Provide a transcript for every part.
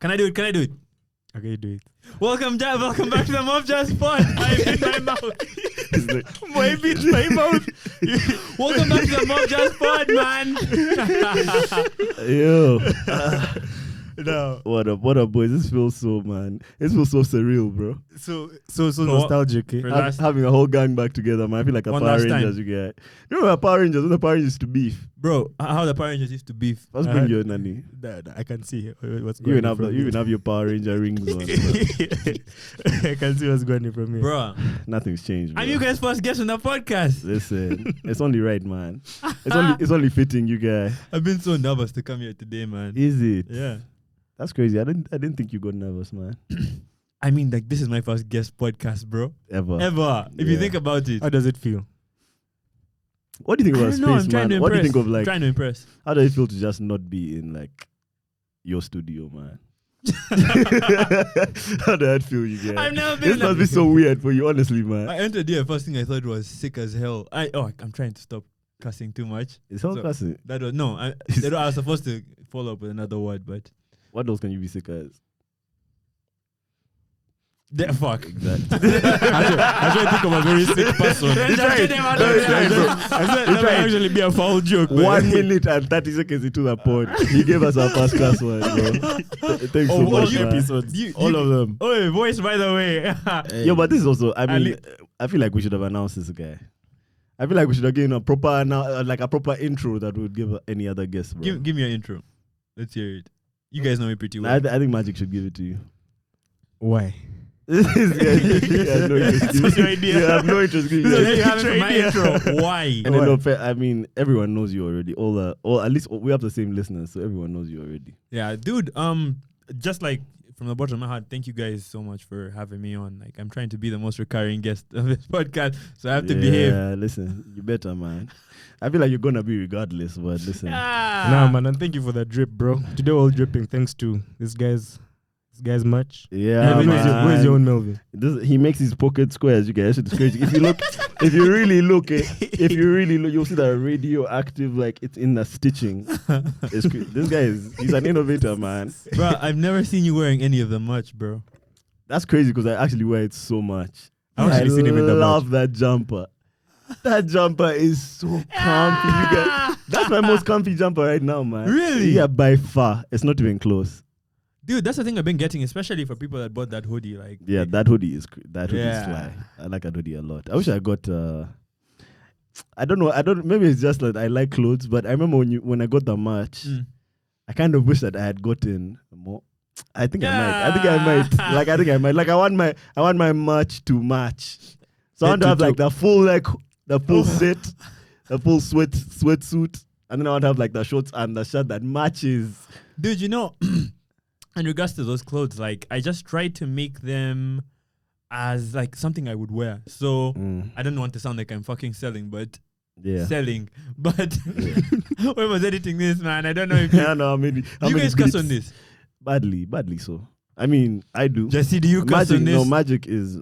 Can I do it? Okay, do it. Welcome back to the Mob Jazz Pod. I hit my mouth. My bitch, my mouth. Welcome back to the Mob Jazz Pod, man. Yo. No. What up, boys? This feels so surreal, bro. So nostalgic. Eh? Having a whole gang back together, man. I feel like a One Power last Rangers, you get. You remember Power Rangers? When the Power Rangers used to beef. Bro, how the Power Rangers used to beef. Let's bring your nanny. I can see what's You going even on. you even have your Power Ranger rings on. Bro. I can see what's going on from here. Bro, Nothing's changed, bro. I'm you guys' first guest on the podcast. Listen, it's only right, man. It's only fitting, you guys. I've been so nervous to come here today, man. Is it? Yeah. That's crazy. I didn't think you got nervous, man. I mean, like, this is my first guest podcast, bro. Ever. If you think about it. How does it feel? What do you think about space, man? What do you think of, like, trying to impress. how does it feel to just not be in, like, your studio, man? How does that feel, you guys? I've never been This must be so weird for you, honestly, man. I entered here, first thing I thought was sick as hell. I'm trying to stop cussing too much. It's all classic. That was I was supposed to follow up with another word, but What else can you be sick as? fuck. Exactly. I should think of a very sick person. I said That might actually be a foul joke. 1 minute and 30 seconds into the pod, he gave us our first class one, bro. Thanks so All much, the man. episodes. All of them. Oh, voice, by the way. Yo, but this is also, I mean, I feel like we should have announced this guy. I feel like we should have given a proper intro that would give any other guest, bro. Give me your intro. Let's hear it. You guys know me pretty well. I think Magic should give it to you. Why? You have no interest. What's your idea? You have no interest. You have it for my intro. Why? And then, I mean, everyone knows you already. All at least we have the same listeners, so everyone knows you already. Yeah, dude. Just like from the bottom of my heart, thank you guys so much for having me on. Like, I'm trying to be the most recurring guest of this podcast, so I have to behave. Yeah, listen, you better, man. I feel like you're gonna be regardless, but listen. Nah, man, and thank you for that drip, bro. Today we're all dripping thanks to this guy's much. Yeah, man. Where's your own Melvin? He makes his pocket squares, you guys. It's crazy. If you really look, you'll see that radioactive, like, it's in the stitching. This guy he's an innovator, man. Bro, I've never seen you wearing any of them much, bro. That's crazy because I actually wear it so much. I've seen him in the love that jumper. That jumper is so comfy. You guys. That's my most comfy jumper right now, man. Really? Yeah, by far. It's not even close. Dude, that's the thing I've been getting, especially for people that bought that hoodie. Like, yeah, that hoodie is fly. I like that hoodie a lot. I wish I got. I don't know. Maybe it's just that I like clothes, but I remember when I got the merch, I kind of wish that I had gotten more. I think I might. Like, Like, I want my merch to match. So I want to have like the full set, the full sweatsuit, and then I want to have like the shorts and the shirt that matches. Dude, you know, in regards to those clothes, like, I just try to make them as like something I would wear. So I don't want to sound like I'm fucking selling, but selling. But when I was editing this, man, I don't know if you guys cuss on this. Badly so. I mean, I do. Jesse, do you cuss on this? No, Magic is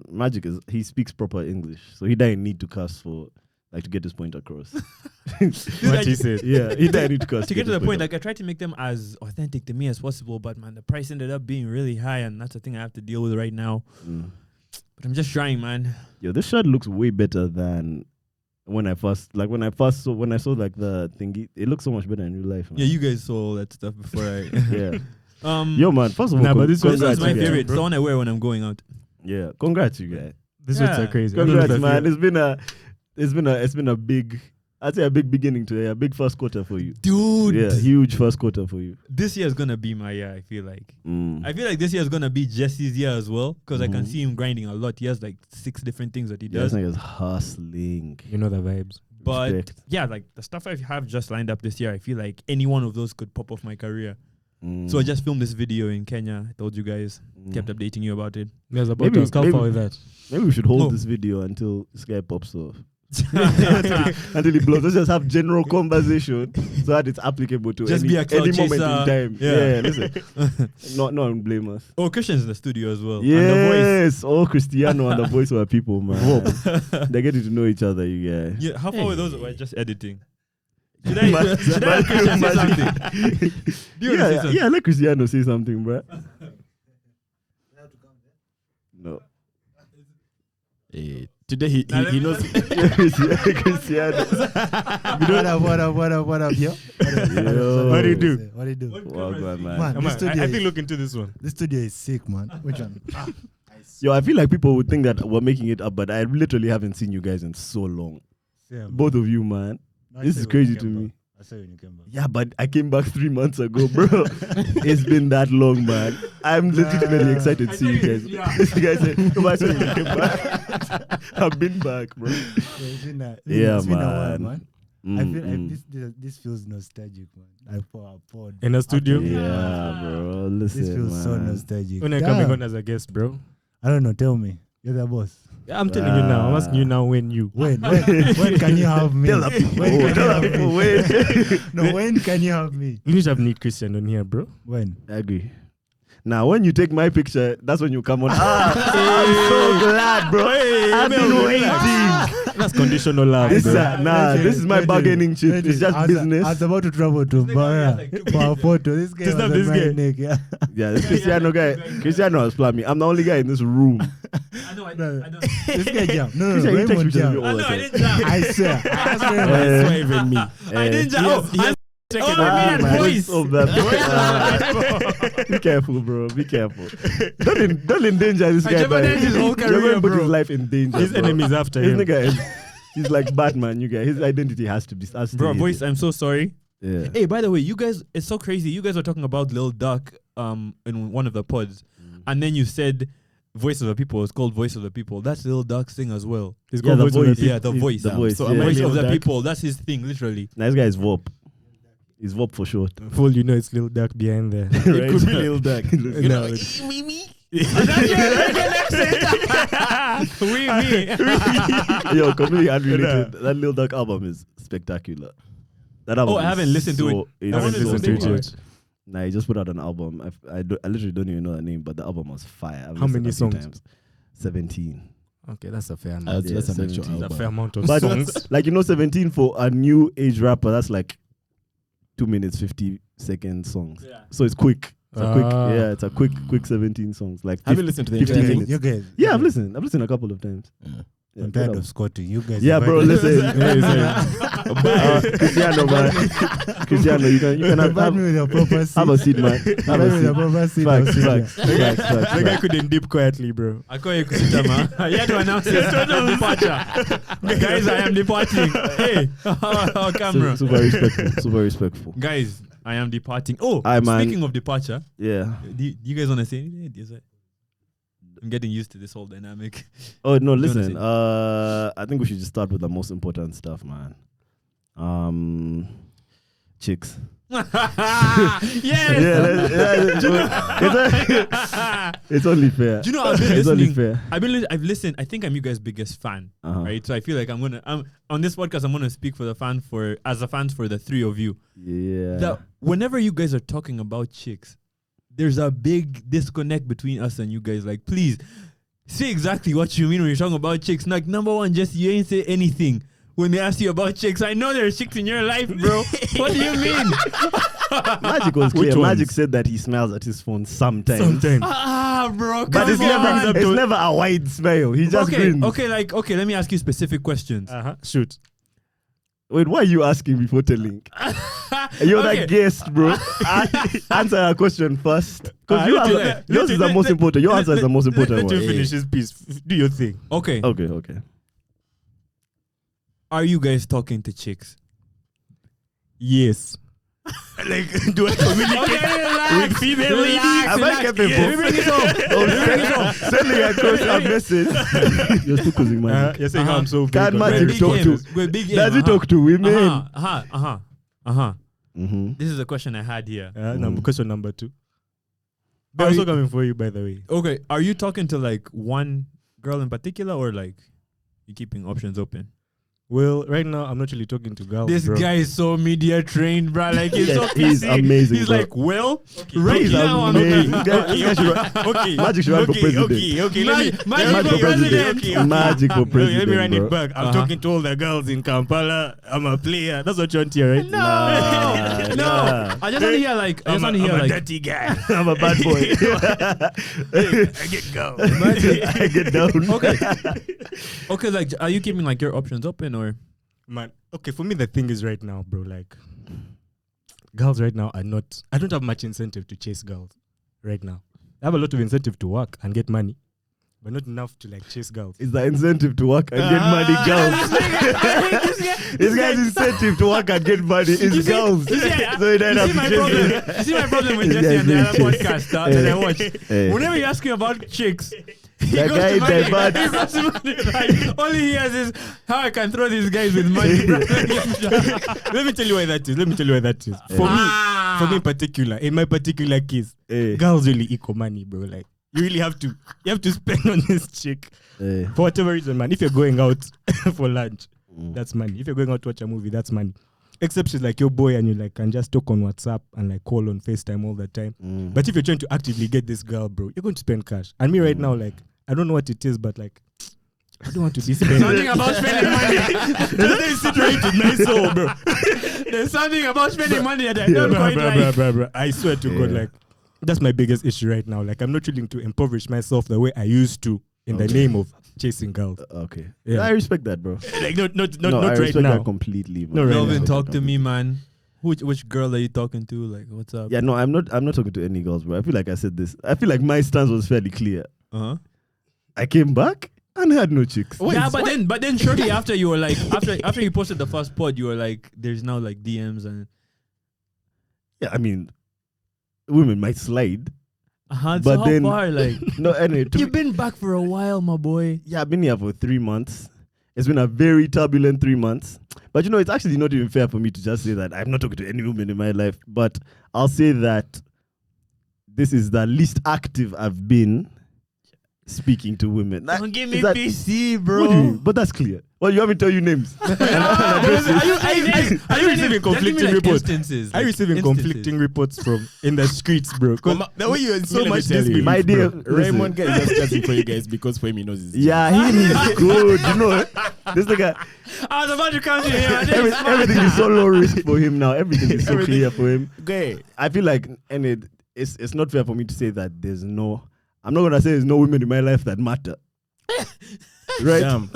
he speaks proper English, so he didn't need to cuss for like to get his point across. What he said. Yeah, he didn't need to cuss to get to the point. Like, I tried to make them as authentic to me as possible, but man, the price ended up being really high, and that's the thing I have to deal with right now. But I'm just trying, man. Yo, this shirt looks way better than when I saw like the thingy. It looks so much better in real life, man. Yeah, you guys saw all that stuff before I. Yeah. Yo, man. First of all, but this is my favorite. It's the one I wear when I'm going out. Yeah, congrats, you guys. This one's so crazy. Congrats, man. It's been a big. I'd say a big beginning today, a big first quarter for you. Dude. Yeah, huge first quarter for you. This year is going to be my year, I feel like. I feel like this year is going to be Jesse's year as well, because I can see him grinding a lot. He has like 6 different things that he does. This nigga's hustling. You know the vibes. But yeah, like the stuff I have just lined up this year, I feel like any one of those could pop off my career. So I just filmed this video in Kenya. I told you guys, kept updating you about it. There's about to scalp with that. Maybe we should hold this video until this guy pops off. Until he blows. Let's just have general conversation so that it's applicable to any moment in time. Yeah, listen. No one blame us. Oh, Christian's in the studio as well. Yes, all Cristiano and the voice were people, man. They're getting to know each other, you guys. Yeah, how far were those? We're just editing. Should I have Christian say something? Yeah, let Cristiano say something, bro. No. Today he knows. Cristiano. What up, yo? What do you do? What do you do? Welcome, man. Man, this studio I think look into this one. This studio is sick, man. Which one? Yo, I feel like people would think that we're making it up, but I literally haven't seen you guys in so long. Yeah, Both of you, man. No, This is crazy to me. I saw you when you came back. Yeah, but I came back 3 months ago, bro. It's been that long, man. I'm legitimately excited to see you guys. This guy said, "No, I saw you when you came back." I've been back, bro. It's been a while, man. I feel like this feels nostalgic, man. Like for our pod. In the studio? Yeah, bro. Listen, This feels so man. nostalgic. When are you coming on as a guest, bro? I don't know. Tell me. You're the boss. Yeah, I'm telling you now. I'm asking you now when you. When can you have me? Tell the people. No, when can you have me? You need to have Need Christian on here, bro. When? I agree. Now, when you take my picture, that's when you come on. I'm so glad, bro. I've been waiting. That's conditional love. This bro. this is my bargaining chip. It's just business. I was about to travel to Bara for a photo. This guy Just was not on this my guy. neck. Yeah. Yeah, this Cristiano guy. Cristiano has planned me. I'm the only guy in this room. I know. I don't. This guy jumped. No, Christian, you take Raymond pictures of me jumped. all the I time. didn't jump. I swear. I swear even me. I didn't jump. He has taken Oh, on man, me, man. voice. Of that. Be careful, bro. Be careful. Don't endanger this I guy. jeopardized his whole You're career, going to put bro. his life in danger. His bro. enemies after This him. nigga is, he's like Batman, you guys. His identity has to be. Bro, voice, I'm so sorry. Yeah. Hey, by the way, you guys, it's so crazy. You guys were talking about Lil Duck in one of the pods, and then you said Voice of the People. It's called Voice of the People. That's Lil Duck's thing as well. It's Yeah, called the Voice of voice. the Yeah, the voice. The voice. So yeah. am I Voice Lil of the Duck? People. That's his thing, literally. Nice guy is VOP. He's VOP for short. Fool, you know it's Lil Duck behind there. It could be Lil Duck. No, Yo, completely unrelated. That Lil Duck album is spectacular. That album. Oh, I haven't listened to it. It's I haven't so listened to good. it. Nah, he just put out an album. I literally don't even know the name, but the album was fire. I've How listened many a few songs? Times. 17. Okay, that's a fair amount. Yeah, That's an 17. actual That's a album. fair amount of But songs. like 17 for a new age rapper, that's like 2 minutes 50-second songs. Yeah. So it's quick. It's a quick. Ah. Yeah, it's a quick 17 songs. Like Have you listened to the 15 entire minutes. You guys. Yeah, I've listened a couple of times. Yeah, I'm good tired album. of Scotty. You guys. Yeah, bro. Listen, Invite Cristiano, man. Cristiano, you can have me with your proper seat. have a seat, man. Have Invite me a with your seat. proper seat. Facts, I'll sit facts, there. facts. The guy couldn't dip quietly, bro. I call you Kusita, man. You had to announce his departure. Guys, I am departing. Hey, camera. Super respectful. Guys, I am departing. Oh, Aye, man. speaking of departure, Yeah. do you guys want to say anything? Yes, I'm getting used to this whole dynamic. Oh no, wanna listen. say? I think we should just start with the most important stuff, man. Chicks. Yes. It's only fair. Do you know I've been It's only listening? fair. I've listened. I think I'm you guys' biggest fan, Uh-huh. right? So I feel like I'm on this podcast. I'm gonna speak for the fans for the three of you. Yeah. That whenever you guys are talking about chicks, there's a big disconnect between us and you guys. Like, please say exactly what you mean when you're talking about chicks. Like, number one, just you ain't say anything when they ask you about chicks. I know there's chicks in your life, bro. What do you mean? Magic was Which clear. ones? Magic said that he smells at his phone sometimes. Bro. But it's come on. never a wide smile. He just grins. Okay, let me ask you specific questions. Shoot. Wait, why are you asking before telling? You're Okay. that guest, bro. Answer our question first. Because yours is the most important. Your answer is the most important Let you one. finish his piece. Do your thing. Okay. Okay. Are you guys talking to chicks? Yes. Like, do I communicate with female ladies? Am I capable? Sending across a message. You're still causing money. You're saying how I'm so Can big. Magic Big talk aim. to? We're big aim, Does he talk to women? Mm-hmm. This is a question I had here. Question number 2. They're also coming for you, by the way. Okay, are you talking to like one girl in particular, or like you keeping options open? Well, right now I'm not really talking to girls. This bro. guy is so media trained, bro. Like he's so he's PC. amazing. He's bro. like, well, Okay. right He's now I'm amazing. Okay. Magic should run for president. Okay. Magic for president. Magic for president. Let me run bro. it back. I'm talking to all the girls in Kampala. I'm a player. That's what you want to hear, right? No, Nah. I just want to hear like, I'm a dirty guy. I'm a bad boy. I get go. I get down. Okay, like, are you keeping like your options open or? Man, okay, for me the thing is right now, bro, like girls right now are not, I don't have much incentive to chase girls right now. I have a lot of incentive to work and get money, but not enough to like chase girls. It's the incentive to work and get money, girls. This guy's incentive to work and get money is girls. You see my problem with Jesse and the other podcast that I watch. Whenever you ask him about chicks, he That goes guy to money. diverts. He goes to money. Like, all he hears is how I can throw these guys with money. Let me tell you why that is. For me in particular, in my particular case, girls really equal money, bro. Like you really have to spend on this chick for whatever reason, man. If you're going out for lunch, that's money. If you're going out to watch a movie, that's money. Except she's like your boy and you like can just talk on WhatsApp and like call on FaceTime all the time. But if you're trying to actively get this girl, bro, you're going to spend cash. And me right now, like, I don't know what it is, but like, I don't want to be spending. Something about spending money. There's nothing situated in my soul, bro. There's something about spending money that I don't quite like. Bro. I swear to God, like, that's my biggest issue right now. Like, I'm not willing to impoverish myself the way I used to in the name of chasing girls. Okay. Yeah. I respect that, bro. Like, not I right respect now. that completely. No, right Melvin, now. talk to me, man. Which girl are you talking to? Like, what's up? Yeah, no, I'm not talking to any girls, bro. I feel like I said this. I feel like my stance was fairly clear. I came back and had no chicks. But then shortly after you were like after you posted the first pod, you were like, there's now like DMs and Yeah, I mean, women might slide. but But so then- how far, like No, anyway, you've been back for a while, my boy. yeah, I've been here for 3 months. It's been a very turbulent 3 months. But you know, it's actually not even fair for me to just say that I'm not talking to any woman in my life. But I'll say that this is the least active I've been speaking to women. Don't give me Is that- PC, What do you mean? bro. But that's clear. Well, you haven't tell you names. Are you receiving conflicting reports? Are you receiving conflicting reports from in the streets, bro? The way you so Let me much tell you. disbelief, My dear, bro. listen. Raymond guy is just chatting for you guys because for him he knows his Yeah, he is good. You know, this nigga, I was about to come to him. everything is so low risk for him now. Everything is so Everything. clear for him. guy. I feel like, and it's not fair for me to say that I'm not gonna say there's no women in my life that matter. Right? Damn.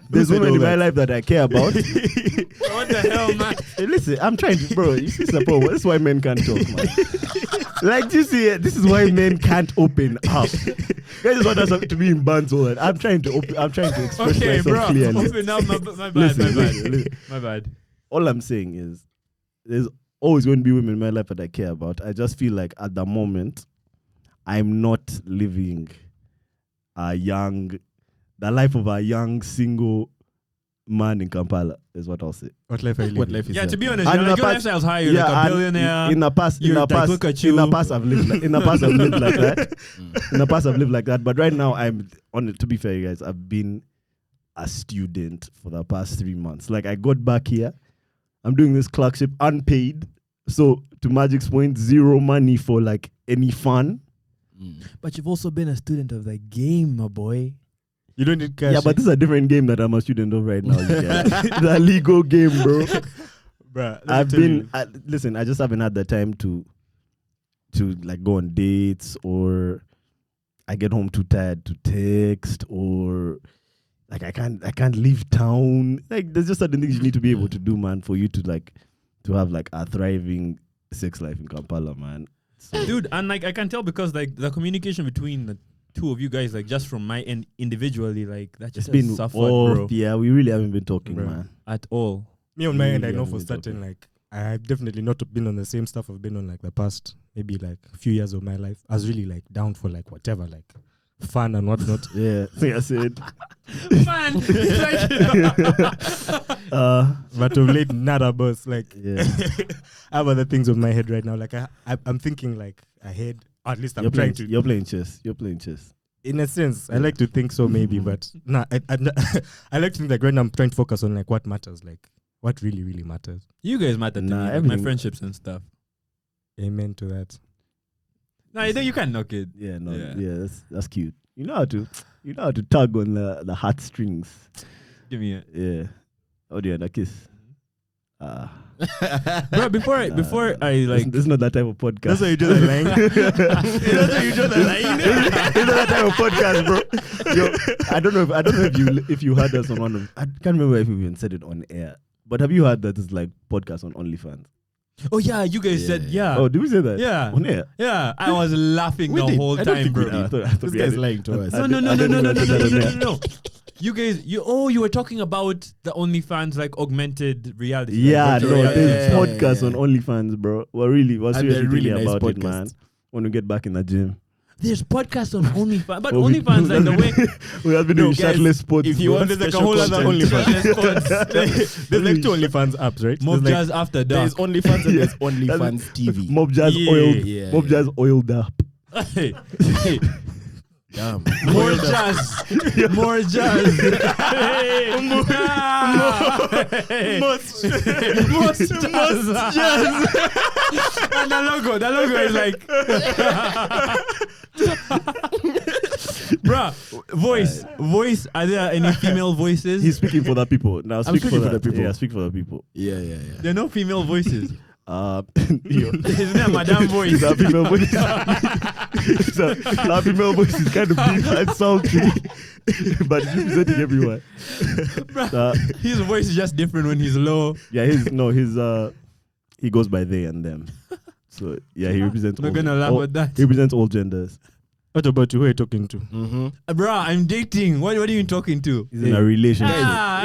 There's Who said women in all my that? life that I care about. What the hell, man? Hey, listen, I'm trying to, bro. You see, support. This is why men can't talk, man. Like, you see, this is why men can't open up. Guys just want us to be in bands all that. I'm trying to express Okay, myself bro. clearly. Open up. My bad. Listen. My bad. All I'm saying is, there's always going to be women in my life that I care about. I just feel like at the moment, I'm not living the life of a young single man in Kampala is what I'll say. What life are you What living? life is Yeah, that? to be honest, And like, in the your past- lifestyle's high. You're like a and billionaire. in the past, Look at you. I've lived like that. In the past, I've lived like that. But right now, I'm on it. To be fair, you guys, I've been a student for the past 3 months. Like, I got back here. I'm doing this clerkship unpaid. So, to Magic's point, zero money for like any fun. But you've also been a student of the game, my boy. You don't need cash. Yeah, but this is a different game that I'm a student of right now. You guys. The legal game, bro. bruh, Listen, I just haven't had the time to like go on dates, or I get home too tired to text, or like I can't leave town. Like, there's just certain things you need to be able to do, man, for you to have like a thriving sex life in Kampala, man. So, Dude, and like I can tell because like the communication between the two of you guys, like just from my end individually, like that it's just been suffered, off. bro. Yeah, we really haven't been talking, Bro. man. At all. me on my end, I Yeah, know we for were certain, talking. like, I've definitely not been on the same stuff I've been on, like, the past, maybe, like, a few years of my life. I was really, like, down for, like, whatever, like, fun and whatnot. Yeah, I think I said. Man, it's like But of late, nada, boss. Like, Yeah. I have other things on my head right now. Like, I'm thinking, like, ahead. At least I'm trying to. You're playing chess. You're playing chess. In a sense, I like to think so, maybe, but nah, I like to think like right now I'm trying to focus on like what matters, like what really, really matters. You guys matter to me, like my friendships and stuff. Amen to that. No, you can't knock it. Yeah, that's cute. You know how to tug on the heartstrings. Give me it. Yeah. Oh dear, a kiss. Bro, before I like, this is not that type of podcast. That's how you do the line. That's how you do the line. It's not that type of podcast, bro. Yo, I don't know if you heard us on one of. I can't remember if we even said it on air. But have you heard that it's like podcast on OnlyFans? Oh yeah, you guys said yeah. Oh, did we say that? Yeah. On air? Yeah, I was laughing the whole time, bro. I thought This guy's lying to us. No. You guys, you were talking about the OnlyFans like augmented reality. Yeah, like, no, there's yeah. podcasts on OnlyFans, bro. We're And seriously they're really thinking nice about it, podcasts. man. When we get back in the gym. There's podcasts on OnlyFans, but Oh, we- OnlyFans like the way. We have been doing guys, shirtless sports. if you bro. want There's like a special whole other content. OnlyFans. There's like 2 OnlyFans apps, right? Mob There's Jazz After There's Dark. OnlyFans and there's OnlyFans TV. Mob Jazz Yeah, oiled. yeah, Mob yeah. Jazz oiled up. Hey, Damn. more jazz, more jazz. Hey, most jazz. And the logo is like, bruh, voice. Are there any female voices? He's speaking for the people. Now speak for speaking for the the people. Yeah, speak for the people. Yeah. There are no female voices. Yo, Isn't that Madame voice? that female voice. That female voice is kind of deep and salty, but it's representing everyone. His voice is just different when he's low. Yeah, he goes by they and them. So yeah, he represents. We're gonna laugh at that. He represents all genders. What about you? Who are you talking to? Mm-hmm. Bruh, I'm dating. What are you talking to? He's in a relationship. Ah,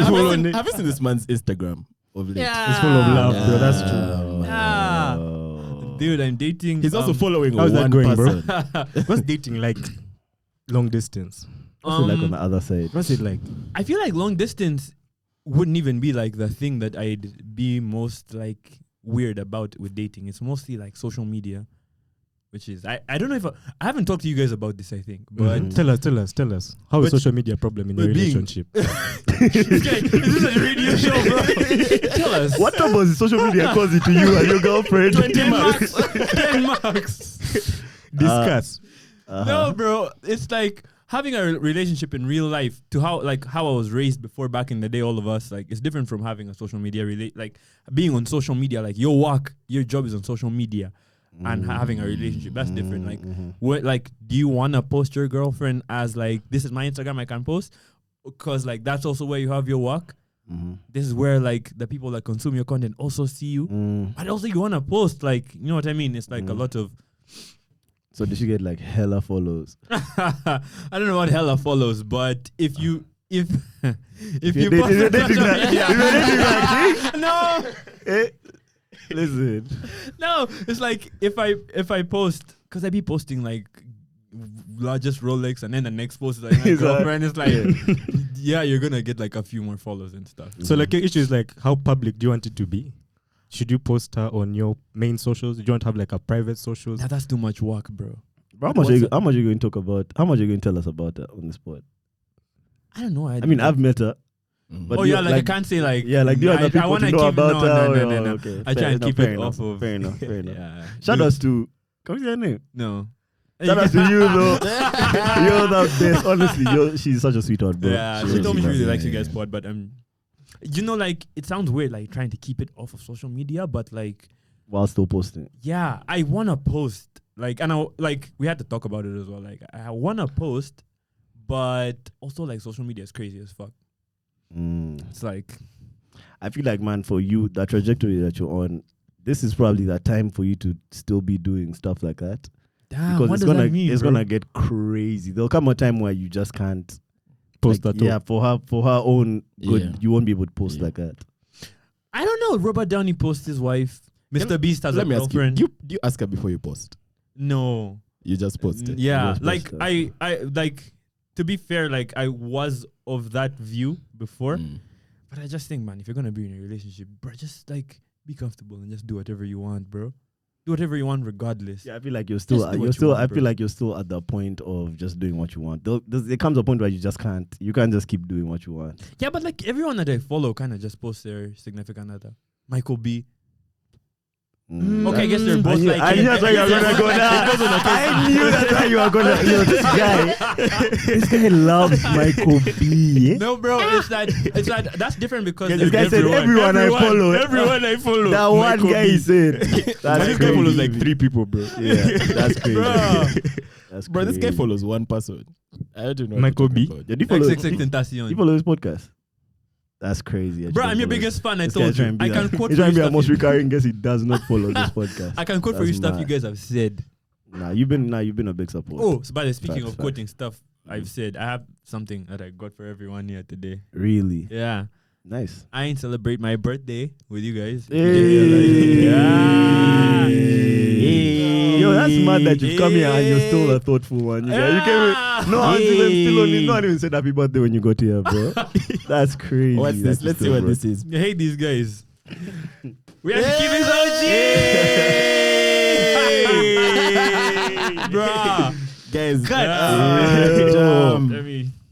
Have you seen this man's Instagram of late? Yeah. It's full of love, bro. That's true. Ah. Oh. Dude, I'm dating. He's also following how's that one going, bro? person. What's dating like? Long distance. What's it like on the other side? What's it like? I feel like long distance wouldn't even be like the thing that I'd be most like weird about with dating. It's mostly like social media, which is I don't know if I haven't talked to you guys about this. I think, but Tell us. How is But- social media a problem in your but being- relationship? this guy, is this a radio show, bro? Tell us. What number is social media causing to you and your girlfriend? 10 marks. 10 marks. Discuss. No, bro. It's like having a relationship in real life to how I was raised before back in the day. All of us like it's different from having a social media like being on social media. Like your job is on social media, and having a relationship that's different. Like what do you want to post your girlfriend as like this is my Instagram I can post because like that's also where you have your work. This is where like the people that consume your content also see you, but also you want to post like you know what I mean. It's like a lot of. So did she get like hella follows? I don't know what hella follows, but if you If you you're post on dating social that- media- if you're dating that, no, listen. no, it's like if I post because I be posting like largest Rolex and then the next post is like my Is that- girlfriend is like yeah you're gonna get like a few more followers and stuff. So like your issue is like how public do you want it to be? Should you post her on your main socials? Do you want to have like a private socials? Nah, that's too much work, bro. Bro, how much are you going to talk about? How much are you going to tell us about that on the spot? I don't know. I mean, I've met her. But oh you- yeah, like I can't say like. Yeah, like do you other people wanna to know keep, about no, her? No. Okay, I try and keep fair it enough, off of. Fair enough. Yeah. Shout outs to. Can we say her name? No. Shout outs to you though. You're the best. Honestly, she's such a sweetheart, bro. Yeah, she told me she really likes you guys' pod, but you know, like it sounds weird, like trying to keep it off of social media, but like, While still posting. yeah, I wanna post, like, and we had to talk about it as well. Like, I wanna post, but also like social media is crazy as fuck. It's like, I feel like, man, for you, that trajectory that you're on, this is probably the time for you to still be doing stuff like that. damn, Because what it's does gonna that mean, it's bro? gonna get crazy. There'll come a time where you just can't Post like, that. yeah, for her own good, Yeah. you won't be able to post Yeah. like that. I don't know. Robert Downey posts his wife. Mr. Beast has a Let me ask you. girlfriend. Do you ask her before you post? No. You just post it. Yeah, Just like post I like to be fair, like I was of that view before, but I just think, man, if you're gonna be in a relationship, bro, just like be comfortable and just do whatever you want, bro. do whatever you want regardless. Yeah, I feel like I feel like you're still at the point of just doing what you want. There comes a point where you can't just keep doing what you want. Yeah, but like everyone that I follow kind of just posts their significant other. Michael B. Okay, I guess they're both like. I knew that's why you were gonna go now. I knew that's why you were gonna. This guy loves Michael B. No, bro, it's that. That's different because This guy said everyone I follow. Everyone I follow. That one guy he said. This guy follows like 3 people, bro. Yeah, that's crazy. That's Bro, this guy follows one person. I don't know. Michael B. Yeah, do you follow Tentacion. you follow his podcast? That's crazy. Bro, I'm your biggest fan. I told you. I can quote He's for trying to you be our stuff. most recurring guest. He does not follow this podcast. I can quote for you stuff you guys have said. You've been a big support. Oh, so by the way, speaking Facts, of quoting stuff I've said, I have something that I got for everyone here today. Really? Yeah. Nice. I ain't celebrate my birthday with you guys. Hey. Yeah. Yo, that's mad that you've come here and you're still a thoughtful one. You came no one even said happy birthday when you got here, bro. That's crazy. What's this? Let's see what this is. I hate these guys. We have to keep his OG! Bruh. Guys,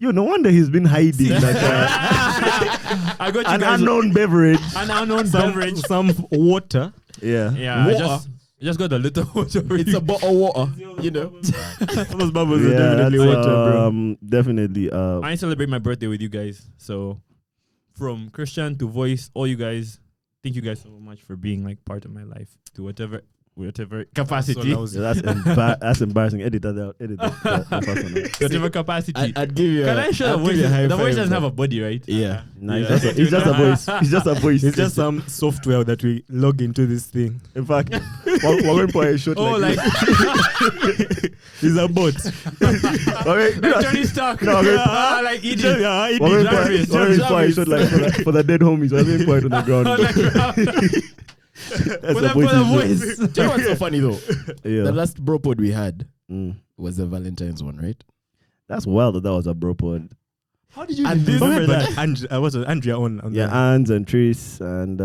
Yo, no wonder he's been hiding like I got you an guys unknown beverage. an unknown beverage. Some water. Yeah. Yeah, Water. I just got a little water. it's a bottle of water, you know. Those bubbles are Yeah, definitely that's, water, bro. definitely. I celebrate my birthday with you guys. So, from Christian to Voice, all you guys, thank you guys so much for being like part of my life to whatever capacity. That's embarrassing. Edit that out. Edit that. Whatever capacity. I'd give you. Can I show the voice? The voice doesn't have a body, right? Yeah. Nice. He's just a voice. He's just a voice. It's just some software that we log into this thing. In fact, we're going to play a shot like He's a bot. Okay, Like Johnny Stark. No, okay. Like Edie. Yeah, we're going to play a shot like for the dead homies. We're going to play it on the ground. That's For the the voice. voice. Do you know what's so funny though? Yeah. The last bro pod we had Mm. was the Valentine's one, right? That's wild that was a bro pod. How did you And this remember that? was Andrea on Yeah, the Ans and Tris and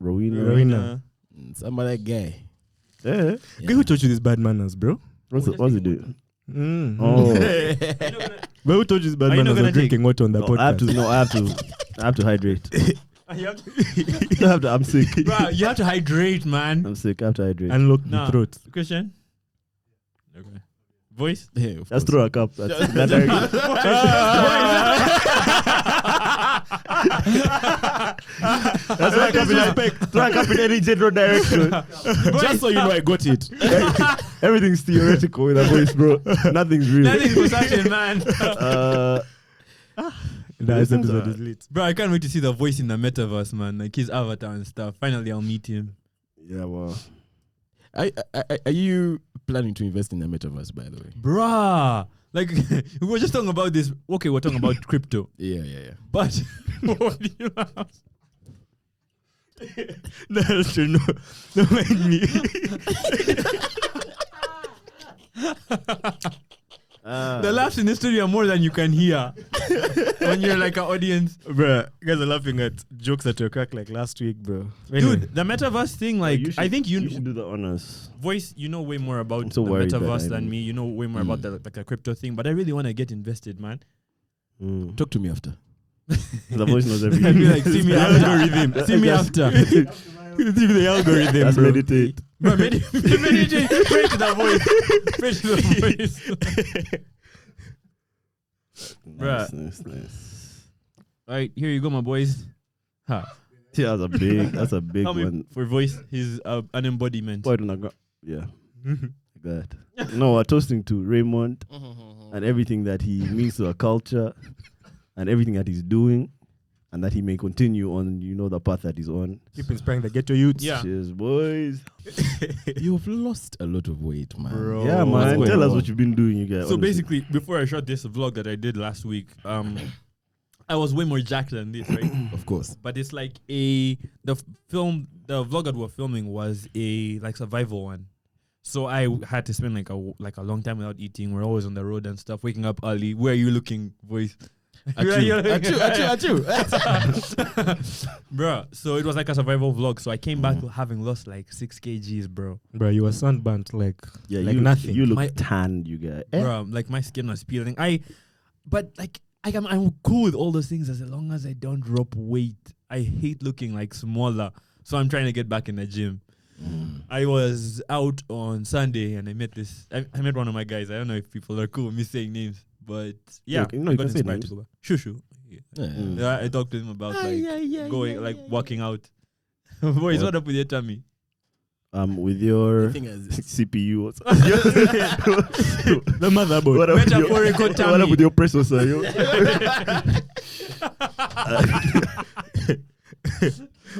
Rowena. Some other guy. Yeah. Guy who taught you this bad manners, bro? What's it do? Oh. But who taught you this bad Are you not manners gonna of drinking water on the No, I podcast? have to hydrate. I'm sick. Bro, you have to hydrate, man. I'm sick. I have to hydrate. Unlock the Nah. throat. Question? Okay. Voice? Yeah, of Just course. throw a cup. That's that direction. That's throw a cup in throw a cup in any general direction. Just so you know, I got it. Everything's theoretical with a voice, bro. Nothing's real. Nothing's perception, man. This episode is lit. Bro, I can't wait to see the voice in the metaverse, man. Like his avatar and stuff. Finally, I'll meet him. Yeah, well. Are you planning to invest in the metaverse, by the way? Bruh. Like, we were just talking about this. Okay, we're talking about crypto. Yeah. But, what do you have? That's true. No, don't make me. The laughs in the studio are more than you can hear when you're like an audience. Bruh, you guys are laughing at jokes that were cracked like last week, bro. Anyway. Dude, the metaverse thing, like, I think you should do the honors. Voice, you know way more about I'm so the worried that metaverse I than don't. me. You know way more about the crypto thing, but I really want to get invested, man. Talk to me after. The voice knows I'd be everything. like, see me after. See me after. The algorithm, That's bro. meditate. Bro, meditate. Pray to the voice. Pray to the voice. Nice, Bruh. nice. All right, here you go, my boys. Ha. Yeah, that's a big Tell me one. for voice, he's an embodiment. Point on the yeah. Like that. No, we're toasting to Raymond and everything that he means to our culture and everything that he's doing and that he may continue on, the path that he's on. Keep inspiring the ghetto youths. Yeah. Cheers, boys. You've lost a lot of weight, man. Bro. Yeah, what's man. going Tell us on? what you've been doing, you guys. So honestly. basically, before I shot this vlog that I did last week, I was way more jacked than this, right? Of course. But it's like the vlog that we're filming was a like survival one. So I had to spend like a long time without eating. We're always on the road and stuff, waking up early. Where are you looking, voice? Bro, so it was like a survival vlog. So I came back having lost like 6 kgs, bro. Bro, you were sunburnt like you nothing. You look tanned, you guys. Bro, like my skin was peeling. But like I'm cool with all those things as long as I don't drop weight. I hate looking like smaller, so I'm trying to get back in the gym. I was out on Sunday and I met I met one of my guys. I don't know if people are cool with me saying names, but yeah, Okay, no, you can say names. Shushu. Yeah, I talked to him about going walking out. Boys, what up with your tummy? With your CPU. The motherboard. Metaphorical tummy. What up with your processor?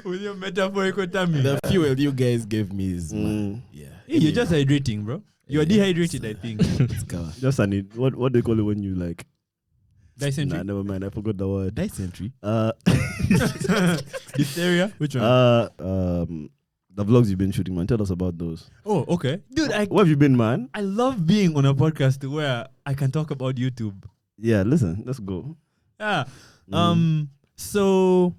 With your metaphorical tummy. The fuel you guys gave me is Hey, you're just hydrating, bro. You're dehydrated, I think. Just what do you call it when you like Dysentery. Nah, never mind. I forgot the word. dysentery. Diphtheria. Which one? The vlogs you've been shooting, man. Tell us about those. Oh, okay, dude. Where have you been, man? I love being on a podcast where I can talk about YouTube. Yeah, listen, let's go. Yeah. So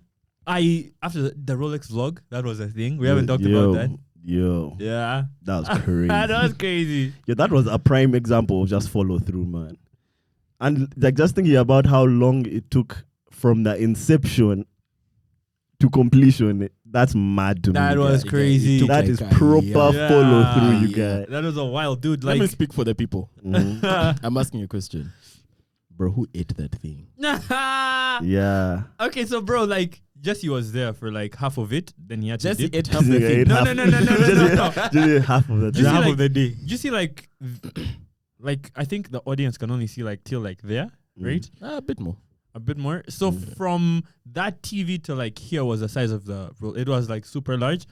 after the Rolex vlog, that was a thing. We haven't talked about that. Yeah. That was crazy. That was crazy. Yeah, that was a prime example of just follow through, man. And like just thinking about how long it took from the inception to completion, that's mad to me. That was crazy. That is proper follow through, you guys. That was a wild dude. Let Like, me speak for the people. I'm asking you a question. Bro, who ate that thing? Yeah. Okay, so bro, like Jesse was there for like half of it. Then he had to Jesse dip. ate half the Yeah, thing. ate No. Just half of the You see, half like- of the day. Do you see like I think the audience can only see like till like there, right? A bit more. A bit more. So from that TV to like here was the size of the. It was like super large,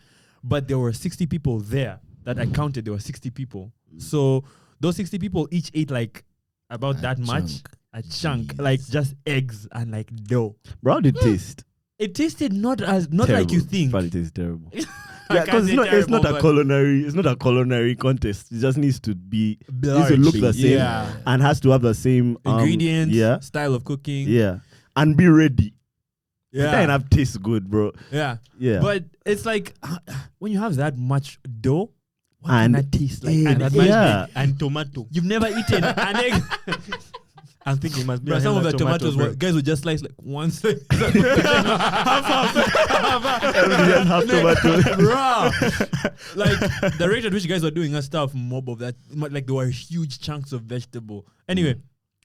but there were 60 people there that I counted. There were 60 people. So those 60 people each ate like about that much. A chunk, like just eggs and like dough. Bro, how did it taste? It tasted not like you think. But it tastes terrible. I Yeah, can't because say it's not terrible, a but culinary. It's not a culinary contest. It just needs to be. Needs to look the same. Yeah. And has to have the same Ingredients. Yeah. Style of cooking. Yeah. And be ready. Yeah. That enough tastes good, bro. Yeah. Yeah. But it's like when you have that much dough, what And can that taste like? egg, And that yeah. much And tomato. you've never eaten an egg. I'm thinking it must be Bro, a some of hella the tomato, tomatoes bro. guys would just slice like one slice. Everyone have tomato. Bro, like the rate at which you guys were doing that stuff, mob of that, like there were huge chunks of vegetable. Anyway,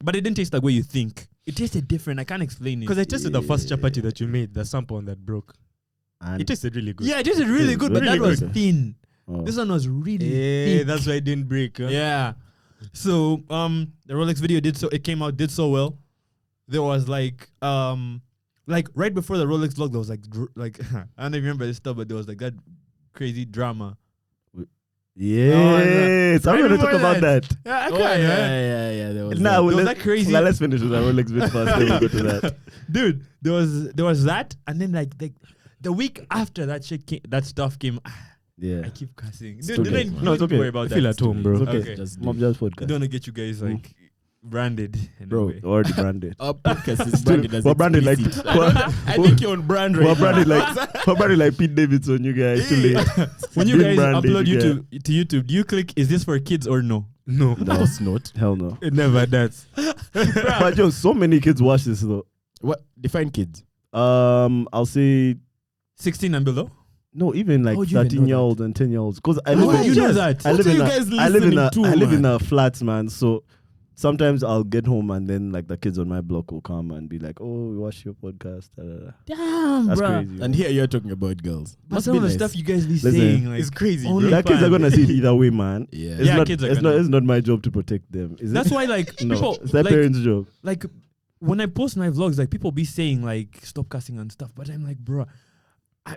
but it didn't taste like what you think. It tasted different. I can't explain it. Because I tasted the first chapati that you made, the sample that broke. And It tasted really good. Yeah, it tasted really good, but Really that was good. thin. oh. This one was really Yeah, thick. that's why it didn't break. Huh? Yeah. So the Rolex video did so well. There was like right before the Rolex vlog, there was like I don't even remember this stuff, but there was like that crazy drama. Yes, I'm Right going to talk before about that. Yeah, I Oh, cried, man. yeah. There was Now, Was let's, that crazy? let's finish with the Rolex bit first, then we'll go to that. Dude, there was that, and then like the week after that that stuff came. Yeah. I keep cussing. It's Dude, okay. don't No, it's okay. worry about I that. feel at home, bro. It's okay. Okay. Just Mob do it. Jazz I podcast. don't want to get you guys like branded. Bro, already branded. Our podcast is branded as We're branded like explicit. we're I think you're on brand right we're branded like Pete Davidson, you guys. Too late. When you Being guys branded, upload you YouTube to YouTube, do you click is this for kids or no? No, now. Of course not. Hell no. it never does. But yo, so many kids watch this though. What? Define kids. I'll say 16 and below. no, even like Oh, you even know 13-year-olds and 10-year-olds. Because I How live do in you know that? I What live are in you a guys I live in a listening to, I live in man? a flats, man. So sometimes I'll get home and then like the kids on my block will come and be like, "Oh, we watched your podcast." Da, da, da. Damn, That's bro. crazy. And here you're talking about girls. But Must some be of the nice. stuff you guys be Listen, saying, like, It's crazy, only bro. The kids are gonna see it either way, man. Yeah. It's Yeah, not, kids are it's gonna- not. It's not my job to protect them. Is That's it? why like No, people it's their like, parents' job. like when I post my vlogs, like people be saying like stop cussing and stuff, but I'm like, bro,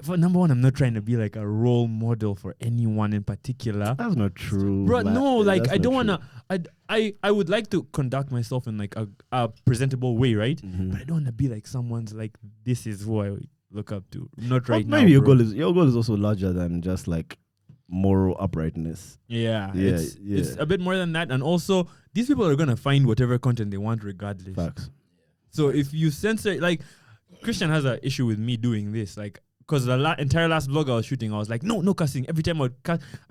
for number one, I'm not trying to be like a role model for anyone in particular. That's not true, Bro, no, like That's I don't not wanna. I would like to conduct myself in like a presentable way, right? true. Mhm. But I don't wanna be like someone's like this is who I look up to. Not Well, right now. maybe your bro. goal is also larger than just like moral uprightness. Yeah, Yeah, it's yeah. a bit more than that, and also these people are gonna find whatever content they want regardless. Facts. So if you censor, like, Christian has an issue with me doing this, like, because the entire last vlog I was shooting, I was like, no cussing. Every time I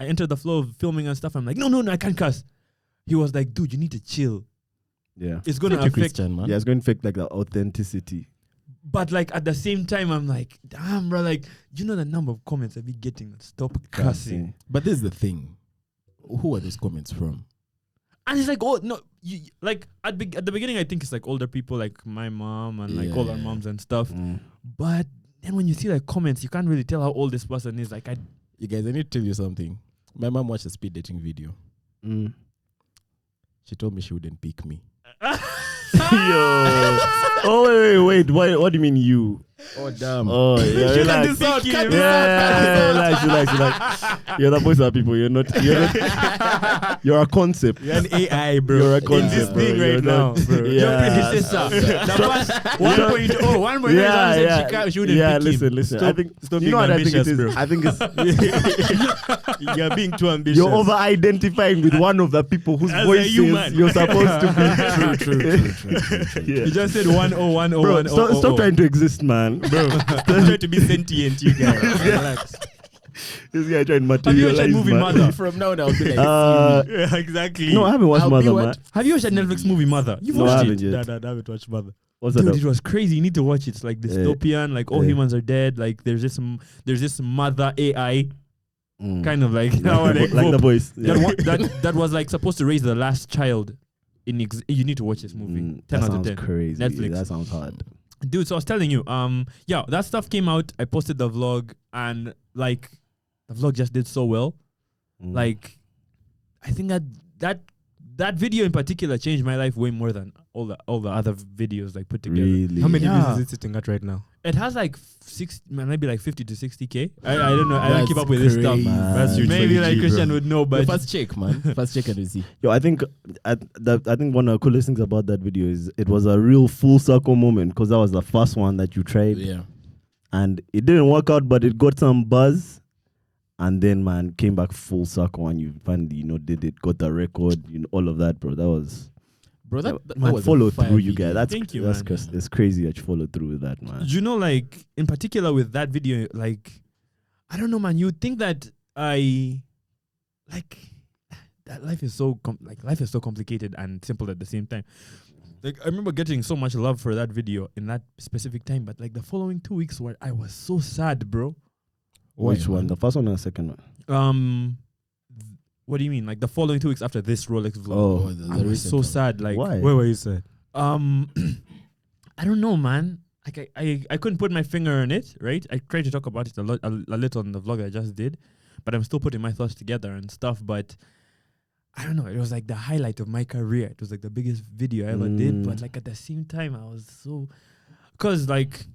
enter the flow of filming and stuff, I'm like, no, I can't cuss. He was like, dude, you need to chill. Yeah. It's going to affect. Christian, man. Yeah, it's going to affect like the authenticity. But like at the same time, I'm like, damn, bro, like, you know the number of comments I've been getting, stop cussing. But this is the thing. Who are those comments from? And it's like, oh, no, like at the beginning, I think it's like older people, like my mom and like older moms and stuff. But then when you see like comments, you can't really tell how old this person is. Like, You guys, I need to tell you something. My mom watched a speed dating video. She told me she wouldn't pick me. Yo. Oh, wait. What do you mean you? Oh, damn. Oh, yeah. cut this out. Relax. You're the voice of people. You're not. You're a concept. You're an AI, bro. You're a in concept, this bro. thing You're right not- now, bro. Yeah. The first 1.0, 1.0 Yeah. she wouldn't Yeah, pick him. listen. Stop- I think stop you know being what I think it ambitious, is. bro. I think it's You're being too ambitious. you're over-identifying with one of the people whose As a voices human. you're supposed to be. True. Yeah. You just said 1.0, Bro, stop trying to exist, man. Bro, try to be sentient, you guys. Relax. This guy trying to Have you watched materialize. that movie man. Mother? From now on, I'll be like, Yeah, exactly. No, I haven't watched I'll be Mother, what? man. Have you watched that Netflix movie Mother? You've No, I watched haven't it. yet. I haven't watched Mother. What's that? Dude, up? it was crazy. You need to watch it. It's like dystopian. Like all humans are dead. Like there's this mother AI kind of like like the voice. Yeah. that was like supposed to raise the last child. You need to watch this movie. 10 that out of sounds 10. crazy. Netflix. That sounds hard. Dude, so I was telling you, that stuff came out. I posted the vlog, and like the vlog just did so well. Like, I think that video in particular changed my life way more than all the other videos like put together. Really? How many Yeah. views is it sitting at right now? It has like maybe like 50 to 60K. I don't know. I don't That's keep up with this stuff. crazy. That's huge Maybe for like EG, Christian bro. would know, but first check, man. First check and we see. Yo, I think one of the coolest things about that video is it was a real full circle moment because that was the first one that you tried. Yeah. And it didn't work out, but it got some buzz. And then, man, came back full circle and you finally, did it, got the record, all of that, bro. That was... Bro, that man, was a follow fire through, you video. guys. That's Thank you, that's man. it's crazy that you follow through with that, man. you know, like in particular with that video, like I don't know, man. You would think that that life is so complicated and simple at the same time. Like I remember getting so much love for that video in that specific time, but like the following 2 weeks where I was so sad, bro. Which Why, one? man? The first one or the second one? What do you mean? Like the following 2 weeks after this Rolex vlog, Oh, the I was recent so one. sad. Like why? Where were you sad? I don't know, man. Like I couldn't put my finger on it, right? I tried to talk about it a little on the vlog I just did, but I'm still putting my thoughts together and stuff. But I don't know. It was like the highlight of my career. It was like the biggest video I ever did. But like at the same time, I was so, cause like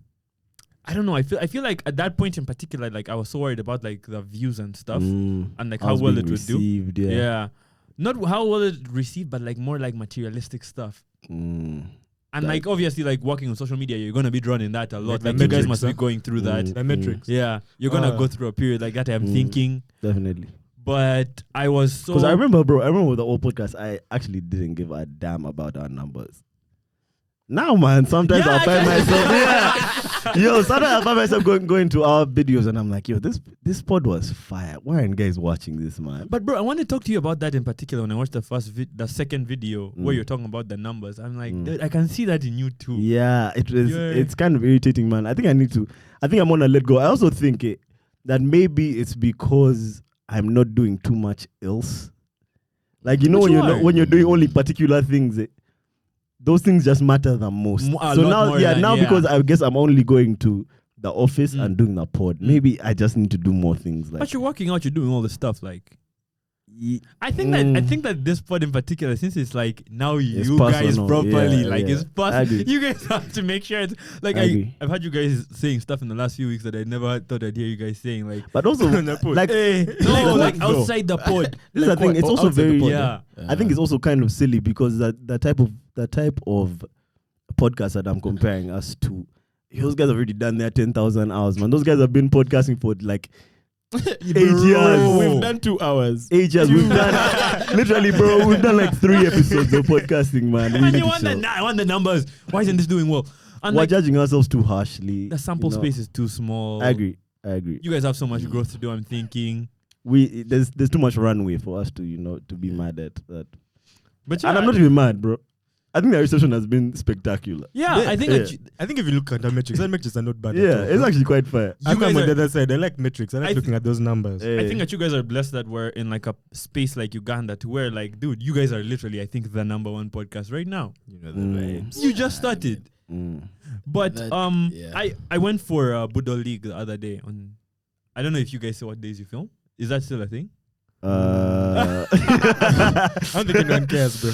I don't know. I feel like at that point in particular, like I was so worried about like the views and stuff and like how well it would do. Yeah, not how well it received, but like more like materialistic stuff. And like obviously, like working on social media, you're gonna be drawn in that a lot. Like Like you guys metrics, must be going through that. The metrics. Yeah, you're gonna go through a period like that. I'm thinking, Definitely. but I was so Because I remember with the old podcast, I actually didn't give a damn about our numbers. Now, man, sometimes Yeah, I find myself, sometimes I find myself going to our videos and I'm like, this pod was fire. Why aren't guys watching this, man? But bro, I want to talk to you about that in particular. When I watched the second video where you're talking about the numbers, I'm like, dude, I can see that in you too. Yeah, Yeah. it's kind of irritating, man. I think I'm gonna let go. I also think that maybe it's because I'm not doing too much else. Like when you're doing only particular things, those things just matter the most. Because I guess I'm only going to the office and doing the pod. Maybe I just need to do more things. Like, But you're working out, you're doing all the stuff. Like, I think that this pod in particular, since it's like now It's you guys personal. properly, Yeah, like yeah. it's I personal. agree. You guys have to make sure it's like I agree. I've had you guys saying stuff in the last few weeks that I never thought I'd hear you guys saying. Like, but also like like outside the pod. this is the thing. It's also very Yeah. I think it's also kind of silly because the type of podcast that I'm comparing us to, those guys have already done their 10,000 hours, man. Those guys have been podcasting for like 8 years. We've done 2 hours. 8 years. We've done literally, bro. We've done like 3 episodes of podcasting, man. And you want I want the numbers. Why isn't this doing well? And we're judging ourselves too harshly. The sample space is too small. I agree. You guys have so much growth to do. I'm thinking there's too much runway for us to to be mad at that. But and I'm not even mad, bro. I think the reception has been spectacular. Yeah, I think if you look at the metrics are not bad. Yeah, it's actually quite fair. I come on the other side. I like metrics. I like looking at those numbers. I think that you guys are blessed that we're in like a space like Uganda to where like, dude, you guys are literally, I think, the #1 podcast right now. You know the vibes. You just started. But I went for Budo League the other day on. I don't know if you guys saw what days you film. Is that still a thing? I don't think anyone cares, bro.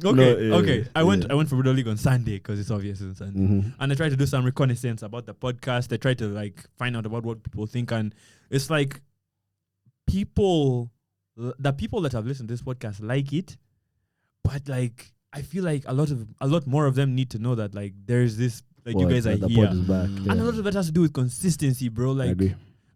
Okay. I went for Budo League on Sunday because it's obvious it's on Sunday. And I tried to do some reconnaissance about the podcast. I tried to like find out about what people think, and it's like the people that have listened to this podcast like it, but like I feel like a lot more of them need to know that like there's this like you guys are here, and a lot of it has to do with consistency, bro. Like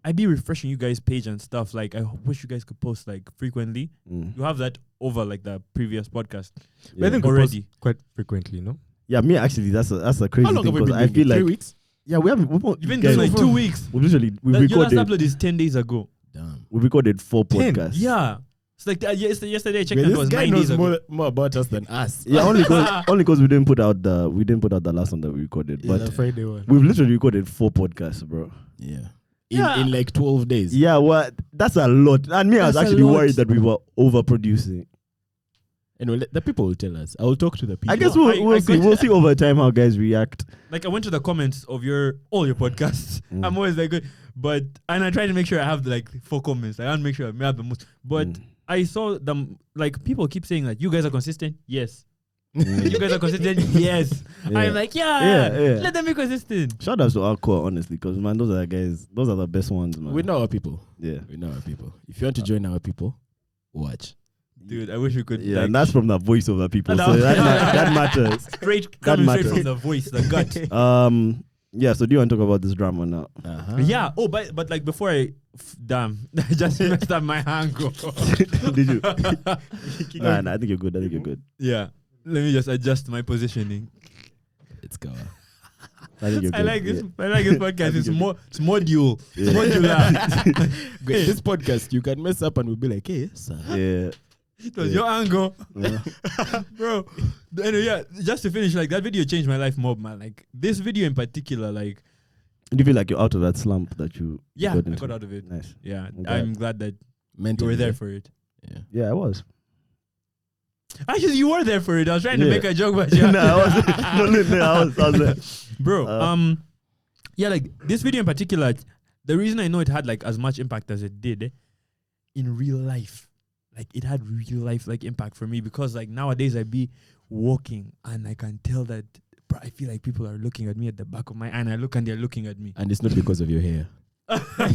I'd be refreshing you guys' page and stuff. Like I wish you guys could post like frequently. You have that over like the previous podcast. But I think already quite frequently, no? Yeah, me actually that's a crazy thing because I feel like 3 weeks. Yeah, we've been doing like 2 weeks. We recorded. Your last upload is 10 days ago. Damn. We recorded 4 podcasts. Yeah. It's like yesterday I checked and it was 9 days knows ago. more about us than us. Yeah, only because we didn't put out the last one that we recorded. Yeah, but the Friday one. we've literally recorded 4 podcasts, bro. Yeah. In like 12 days. Yeah, well, that's a lot. And me, I was actually worried that we were overproducing. Anyway, the people will tell us. I will talk to the people. I guess we'll see. We'll see over time how guys react. Like I went to the comments of all your podcasts. I'm always like good, and I try to make sure I have like 4 comments. I want to make sure I have the most. But I saw them like people keep saying that you guys are consistent. Yes. You guys are consistent. Yes. I'm like, let them be consistent. Shout out to Arcane, honestly, because man, those are the guys. Those are the best ones, man. We know our people. Yeah, we know our people. If you want to join our people, watch. Dude, I wish we could. Yeah, and that's from the voice of the people. So that matters. Straight from the voice, the gut. Yeah. So do you want to talk about this drama now? Yeah. Oh, but like before I just messed up my angle. Did you? Nah, I think you're good. Yeah. Let me just adjust my positioning. Let's go. I like this podcast. It's modular. Yeah. It's modular. This podcast, you can mess up and we'll be like, hey, sir. Yeah. It was your angle. Bro. Anyway, just to finish, like that video changed my life more, man. Like this video in particular, like. Do you feel like you're out of that slump that you got into? I got out of it. Nice. Yeah. I'm glad that you were there for it. Yeah, I was. Actually, you were there for it. I was trying to make a joke, but no, I was there. Bro, like this video in particular, the reason I know it had like as much impact as it did in real life, like it had real life like impact for me because like nowadays I be walking and I can tell that, bro, I feel like people are looking at me at the back of my eye and I look and they're looking at me. And it's not because of your hair.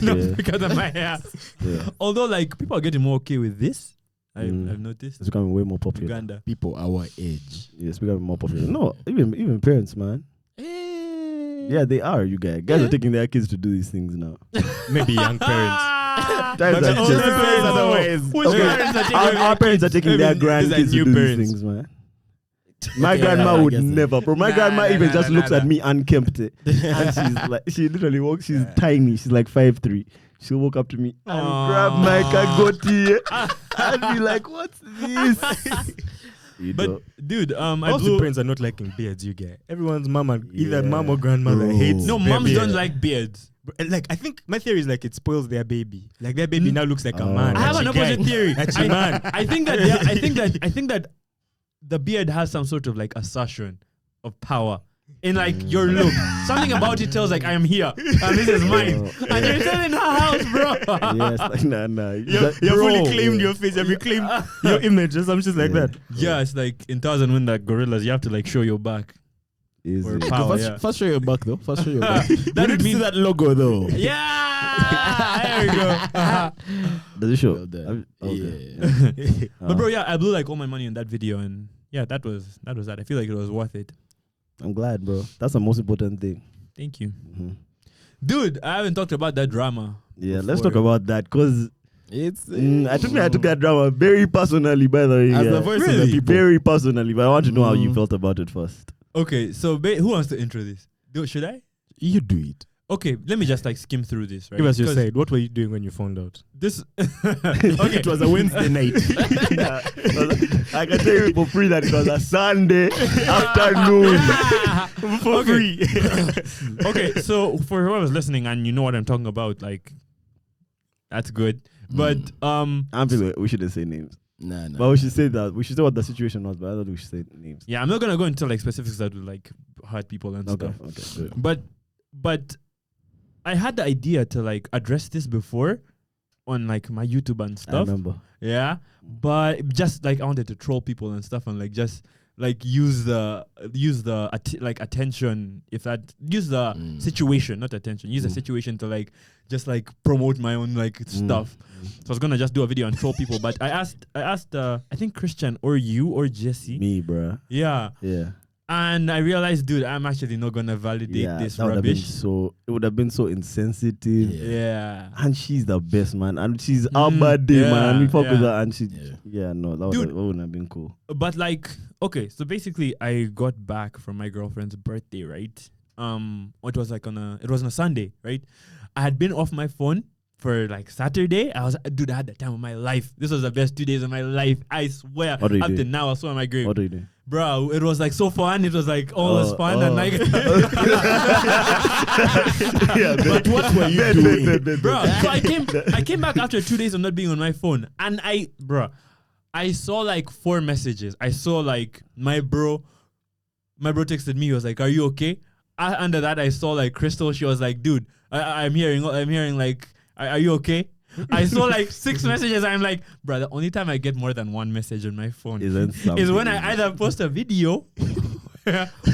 No, because of my hair. Yeah. Although like people are getting more okay with this. I've noticed. It's becoming way more popular. Uganda. People our age. Yeah, it's becoming more popular. No, even parents, man. Yeah, they are, you guys. Guys are taking their kids to do these things now. Maybe young parents. Our parents are taking their grandkids to do these things, man. My grandma would never, bro. My grandma even just looks at me unkempt. And she's like, she literally walks, she's tiny. She's like 5'3". She'll walk up to me and grab my kagoti and be like, "What's this?" But dude, also parents are not liking beards. You get everyone's mama, either mom or grandmother hates. No, moms don't like beards. Like I think my theory is like it spoils their baby. Like their baby now looks like a man. I have an opposite theory. I think that the beard has some sort of like assertion of power. In like your look, something about it tells like I am here and this is mine, and you're still in her house, bro. Yes, like nah. You're fully claimed your face. Have you claimed your image or something like that? Yeah, it's like in Tarzan when the gorillas, you have to like show your back. Or power, first show your back though. First show your back. That would mean that logo though. Yeah, there we go. Does it show? Yeah. But bro, I blew like all my money on that video, and yeah, that was that. I feel like it was worth it. I'm glad, bro. That's the most important thing. Thank you. Dude, I haven't talked about that drama. Yeah, let's talk about that because It's I took that drama very personally, by the way. as the voice of the people. Very personally, but I want to know how you felt about it first. Okay, so who wants to intro this? Should I? You do it. Okay, let me just like skim through this, right? Give us your 'Cause side. What were you doing when you found out? This Okay, it was a Wednesday night. I can tell you for free that it was a Sunday afternoon. For free. Okay, so for whoever's listening and you know what I'm talking about, like that's good. But I'm feeling we shouldn't say names. Nah. But we should say that. We should say what the situation was, but I don't think we should say names. yeah, I'm not gonna go into like specifics that would like hurt people and Okay, stuff. okay, good. But I had the idea to like address this before on like my YouTube and I stuff. remember. Yeah, but just like I wanted to troll people and stuff and like just like use the attention, if that use the situation, not attention, use the situation to like just like promote my own like stuff. So I was gonna just do a video and troll people, but I asked I think Christian or you or Jesse. Me, bruh. Yeah. Yeah. And I realized, dude, I'm actually not gonna validate this that would have been rubbish. it would have been so insensitive. Yeah. And she's the best, man. And she's our birthday, man. We fuck with yeah. her and she no, that wouldn't have been cool. But like, okay, so basically I got back from my girlfriend's birthday, right? It was on a Sunday, right? I had been off my phone for like Saturday. I had the time of my life. This was the best 2 days of my life. I swear. What do you Up do? to now, I swear on my grave. What do you do? Bro, it was like so fun. It was like almost fun and like But what were you doing? bro, so I came back after 2 days of not being on my phone. And I saw like 4 messages. I saw like my bro texted me. He was like, "Are you okay?" Under that, I saw like Crystal. She was like, "Dude, I'm hearing like, are you okay?" I saw like 6 messages. I'm like, bro, the only time I get more than 1 message on my phone is when I either post a video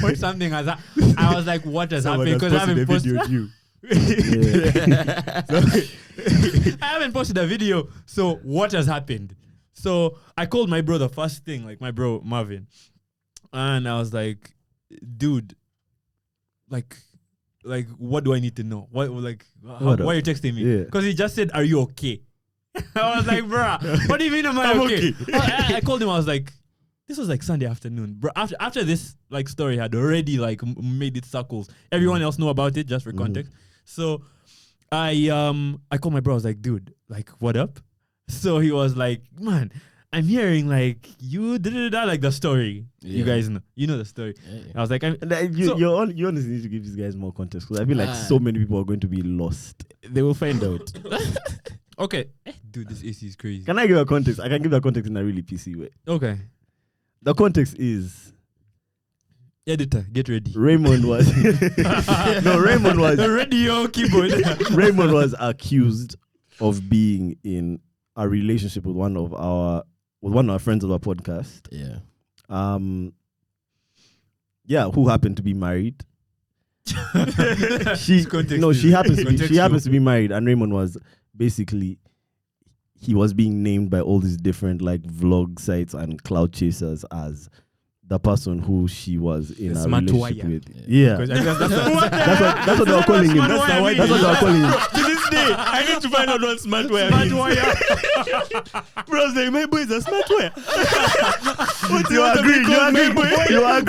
or something as that. I was like, what has happened? Because I haven't posted of you. I haven't posted a video. So what has happened? So I called my bro the first thing, like my bro Melvin, and I was like, dude, like what do I need to know? Why are you texting me? Because he just said, "Are you okay?" I was like, bruh, what do you mean am I okay? I called him. I was like, this was like Sunday afternoon, bro. After this like story had already like made its circles. Everyone else know about it, just for context. So I called my bro. I was like, dude, like what up? So he was like, man, I'm hearing like you like the story. Yeah. You guys know, the story. Yeah. I was like, you honestly need to give these guys more context because I feel like so many people are going to be lost. They will find out. okay, dude, this AC is crazy. Can I give a context? I can give that context in a really PC way. Okay, The context is editor, get ready. Raymond was the radio keyboard. Raymond was accused of being in a relationship with one of our friends of our podcast. Yeah. Who happened to be married. She happens to be married, and Raymond was basically he was being named by all these different like vlog sites and cloud chasers as the person who she was in a relationship with. Yeah. That's what they were calling him. That's what they were calling him. To this day, I need to find out what smart wire Bro, like, my boy is a smart wire. You agree? Yeah, that guy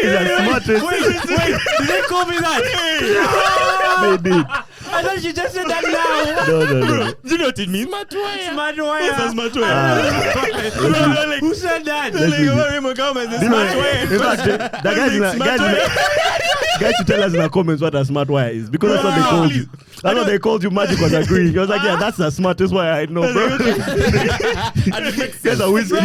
is the smartest. Wait, did they call me that? They did. I thought you just said that now. No. Do you know what it means? Smart wire. What's a smart wire? Who said that? Raymond Kahuma is a smart wire. In fact, the guys should tell us in the comments what a smart wire is because that's what they called you. That's what they called you. Magic was agreeing. He was like, yeah, that's the smartest wire I know, bro. Guys are whiskey.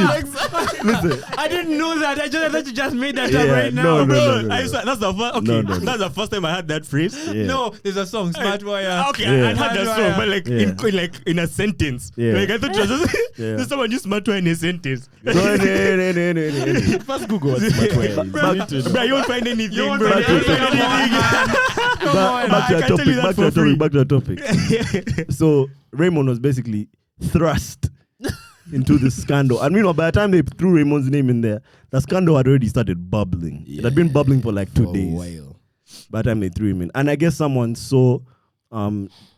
Listen. I didn't know that. I thought you just made that up right now. No. That's the first. Okay, that's the first time I heard that phrase. Yeah. No, there's a song, Smart Wire. Okay, Yeah. I heard that song, but like in a sentence. Yeah. Like I thought you just Yeah. someone use smart wire in a sentence. No. First Google what smart wire is. Bro, You need to know. bro, you won't find anything, You won't bro. find anything. Back to the topic. So Raymond was basically thrust into the scandal. And meanwhile, by the time they threw Raymond's name in there, the scandal had already started bubbling. It had been bubbling for like 2 days. While. By the time they threw him in. And I guess someone saw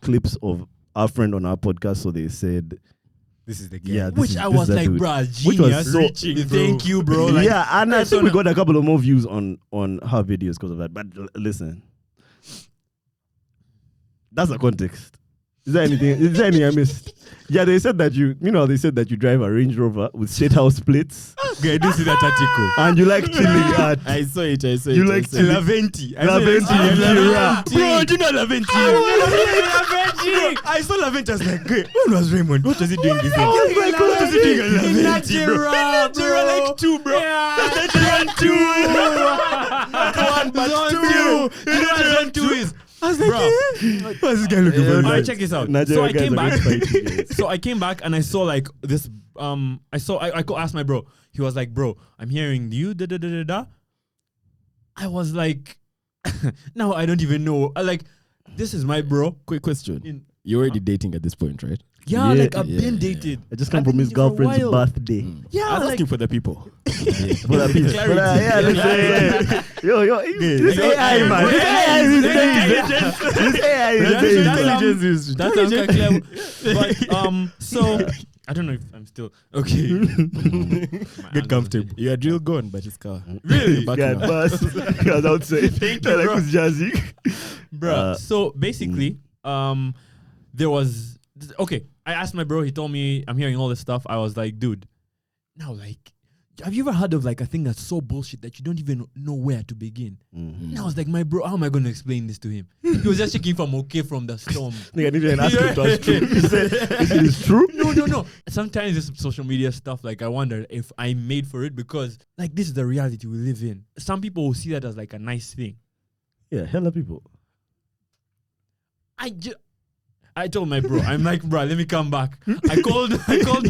clips of our friend on our podcast, so they said, This is the guy. yeah, Which I was like, bruh, Which was genius. so- Reaching, thank you, bro. Like, yeah, and I that's think we on got a couple of more views on her videos because of that. But listen, that's the context. Is there anything I missed? Yeah, they said that they said that you drive a Range Rover with state house plates. Okay, I didn't see that article. And you like chilling at. I saw it. You like chilling. Laventi. Bro, do you know Laventi? I saw Laventi. I was like, great. When was Raymond? What was he doing this day? What was he doing at Laventi, bro? Natural, like two, bro. Natural two. Not one, but two. Natural two is. I was like, bro, what's this guy looking for? Alright, check this out. So I came back. So I came back and I saw like this. I asked my bro. He was like, bro, I'm hearing you. Da da da da da. I was like, now I don't even know. This is my bro. Quick question. You're already dating at this point, right? Yeah, like I've been dated. I just come from his girlfriend's birthday. Yeah, I was asking for the people. For the people. Yo, this AI, man. This AI is That's clever. But so I don't know if I'm still okay. Get comfortable. Your drill gone, but it's car. Really? Back yeah, now. boss. Because I would say, Thank you, like bro. who's jazzy. Bro. So basically, there was okay. I asked my bro. He told me I'm hearing all this stuff. I was like, dude, now like, have you ever heard of like a thing that's so bullshit that you don't even know where to begin? And I was like, my bro, how am I going to explain this to him? He was just checking if I'm okay from the storm. Nigga, I didn't even ask if it was true. He said, "Is it true?" No. Sometimes this social media stuff, like I wonder if I'm made for it because like this is the reality we live in. Some people will see that as like a nice thing. Yeah, hella people. I told my bro, I'm like, bro, let me come back. I called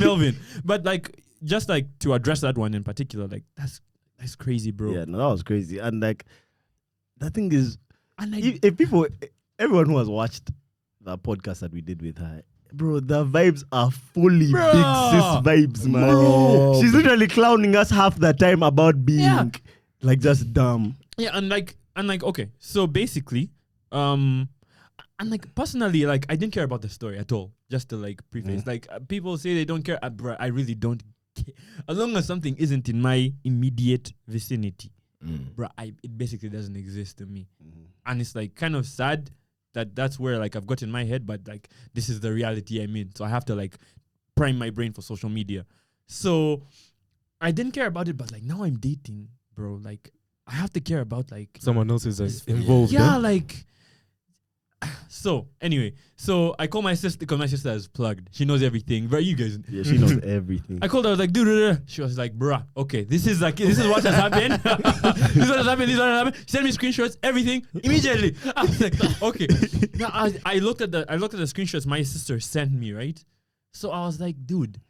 Melvin, but like, just like to address that one in particular, like that's crazy, bro. Yeah, no, that was crazy. And like, the thing is, And everyone who has watched the podcast that we did with her, bro, the vibes are fully Bro. big sis vibes, man. Bro. She's literally clowning us half the time about being like just dumb. yeah, and like, okay, so basically, and like personally, like I didn't care about the story at all. Just to like preface, like people say they don't care, bro, I really don't care. As long as something isn't in my immediate vicinity, bro, it basically doesn't exist to me. And it's like kind of sad that that's where like I've got in my head, but like this is the reality I'm in. So I have to like prime my brain for social media. So I didn't care about it, but like now I'm dating, bro. Like I have to care about like Someone else is involved. yeah, like. So anyway, so I call my sister because my sister is plugged. She knows everything. But you guys, Yeah, she knows everything. I called her. I was like, dude. She was like, bruh, okay, this is what has happened. This is what has happened. She sent me screenshots, everything immediately. I was like, okay. Now I looked at the screenshots my sister sent me, right? So I was like, dude.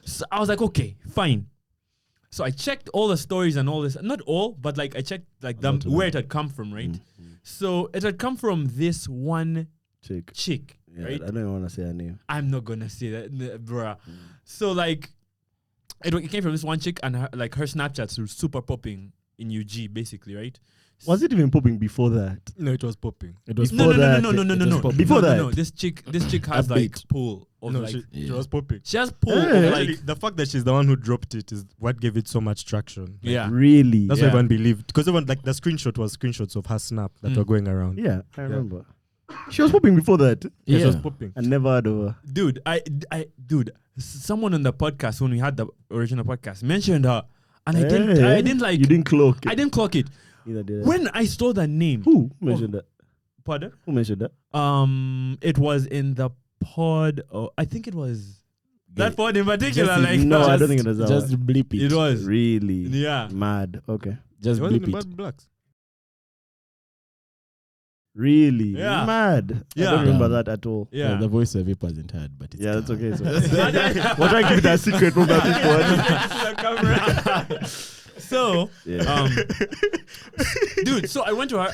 So I was like, okay, fine. So I checked all the stories and all this. Not all, but like I checked like where it had come from, right? So it had come from this one chick, Yeah, right? I don't even want to say her name. I'm not gonna say that, bruh. So like, it came from this one chick, and her Snapchats were super popping in UG, basically, right? Was it even popping before that? No, it was popping. It was Before that, no. Before that? No. This chick has like pull of No, like she was popping. she has pull Hey. of Actually, like the fact that she's the one who dropped it is what gave it so much traction. Like, yeah. Really? That's Yeah. what everyone believed. Because everyone, like, the screenshot was screenshots of her snap that were going around. Yeah, I remember. She was popping before that. Yeah, she was Yeah. popping. I never heard of her. Dude, someone on the podcast when we had the original podcast mentioned her, and I didn't like. You didn't cloak it. I didn't clock it. Neither did I. When I saw the name, Who mentioned that? pardon? Who mentioned that? It was in the pod. Oh, I think it was that pod in particular. Just- Like, No, I don't think it was that. Just bleep it. it was. Really? Yeah. Mad. Okay. Just It wasn't bleep about it. blacks. Really? Yeah. Mad. Yeah. I don't remember that at all. Yeah. The voice of it wasn't heard, but it's Yeah, that's gone. okay. So we're trying to keep it a secret from the people. So, Yeah. dude, so I went to her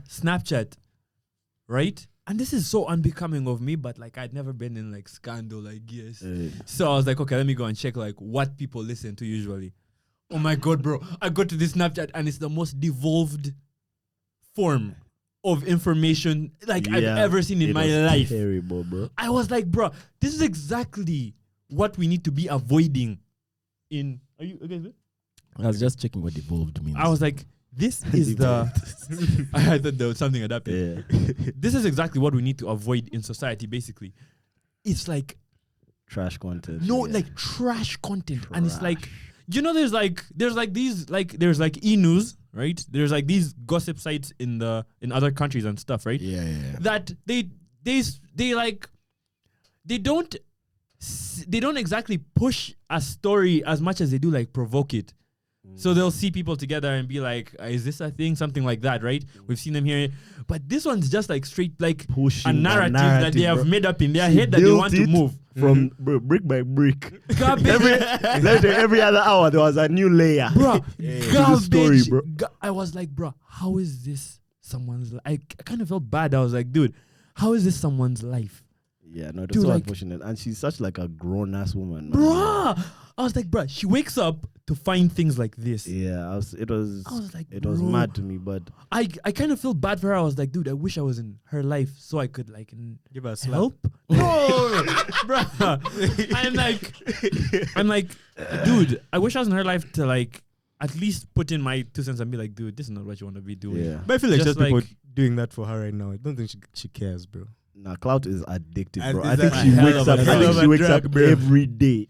Snapchat, right? And this is so unbecoming of me, but like I'd never been in like scandal, like yes. So I was like, okay, let me go and check like what people listen to usually. Oh my god, bro! I go to this Snapchat and it's the most devolved form of information like I've ever seen in my life. Terrible, bro. I was like, bro, this is exactly what we need to be avoiding. Are you okay? I was just checking what evolved means. I was like, this is the. I thought there was something adapted. Yeah. This is exactly what we need to avoid in society. Basically, it's like Trash content. like trash content, and it's like, there's like e-news, right? There's like these gossip sites in other countries and stuff, right? Yeah. That they don't exactly push a story as much as they do like provoke it. So they'll see people together and be like, is this a thing? Something like that, right? We've seen them here. But this one's just like straight like Pushing a narrative that they have made up in their head that they want to move. From brick by brick. Garbage. Every other hour there was a new layer. Bro, garbage. Story, bro. I was like, bro, how is this someone's life? I kind of felt bad. I was like, dude, how is this someone's life? Yeah, no, it's Dude, so like, unfortunate. And she's such like a grown-ass woman, man. Bro, I was like, bro, she wakes up to find things like this. Yeah, it was like, was bro. mad to me, but I kind of feel bad for her. I was like, dude, I wish I was in her life so I could like Give her a slap. help. No, bro. I'm like, dude, I wish I was in her life to like at least put in my 2 cents and be like, dude, this is not what you want to be doing. yeah. But I feel like Just just people like- doing that for her right now. I don't think she cares, bro. Nah, clout is addictive, And bro. is I think that she a hell wakes of a up. I drug? think she wakes Drug, up bro. every day.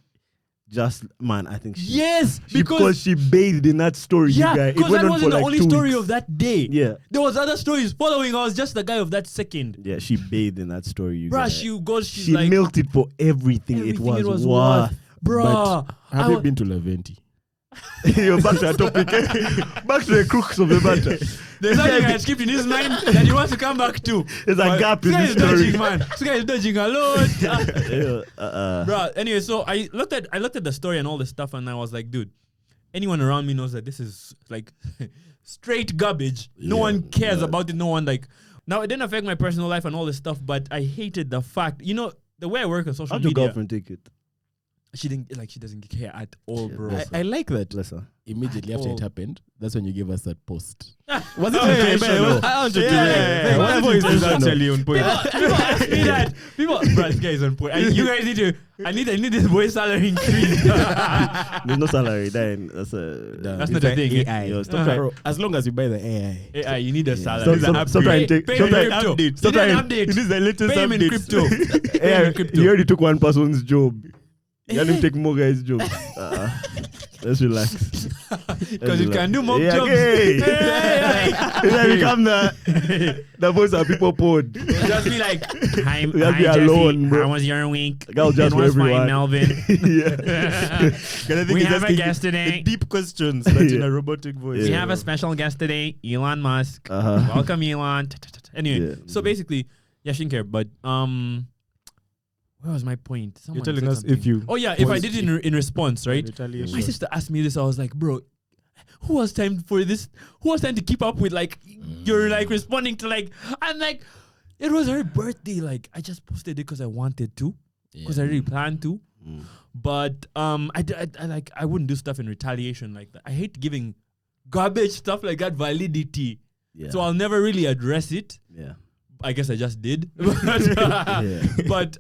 Just man, I think she. Yes, Because she bathed in that story. yeah, you guys. It because went that on wasn't for the like only 2 story weeks. of that day. Yeah, There was other stories following. I was just the guy of that second. yeah. She bathed in that story. You Bruh, guys. she's She like milked it for everything it was worth. worth. Bruh, Have you been to Laventi? You're back to the topic. Back to the crux of the matter. there's something I skipped in his mind that he wants to come back to. There's a gap in This this guy is story. dodging, man. This guy is dodging a lot. Yeah, Bruh, anyway, so I looked at the story and all this stuff, and I was like, dude, anyone around me knows that this is like straight garbage. No Yeah, one cares yeah. about it. No one like. Now it didn't affect my personal life and all this stuff, but I hated the fact. The way I work on social How'd your media. girlfriend take it? She doesn't care at all, Yeah, bro. bless I like that. Bless her. Immediately At after all. it happened, that's when you gave us that post. Was it intentional? That voice is actually on point. People ask me that. Bro, this guy is on point. You guys need to. I need this boy's salary increase. There's no salary. Then that's a. That's not the thing. AI. Yo, stop trying. Bro, as long as you buy the AI. AI, you need a salary. Stop trying to take. Pay Stop him in trying. crypto. Stop You need an trying. update. It is the latest Pay him in updates. crypto. Pay him in crypto. He already took one person's job. He didn't take more guys' job. Let's relax. Because you can do mock Yeah, jobs. okay. Hey. It's like become the voice of people pod. Just be like, hi, We have to be alone, bro. How was your week? Girl just It for was fine, everyone. Melvin. Yeah. We have a guest today. Deep questions, but in a robotic voice. We Yeah. have a special guest today, Elon Musk. Uh-huh. Welcome, Elon. Anyway, Yeah. so basically, yeah, she didn't care. But where was my point? Someone You're telling said us something. if you. Oh yeah, if I did it in response, right? Retaliation. My sister asked me this. I was like, bro, who has time for this? Who has time to keep up with like you're like responding to like? I'm like, it was her birthday. Like I just posted it because I wanted to, because I really planned to. Mm. But I wouldn't do stuff in retaliation like that. I hate giving garbage stuff like that validity. Yeah. So I'll never really address it. Yeah. I guess I just did. Yeah. But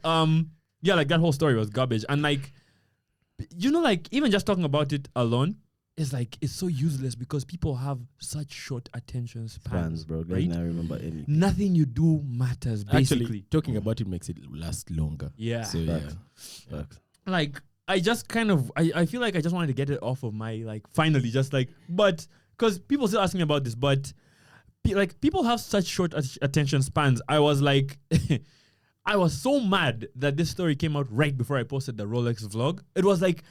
yeah, like that whole story was garbage. And like, like even just talking about it alone is like, it's so useless because people have such short attention spans, Fans, bro. Guys, right? now remember anything. Nothing you do matters, basically. Actually, talking about it makes it last longer. Yeah. So yeah. Facts. Like, I just kind of, I feel like I just wanted to get it off of my, like, finally, just like, but, because people still ask me about this, but like people have such short attention spans. I was like, I was so mad that this story came out right before I posted the Rolex vlog. It was like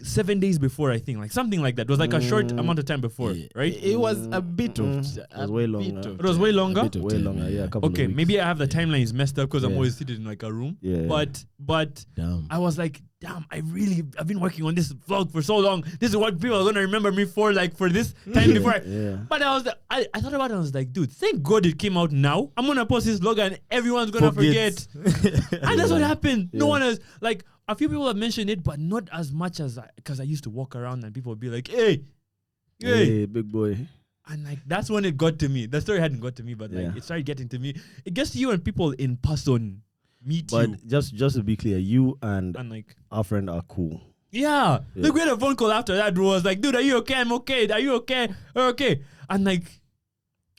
7 days before, I think, like something like that. It was like a short amount of time before, Yeah. right? It was a bit of. It was way longer. It was way longer? A bit of Way time, longer, yeah. A couple Okay, of weeks. maybe I have the timelines messed up because I'm Yeah. always seated in like a room. Yeah. But Damn. I was like, damn, I've been working on this vlog for so long. This is what people are gonna remember me for, like for this time before. Yeah. But I thought about it. I was like, dude, thank God it came out now. I'm gonna post this vlog and everyone's gonna forget. And that's what happened. No Yeah. one has like a few people have mentioned it, but not as much as because I used to walk around and people would be like, hey, Hey, big boy. And like that's when it got to me. The story hadn't got to me, but like it started getting to me. It gets to you when people in person meet you. But just to be clear, you and like our friend are cool. Yeah. Like we had a phone call after that, bro. I was like, dude, are you okay? I'm okay. Are you okay? We're okay. And like,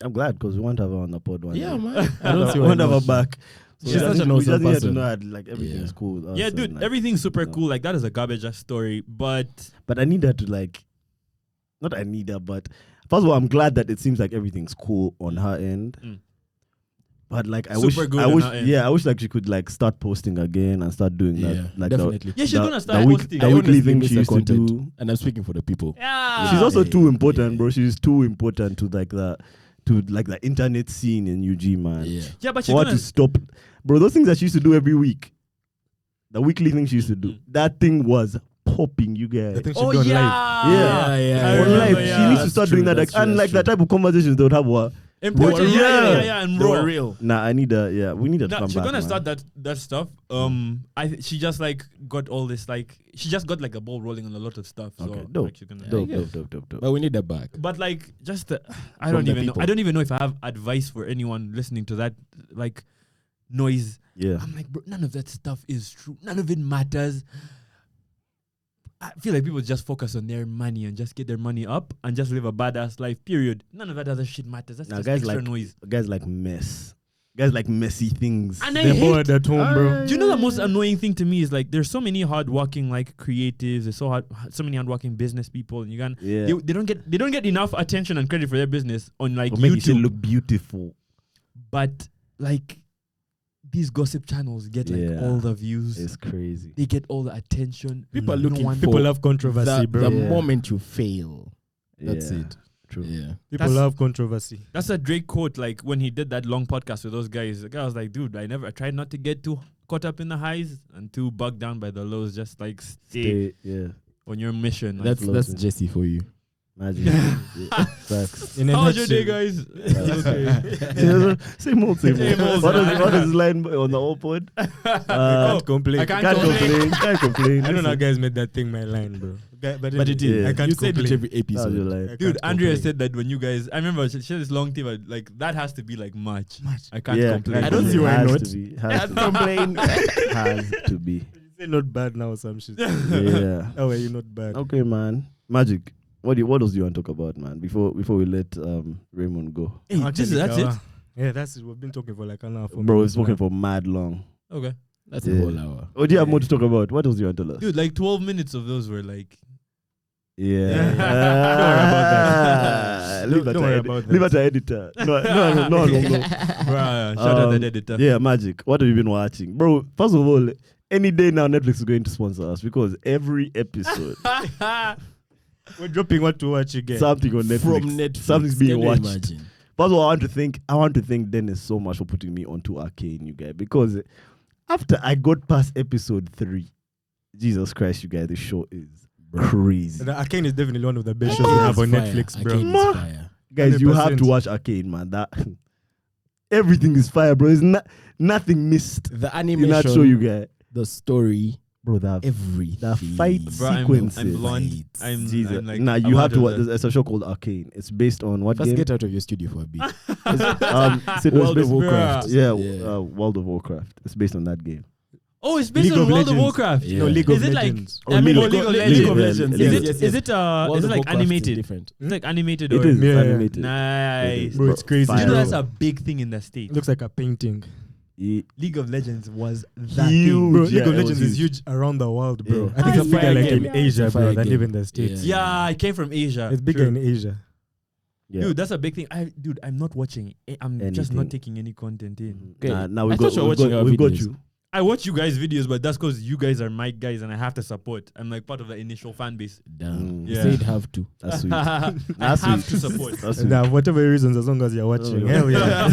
I'm glad because we want to have her on the pod one. Yeah, day. man. I don't see want to have her back. So She's such an we awesome just need to person. know that like everything's cool. with us yeah, and, dude, like, everything's super you know. cool. Like that is a garbage ass story, but I need her to like, not I need her, but first of all, I'm glad that it seems like everything's cool on her end. But like, I wish like she could like start posting again and start doing that. Like definitely. she's gonna start posting. The weekly thing she used to do. And I'm speaking for the people. Yeah. She's also too important, bro. She's too important to like the internet scene in UG, man. Yeah, but she's For her gonna to stop, bro. Those things that she used to do every week, the weekly thing she used to do, that thing was popping, you guys. I think Oh she'd go yeah. Yeah. On remember, live, she needs to start doing that. Like, unlike the type of conversations they would have. Important. Yeah, and They raw. were real. Nah, we need her to come She's back. gonna man. start that stuff. She just like got all this like she just got like a ball rolling on a lot of stuff. So Okay, dope. like, she's gonna Dope. But we need that back. But like just I From don't the even know. people. I don't even know if I have advice for anyone listening to that like noise. Yeah. I'm like, bro, none of that stuff is true. None of it matters. I feel like people just focus on their money and just get their money up and just live a badass life, period. None of that other shit matters. That's Now, just guys extra like noise. guys like mess. Guys like messy things. And I They're hate bored at home, bro. Do you know the most annoying thing to me is like there's so many hardworking like creatives, there's so many hardworking business people in Uganda. Yeah. They don't get enough attention and credit for their business on like Or make it YouTube. look beautiful. But like these gossip channels get like all the views. It's crazy. They get all the attention. People are No looking one- for People love controversy, the bro. moment you fail. That's Yeah. it. True. Yeah. People That's- love controversy. That's a Drake quote. Like when he did that long podcast with those guys, the guy was like, "Dude, I tried not to get too caught up in the highs and too bogged down by the lows. Just like stay on your mission." Like, That's Jesse for you. Imagine. Yeah. Facts. In a how was your day, nutshell. guys? Same old. Same old, What man. is his line on the old pod? Can't complain. I Can't complain. I don't know how guys made that thing my line, bro. But But it did. is. I can't You said complain. it every That was your episode. line. I Dude, can't Andrea complain. said that when you guys, I remember she had this long thing, but like that has to be like March. I can't Yeah, complain. I don't see why has not. to be. Has to be. Say not bad now, some shit. Yeah. Oh, well, you're not bad. Okay, man. Magic. What else do you want to talk about, man? Before we let Raymond go. Hey, that's it. Yeah, that's it. We've been talking for like an hour. Bro, it's spoken for mad long. Okay, That's Yeah. a whole hour. Oh, do you have more to talk about? What else do you want to tell us? dude, like 12 minutes of those were like. Yeah. Don't worry about that. Leave it to editor. No. Bruh, shout out the editor. Yeah, Magic. What have you been watching? Bro, first of all, any day now Netflix is going to sponsor us because every episode, We're dropping what to watch again. something on Netflix. From Netflix. Something's being Can you watched. imagine? First of all, I want to thank Dennis so much for putting me onto Arcane, you guys, because after I got past episode 3, Jesus Christ, you guys, the show is crazy. The Arcane is definitely one of the best shows we have on Netflix, bro. Arcane is fire. Guys, you have 100%. to watch Arcane, man. That everything is fire, bro. It's nothing missed The in that show, animation, you guys. the story, Bro, that everything. the fight Bro, sequences. I'm blonde. Right. I'm Jesus. like, Nah, I'm you out have to of watch. the- There's a show called Arcane. It's based on what First, game? get out of your studio for a bit. It's World based- of Warcraft. Yeah, Yeah. World of Warcraft. It's based on that game. Oh, it's based League on of World of Legends. Warcraft. Yeah. No, League Is of it like Legends. Oh, I mean, League League of of Legends? Legends. Is Yes, it yes, is it World is it of like Warcraft is animated? different. It's like animated It or is Yeah. animated. nice. Bro, it's crazy. Did you know Fire. that's a big thing in the States? It looks like a painting. League of Legends was that Huge. thing. Bro, Yeah, League of it was Legends is huge around the world, bro. Yeah. I think it's It's a bigger fire like game. in Asia, It's a bro, fire than game. even the States. Yeah. Yeah, it came from Asia. It's bigger True. in Asia. Yeah. Dude, that's a big thing. I'm not watching. I'm just Anything. not taking any content in. Okay. Now I we've thought got, you were we've watching got, our we've got videos. you. I watch you guys' videos, but that's because you guys are my guys and I have to support. I'm like part of the initial fan base. Damn. You Yeah. said have to. That's sweet. I That's have sweet. to support. That's sweet. Now, whatever reasons, as long as you're watching. Oh, Hell yeah.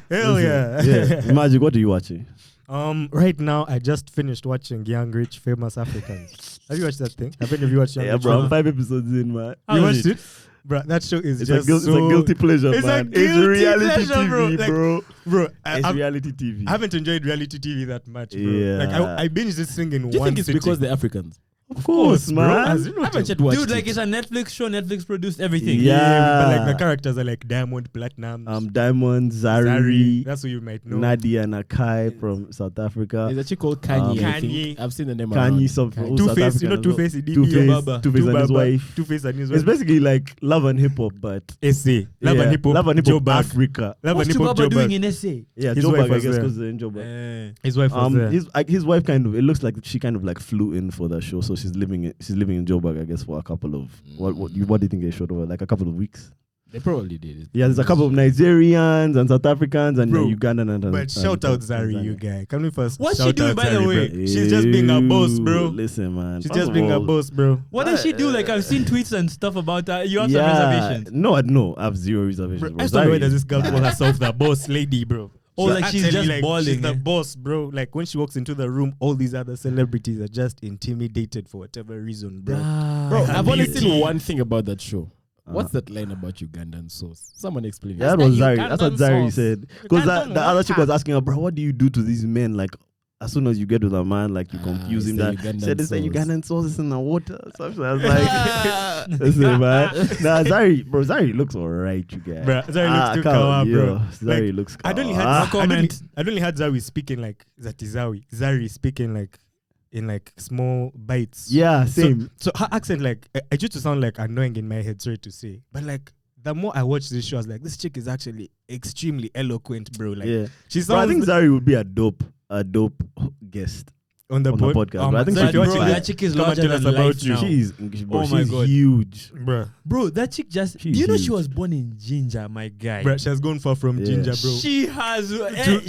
Hell yeah. Yeah. Magic, what are you watching? Right now, I just finished watching Young, Rich, Famous Africans. Have you watched that thing? Have any of you watched Young, Yeah, Rich, bro. I'm Famous? 5 episodes in, man. How You is watched it? Bro, that show is It's a just guilty, so... it's a guilty pleasure, It's a man. guilty It's reality pleasure, TV, bro. Like, bro. Bro, It's reality TV. I haven't enjoyed reality TV that much, bro. Yeah. Like, I binged this thing in Do you one think it's sitting. because they're Africans? Of course, man. You know, haven't yet watched Dude, like it. it's a Netflix show. Netflix produced everything. Yeah. but like the characters are like Diamond, Platinum, Diamond, Zari, That's who you might know. Nadia and Akai from South Africa. There's a chick called Kanye. I Kanye. think. I've seen the name Kanye, around. some Kanye. South Two-Face, you know African as Two-Face, well. Baba. Two-Face and his wife. Two-Face and his It's wife. basically like Love and Hip Hop, but Essay. Love and Hip Hop. Love and Hip Hop Joburg. Africa. Love What's and Hip Hop Chubaba doing Joburg. in SA? Yeah, His Joburg, wife I was guess, there. because they're in Joburg. His wife was there. His wife kind of, it looks like she kind of like flew in for the show, so she's living in Joburg, I guess, for a couple of what do you think they showed over, like a couple of weeks? They probably did it. Yeah, there's a couple of Nigerians and South Africans and Bro, Ugandan and But shout out Zari, Tanzania. you guy. Can we first What's shout she doing, out by the Zari, way? bro? She's just being a boss, bro. Listen, man. She's First just of being a all, boss, bro. What does she do? Like I've seen tweets and stuff about her. You have some yeah, reservations. no, I have zero reservations. Bro, Bro. I just don't know why Zari- does this girl call herself the boss lady, bro. Oh, like she's actually, just balling, She's the eh? boss, bro. Like when she walks into the room, all these other celebrities are just intimidated for whatever reason, bro. Bro, Her I've only beauty. seen one thing about that show. What's that line about Ugandan sauce? Someone explain it. Yeah, that was Zari. Ugandan That's what Zari sauce. said. Because Ugandan the other water. chick was asking her, bro, what do you do to these men? Like, as soon as you get with a man, like you confuse it's him. the That Ugandan said it's the sauce. Ugandan sauce is in the water. So I was like, listen, man. Nah, Zari looks alright, you guys. Bro, Zari looks too kawa, bro. Zari Like, looks I only kawa. had Zari speaking like Zari speaking like in like small bites. Yeah, same. So her accent, like, I used to sound like annoying in my head, sorry to say. But like, the more I watch this show, I was like, this chick is actually extremely eloquent, bro. Like, yeah. she Bro, I sounds think Zari would be a dope guest. on the on the pod. podcast, but I think Zari, she fits watch like- it. that chick is Come and larger tell than us about life you. now. She's Oh my she's God. huge. Bro, Bro, that chick just. She's do you know she huge. was born in Ginger, my guy? bro, she has gone far from Yeah. Ginger, bro. She has.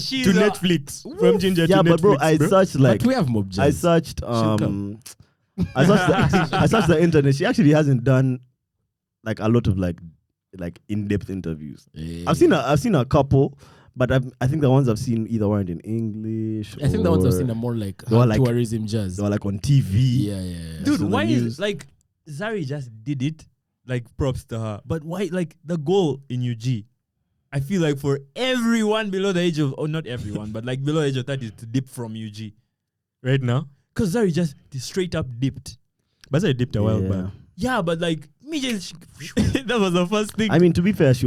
She's to a- Netflix. From Ginger Yeah, to but Netflix, bro, I bro. searched like But we have mob I jazz. searched come. I searched the internet. She actually hasn't done like a lot of like in-depth interviews. Yeah. I've seen a couple, but I think the ones I've seen either weren't in English. I think the ones I've seen or are more like They were like- tourism jazz. they were like on TV. Yeah. Dude, on the why is news. like Zari just did it? Like props to her. But why? Like the goal in UG, I feel like for everyone below the age of, not everyone, but like below the age of 30 to dip from UG. Right now. Cause Zari just straight up dipped. But I dipped a while Yeah. back. Yeah, but like me just that was the first thing. I mean, to be fair, she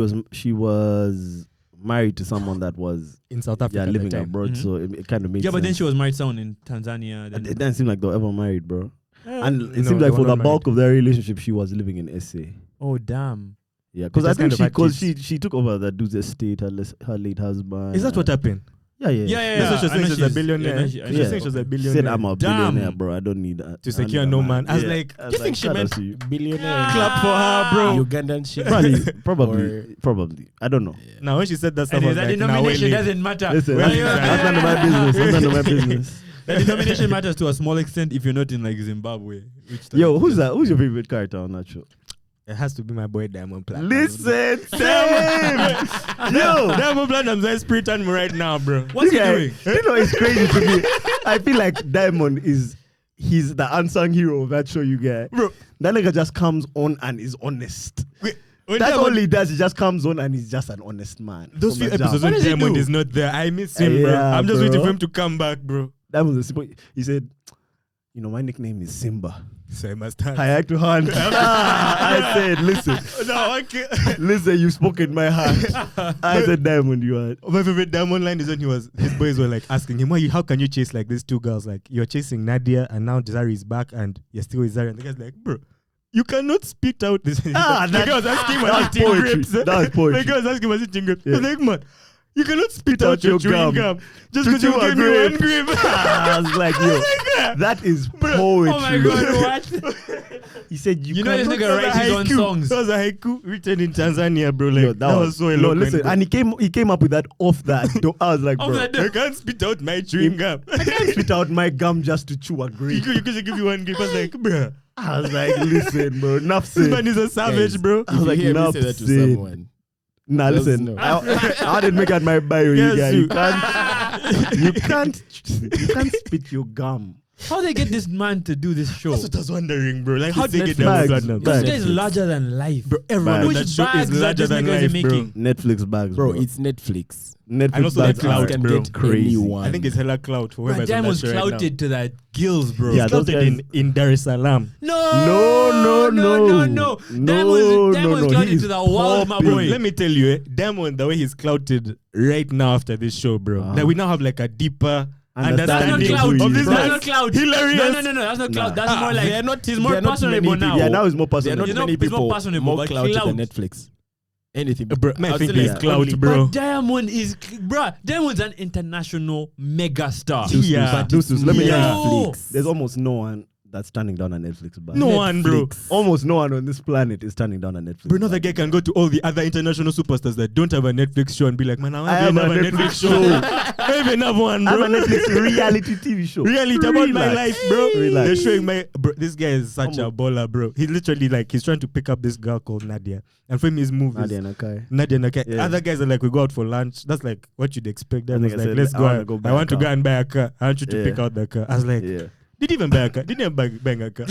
was married to someone that was In South Africa. living at the time. abroad, Mhm. so it kind of made yeah, sense. but then she was married to someone in Tanzania. And Then it doesn't seem like they were ever married, bro. And it No, seems they like were for the not bulk of their relationship, she was living in SA. oh damn. Yeah, because They I just kind think of had because kids. she took over the dude's estate, her late husband. Is that what happened? Yeah. Yeah. That's what she was I know saying. She's a billionaire. I know She's she- saying she's a She billionaire. said, I'm a Damn. billionaire, bro. I don't need that. To I secure need a no man. I was Yeah. like, I do was you think like, she shout out meant to you. Billionaire. clap for her, bro? Ugandan shit. Probably. I don't know. Now when she said that stuff, And I was that like, nah, denomination wait, doesn't matter. Listen, Well, that's none of my business. That's none of my business. The denomination matters to a small extent if you're not in like Zimbabwe. Yo, who's that? Who's your favorite character on that show? it has to be my boy Diamond Platinum. Listen, same. Yo, Diamond Platinum's my spirit animal right now, bro. What's he this guy- doing? You know, it's crazy to me. I feel like Diamond he's the unsung hero of that show, you get. Bro. That nigga just comes on and is honest. When That's Diamond- all he does. He just comes on and he's just an honest man. Those From few the episodes jump. when does he Diamond do? is not there, I miss him, bro. Yeah, I'm just waiting bro. for him to come back, bro. That was the simple. He said, "You know, my nickname is Simba. So I must have. I like to hunt." I said, "Listen, No, okay. listen, you spoke in my heart." I said, "Diamond, you are." My favorite Diamond line is when his boys were like asking him, how can you chase like these two girls? Like you're chasing Nadia and now Zari is back and you're still with Zari. And the guy's like, bro, you cannot spit out this. The guy was asking him, was that's eating poetry. grapes. That's poetry. The guy was asking him, was eating grapes. Yeah. He's like, man, you cannot spit out your chewing gum just To because you chew a gave me one grape. grape. I was like, yo, that is poetry. Oh my god, what? He said, You know this cannot- nigga writes his own songs. That was a haiku written in Tanzania, bro. Like, Yo, that was so no, eloquent. listen, bro. and he came up with that off that. I was like, Off bro, that I can't spit out my chewing gum. I can't spit out my gum just to chew a grape. You could give you one grape. I was like, bro, I was like, listen, bro, enough this said. man is a savage, Guys, bro. I was If like, you hear me enough say that to said. someone, Nah, Just listen, know. I didn't make out my bio. Yes, you guys. you- You can't spit your gum. How they get this man to do this show? That's what I was wondering, bro. Like, how It's they get Netflix. that Bags. platinum? This guy is Netflix. larger than life. Bro, everyone on Which that show is bags that larger this than nigga is life, bro. making? Netflix bags, Bro, bro. it's Netflix. Netflix And also bags the clout, are can bro. get crazy. anyone. I think it's hella clout for But whoever's on that Diamond's show right now. clouted to that gills, bro. Yeah, He's those clouted guys- in Dar es Salaam. No, No. Diamond's clouted He's to the world, my popping. boy. Let me tell you, Diamond, the way he's clouted right now after this show, bro, that we now have like a deeper That's not understanding clout. of this That's man. not clout. Hilarious. No. That's not clout. Nah. That's more like They're not- he's more they're not many personable now. people. Yeah, now it's more There are personal. not You know, many it's more people personable, more but clout clout. than Netflix. Anything. Bro, I I'll think say he's like- clout, only- bro. But Diamond is, bruh, Diamond's an international mega star. Yeah. Let me No. There's almost no one that's turning down a Netflix bag. No one, bro. Almost no one on this planet is turning down a Netflix. Bro, another bag. guy can go to all the other international superstars that don't have a Netflix show and be like, man, I have want a to have a Netflix show. I have another one, I have bro. a Netflix reality TV show. Reality about my Relax. life, bro. Relax. They're showing my bro. This guy is such a baller, bro. He literally like he's trying to pick up this girl called Nadia, and from his movies, Nadia Nakai. Nadia Nakai. Yeah. Other guys are like, we go out for lunch. That's like what you'd expect. That And was they like, said, let's I go. wanna out. go buy I a want to car. go and buy a car. I want you to Yeah. pick out the car. I was like, Yeah. did he even buy a car? Didn't he buy a car?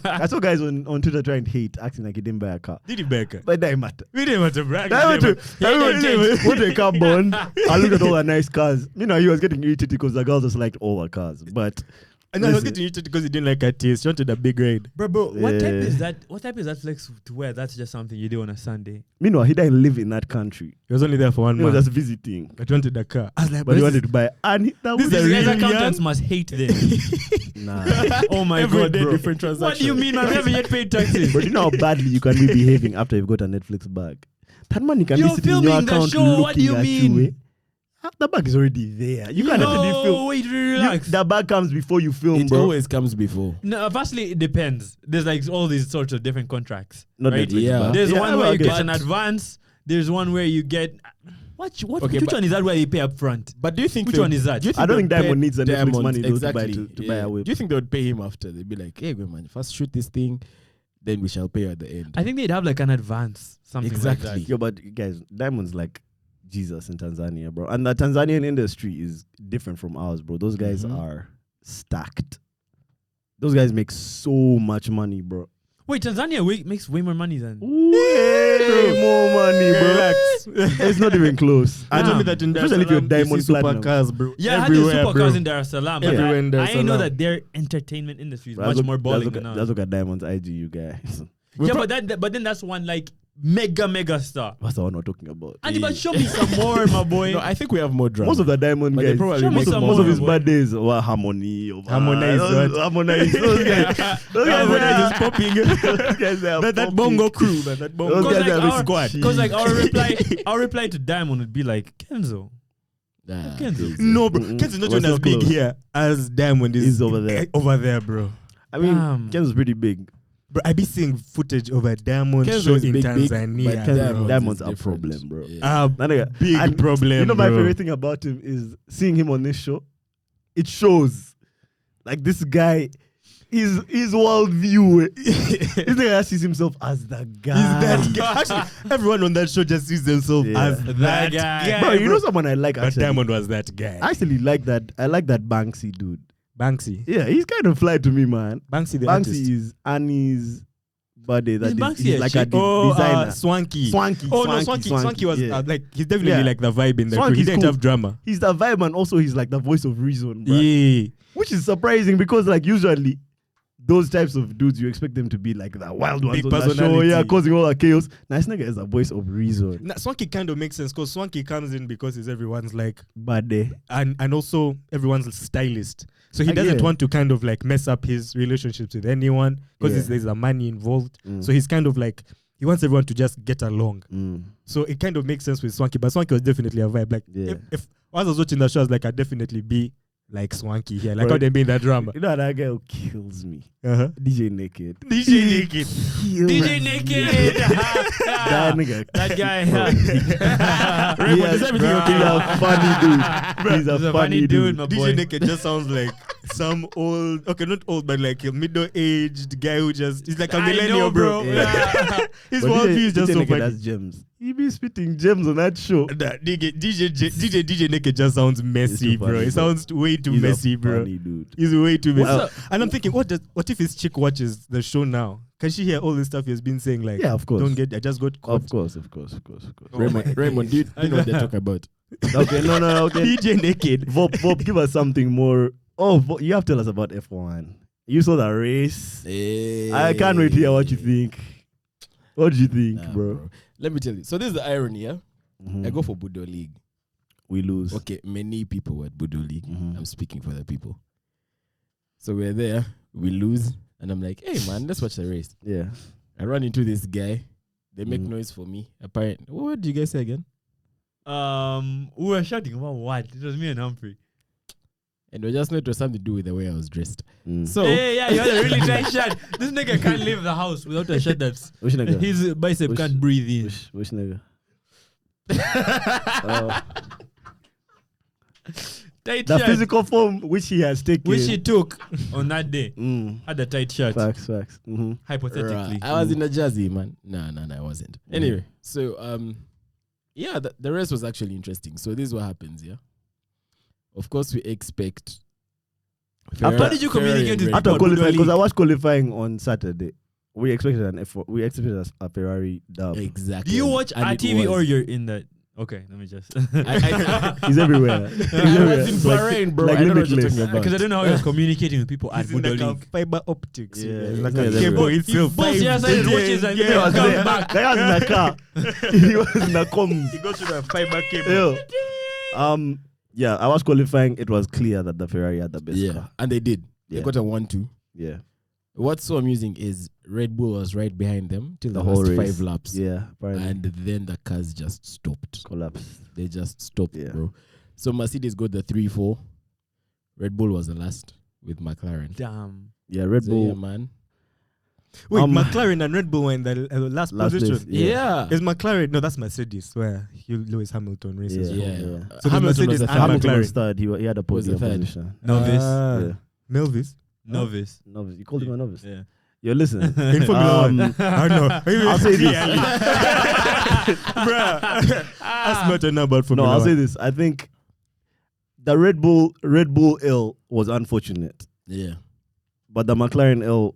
I saw guys on Twitter trying to hate, acting like he didn't buy a car. Did he buy a car? But that didn't matter. We didn't want to brag. I went to a car bond. I looked at all the nice cars. You know, he was getting irritated because the girls just liked all the cars. But And I was listen. getting irritated because he didn't like a taste. He wanted a big ride. Bro, what type Yeah. is that? What type is that flex to wear? That's just something you do on a Sunday. meanwhile, he didn't live in that country. He was only there for 1 He was month. just visiting. But he wanted a car. I was like, But he this wanted to buy. And that was This is These guys' really accountants young. must hate them. nah. Oh my Every god, day bro. different What transaction. do you mean, man? We haven't yet paid taxes. But you know how badly you can be behaving after you've got a Netflix bag. That money can You're be sitting in your filming the account show, looking what do you at mean? you. The bag is already there. You can't actually No, film. wait, relax. The bag comes before you film, It bro. always comes before. No, firstly, it depends. There's like all these sorts of different contracts. Not right? Netflix Yeah. bag. There's Yeah, one well, where I you guess. get an advance. There's one where you get which Okay, which one is that where you pay up front? But do you think Which they one would- is that? do you I don't they think would pay Diamond needs the Netflix Diamond money though, exactly. to buy a whip. Do you think they would pay him after? They'd be like, hey, good man, first shoot this thing, then we shall pay you at the end. I think they'd have like an advance, something Exactly. like that. Yo, but guys, Diamond's like Jesus in Tanzania, bro. And the Tanzanian industry is different from ours, bro. Those guys are stacked. Those guys make so much money, bro. Wait, Tanzania makes way more money than. Way more money, bro. Relax. It's not even close. I told me that in Dar es Especially if you're Salaam, Diamond you see Platinum. supercars, bro. Yeah, I had these Everywhere, supercars bro. in Dar es Salaam, but Everywhere in Dar es I know Salaam. that their entertainment industry is Let's much look- more let's balling look than at- ours. Let's look at Diamond's IG, you guys. Yeah, but then that's one like mega star. What's the one we're talking about? And but show me some more, my boy. No, I think we have more drama. Most of the Diamond But they guys, probably Show me most, some most more, of his boy. birthdays were Harmony. Harmonize what? Harmonize. Those guys. Those guys Harmonize are is popping. Those guys are that popping. bongo crew, man. That bongo. Those Because guys like, are our, squad. cause like our reply to Diamond would be like Kenzo. Kenzo. No, bro. Mm-mm. Ken's not We're even as so big close. here as Diamond is. He's over there. Over there, bro. I mean, Damn. Ken's pretty big. Bro, I be seeing footage of a Diamond Kenzo show is in big, Tanzania. but bro. Diamond's a is different. problem, bro. Yeah. That nigga- Big and problem, You know my bro. favorite thing about him is seeing him on this show. It shows like this guy, his worldview. This nigga sees himself as the guy. He's that guy. Actually, everyone on that show just sees themselves Yeah. as that guy. Bro, you know someone I like But actually. Diamond was that guy. I actually like that. I like that Banksy dude. Banksy. Yeah, he's kind of fly to me, man. Banksy the artist. Banksy is Annie's buddy. That Is is Banksy he's a like chick? a designer. Swanky. Swanky. Oh no, Swanky was yeah. like he's definitely Yeah. like the vibe in the crew. Swanky's He didn't cool. have drama. He's the vibe, and also he's like the voice of reason, bro. Yeah. Which is surprising because like usually those types of dudes you expect them to be like the wild ones Big on the show, personality. yeah, causing all the chaos. Nice nigga is a voice of reason. Nah, Swanky kind of makes sense because Swanky comes in because he's everyone's like But and also everyone's stylist. So he doesn't yeah. want to kind of like mess up his relationships with anyone because Yeah. there's a money involved. Mm. So he's kind of like he wants everyone to just get along. Mm. So it kind of makes sense with Swanky, but Swanky was definitely a vibe. Like Yeah. if I was watching the show, I was like, I'd definitely be like Swanky here. Like Bro, how they be in that drama. You know that guy who kills me? Uh-huh. DJ Naked. DJ Naked. DJ Naked. That nigga. That guy. Raymond, is everything okay? He's a funny dude. He's a funny dude. my DJ boy. Naked just sounds like some old, okay, not old, but like a middle-aged guy who just, he's like a I millennial, know, bro. bro. Yeah. His But worldview is just DJ so Naked funny. has gems. He be spitting gems on that show. DJ Naked just sounds messy, funny, bro. It sounds way too He's messy, a bro. funny dude. He's way too messy. Well, And I'm thinking, what if his chick watches the show now? Can she hear all this stuff he has been saying? Like, Yeah, of course. I just got caught. Of course. Raymond, do you know what they're talking about? Okay, no. Okay. DJ Naked. Vop, give us something more. Oh, you have to tell us about F1. You saw the race. I can't wait to hear what you think. What do you think, Nah, bro? Let me tell you. So this is the irony, yeah? Mhm. I go for Budo League. We lose. Okay, many people were at Budo League. Mhm. I'm speaking for the people. So we're there, we lose, and I'm like, hey man, let's watch the race. Yeah. I run into this guy. They make noise for me. Apparently, what did you guys say again? We were shouting about what? It was me and Humphrey. And we just know it was something to do with the way I was dressed. Mm. So Yeah, you had a really tight shirt. This nigga can't leave the house without a shirt that's Which nigga? his bicep Which- can't breathe in. Which nigga? Tight The shirt, physical form which he has taken. which he took on that day, Mm. had a tight shirt. Facts. Mm-hmm. Hypothetically, I was in a jersey, man. No, I wasn't. Anyway, so yeah, the race was actually interesting. So this is what happens, yeah. Of course, we expect. How did you communicate with After Budo qualifying, because League? I was qualifying on Saturday. We expected an F4. We expected a Ferrari dub. Exactly. Do you watch And our it TV was. or you're in that? Okay, let me just. He's everywhere. He's I everywhere. was in Bahrain, bro. like I don't know what you're limitless. talking about. Because I don't know how you're communicating with people at He's in Budo like a League. fiber optics. Yeah, It's like yeah, a they're cable everywhere. itself. Both your side watches and He was come there. back. The guy was in a car. He was in a com. He goes through the fiber cable. Yo. Yeah, I was qualifying. It was clear that the Ferrari had the best Yeah, car. and they did. They Yeah. got a 1-2. Yeah. What's so amusing is Red Bull was right behind them till the whole last race. 5 laps. Yeah. Apparently. And then the cars just stopped. Collapse. They just stopped, Yeah. bro. So Mercedes got the 3-4. Red Bull was the last with McLaren. Damn. Yeah, Red So, Bull. yeah, man. Wait, McLaren McLaren and Red Bull were in the last Last position. place. Yeah. Is McLaren? No, that's Mercedes, where Lewis Hamilton races. Yeah. Yeah. Yeah. So Hamilton Mercedes was the and third. Hamilton McLaren. was third. He had a Was the podium third. position. Novice. Yeah. Melvis. Novice. Novice. You called him a novice. Yeah. Yo, listen. In Formula One. I know. I'll say this. Bruh. That's not a number No, Formula I'll One. say this. I think the Red Bull L was unfortunate, Yeah. but the McLaren L,